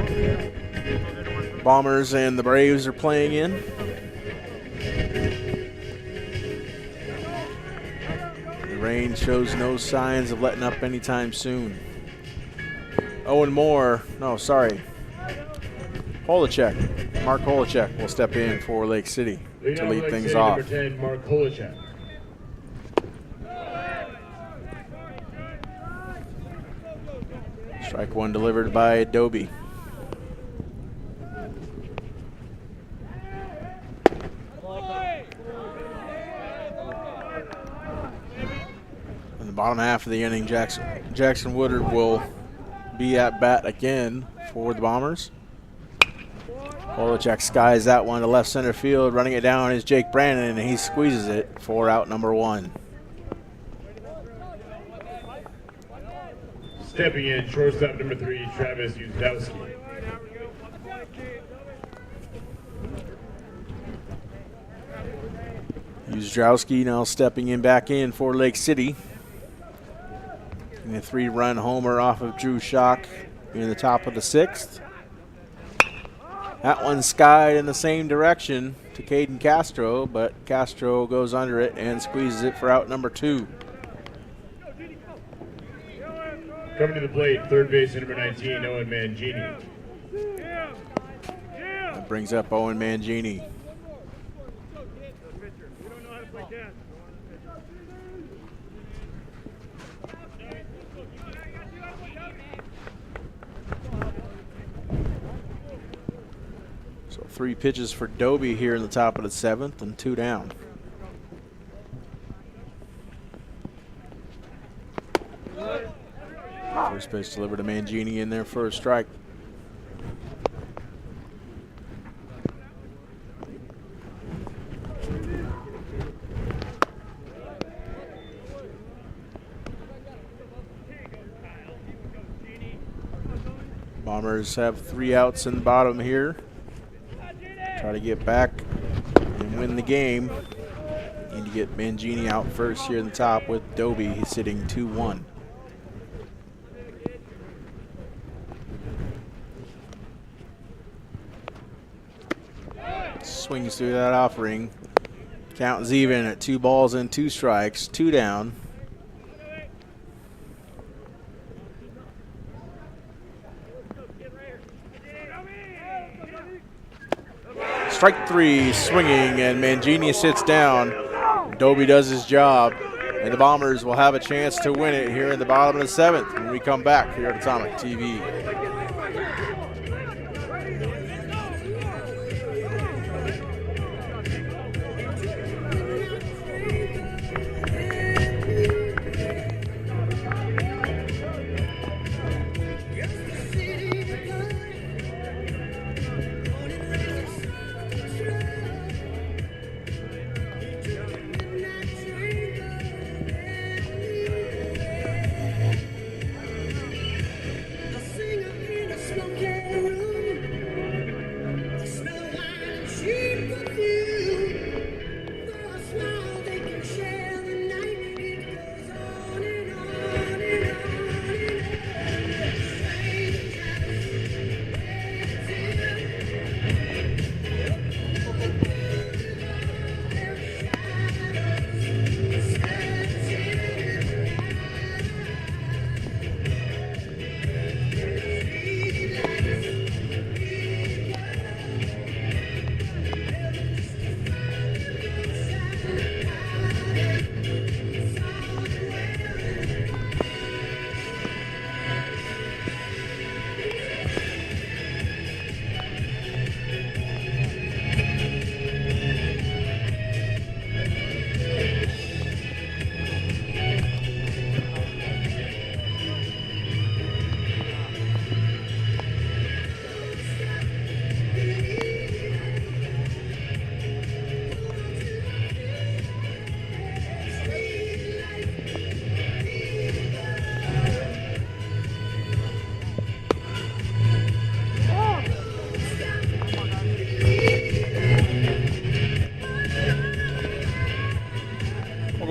Bombers and the Braves are playing in. The rain shows no signs of letting up anytime soon. Owen Moore, no, sorry. Holacek, Mark Holacek will step in for Lake City to lead things off. Number 10, Mark Holacek. Strike one delivered by Adobe. In the bottom half of the inning, Jackson Woodard will be at bat again for the Bombers. Polachek skies that one to left center field. Running it down is Jake Brandon, and he squeezes it for out number one. Stepping in, shortstop number 3, Travis Uzdowski. Uzdowski now stepping in back in for Lake City. And a 3-run homer off of Drew Schock in the top of the 6th. That one skied in the same direction to Caden Castro, but Castro goes under it and squeezes it for out number 2. Coming to the plate, third base number 19, Owen Mangini. That brings up Owen Mangini. So 3 pitches for Doby here in the top of the 7th and 2 down. First pitch delivered to Mangini in there for a strike. Bombers have 3 outs in the bottom here. Try to get back and win the game. Need to get Mangini out first here in the top with Doby. He's sitting 2-1. Swings through that offering. Count is even at 2 balls and 2 strikes, 2 down. Strike 3, swinging, and Mangini sits down. Doby does his job, and the Bombers will have a chance to win it here in the bottom of the 7th when we come back here at Atomic TV.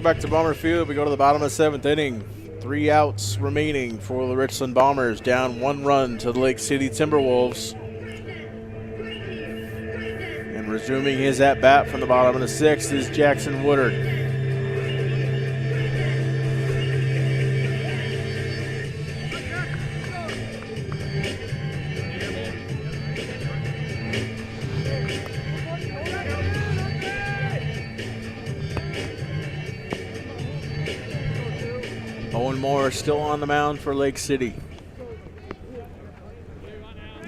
Back to Bomber Field. We go to the bottom of the 7th inning. 3 outs remaining for the Richland Bombers. Down 1 run to the Lake City Timberwolves. And resuming his at-bat from the bottom of the 6th is Jackson Woodard. Owen Moore still on the mound for Lake City.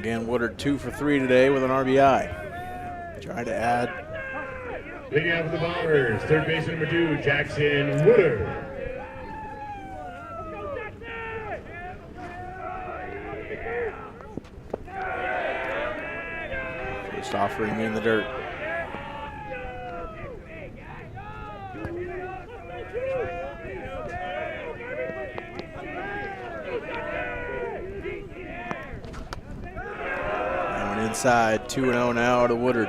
Again, Woodard 2 for 3 today with an RBI. Trying to add. Leading out for the Bombers, third baseman number 2, Jackson Woodard. First offering in the dirt. Inside, 2-0 now to Woodard.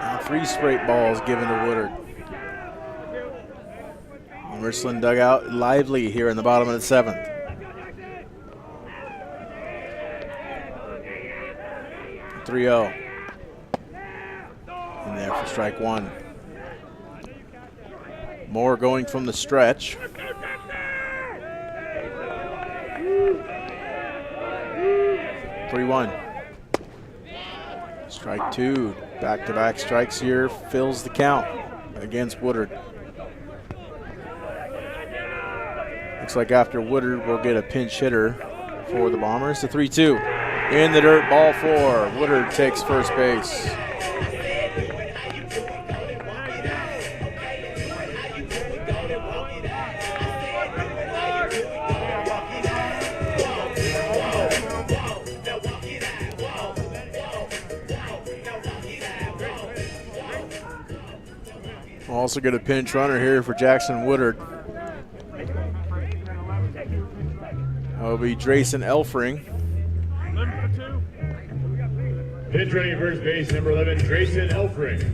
Now 3 straight balls given to Woodard. Richland dugout lively here in the bottom of the 7th. (3-0). In there for strike 1. Moore going from the stretch. (3-1). Strike 2. Back-to-back strikes here fills the count against Woodard. Looks like after Woodard we'll get a pinch hitter for the Bombers. The 3-2. In the dirt, ball 4. Woodard takes first base. Also get a pinch runner here for Jackson Woodard. That'll be Drayson Elfring. Pinch running first base, number 11, Drayson Elfring.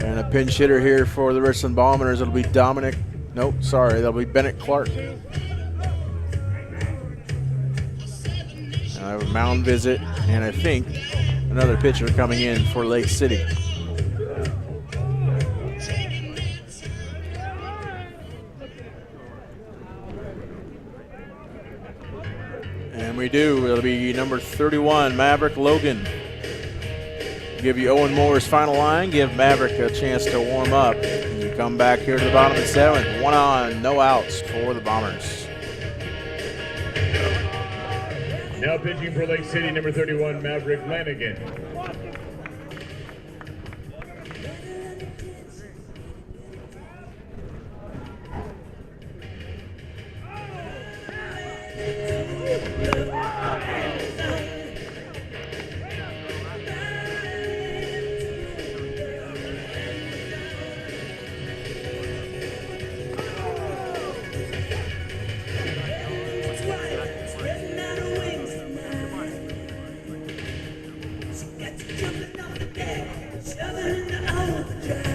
And a pinch hitter here for the Richland Bombers. It'll be that'll be Bennett Clark. A mound visit, and I think another pitcher coming in for Lake City. And we do. It'll be number 31, Maverick Logan. Give you Owen Moore's final line. Give Maverick a chance to warm up. And you come back here to the bottom of the 7th. 1 on, no outs for the Bombers. Now pitching for Lake City, number 31, Maverick Lanigan.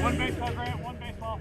One baseball, Grant, one baseball.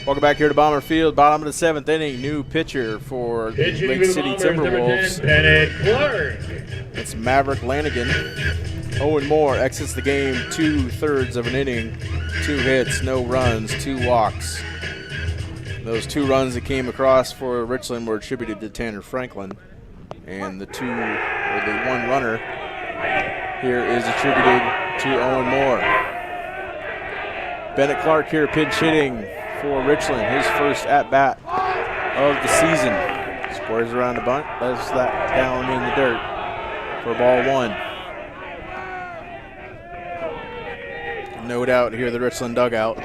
Welcome back here to Bomber Field, bottom of the 7th inning. New pitcher for the Lake City Timberwolves. Bennett Clark. It's Maverick Lanigan. Owen Moore exits the game 2/3 of an inning, 2 hits, no runs, 2 walks. Those 2 runs that came across for Richland were attributed to Tanner Franklin, and the 1 runner here is attributed to Owen Moore. Bennett Clark here pinch hitting for Richland, his first at-bat of the season. Squares around the bunt, lets that down in the dirt for ball 1. No doubt here, the Richland dugout.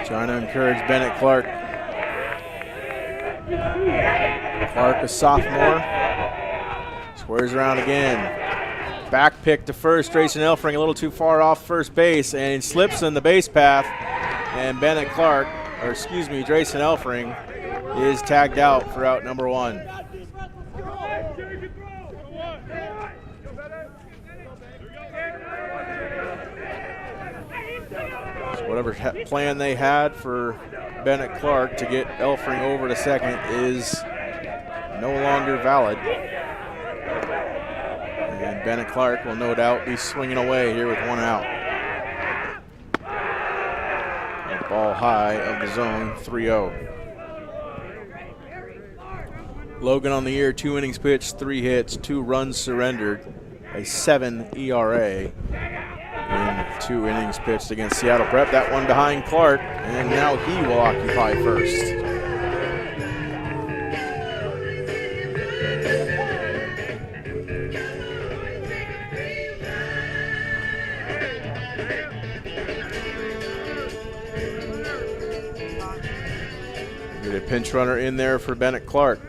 Trying to encourage Bennett Clark. Clark, a sophomore. Squares around again. Back pick to first. Drayson Elfring a little too far off first base and slips in the base path. And Bennett Clark, or excuse me, Drayson Elfring is tagged out for out number 1. So whatever plan they had for Bennett Clark to get Elfring over to second is no longer valid. And Bennett Clark will no doubt be swinging away here with 1 out. And ball high of the zone, 3-0. Logan on the year, 2 innings pitched, 3 hits, 2 runs surrendered, a 7 ERA. In 2 innings pitched against Seattle Prep. That one behind Clark, and now he will occupy first. Get a pinch runner in there for Bennett Clark.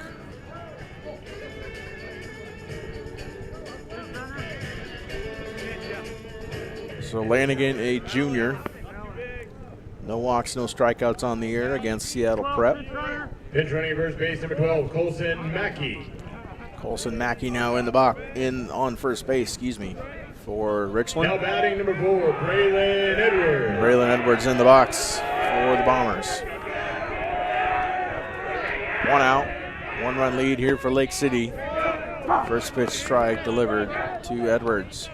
So Lanigan, a junior. No walks, no strikeouts on the year against Seattle Prep. Pinch running first base, number 12, Colson Mackey. Colson Mackey now in the box, on first base, excuse me, for Richland. Now batting number 4, Braylon Edwards. Braylon Edwards in the box for the Bombers. 1 out, 1-run lead here for Lake City. First pitch strike delivered to Edwards.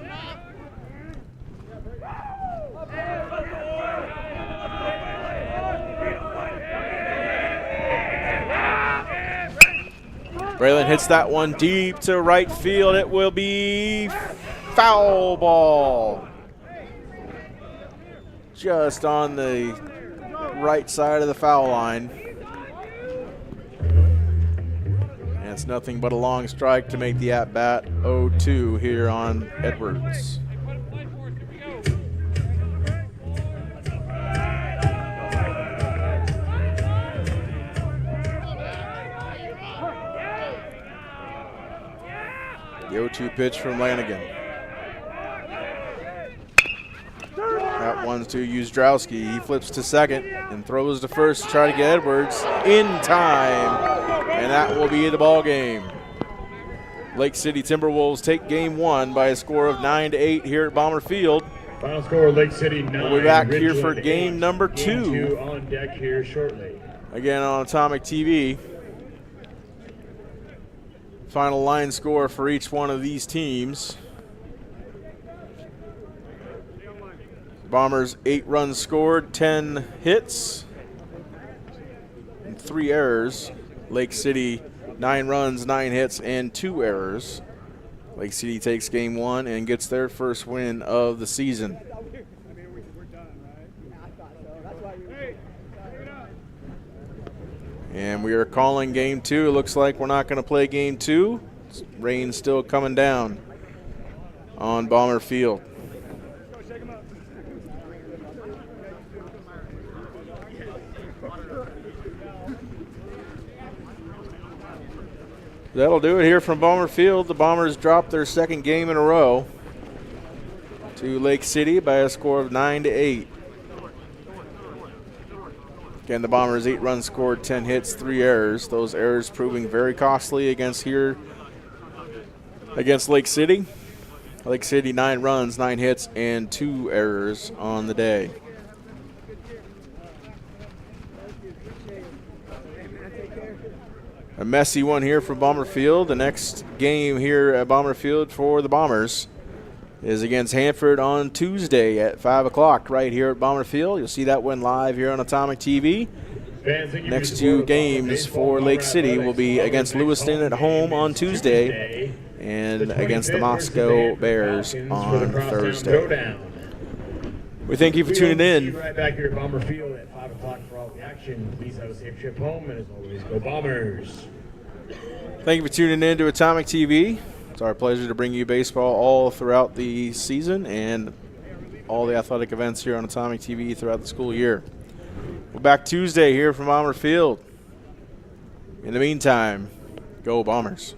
Braylon hits that one deep to right field. It will be foul ball. Just on the right side of the foul line. And it's nothing but a long strike to make the at-bat 0-2 here on Edwards. The 0-2 pitch from Lanigan. That one's to Uzdrowski. He flips to second and throws to first to try to get Edwards in time. And that will be the ball game. Lake City Timberwolves take game 1 by a score of 9-8 here at Bomber Field. Final score, Lake City 9. We'll be back here for Richland game 8. number Game 2. 2 on deck here shortly. Again on Atomic TV. Final line score for each one of these teams. Bombers 8 runs scored, 10 hits, and 3 errors. Lake City 9 runs, 9 hits, and 2 errors. Lake City takes game 1 and gets their first win of the season. And we are calling game 2. It looks like we're not going to play game 2. Rain's still coming down on Bomber Field. That'll do it here from Bomber Field. The Bombers dropped their second game in a row to Lake City by a score of 9-8. Again, the Bombers 8 runs scored, 10 hits, 3 errors. Those errors proving very costly against Lake City. Lake City 9 runs, 9 hits, and 2 errors on the day. A messy one here for Bomber Field. The next game here at Bomber Field for the Bombers is against Hanford on Tuesday at 5 o'clock right here at Bomber Field. You'll see that one live here on Atomic TV. Next 2 games for Lake City will be against Lewiston at home on Tuesday and against the Moscow Bears on Thursday. We thank you for tuning See in. you right back here at Bomber Field at 5 o'clock for all the action. Please have a safe trip home, and as always, go Bombers. Thank you for tuning in to Atomic TV. It's our pleasure to bring you baseball all throughout the season and all the athletic events here on Atomic TV throughout the school year. We're back Tuesday here from Bomber Field. In the meantime, go Bombers.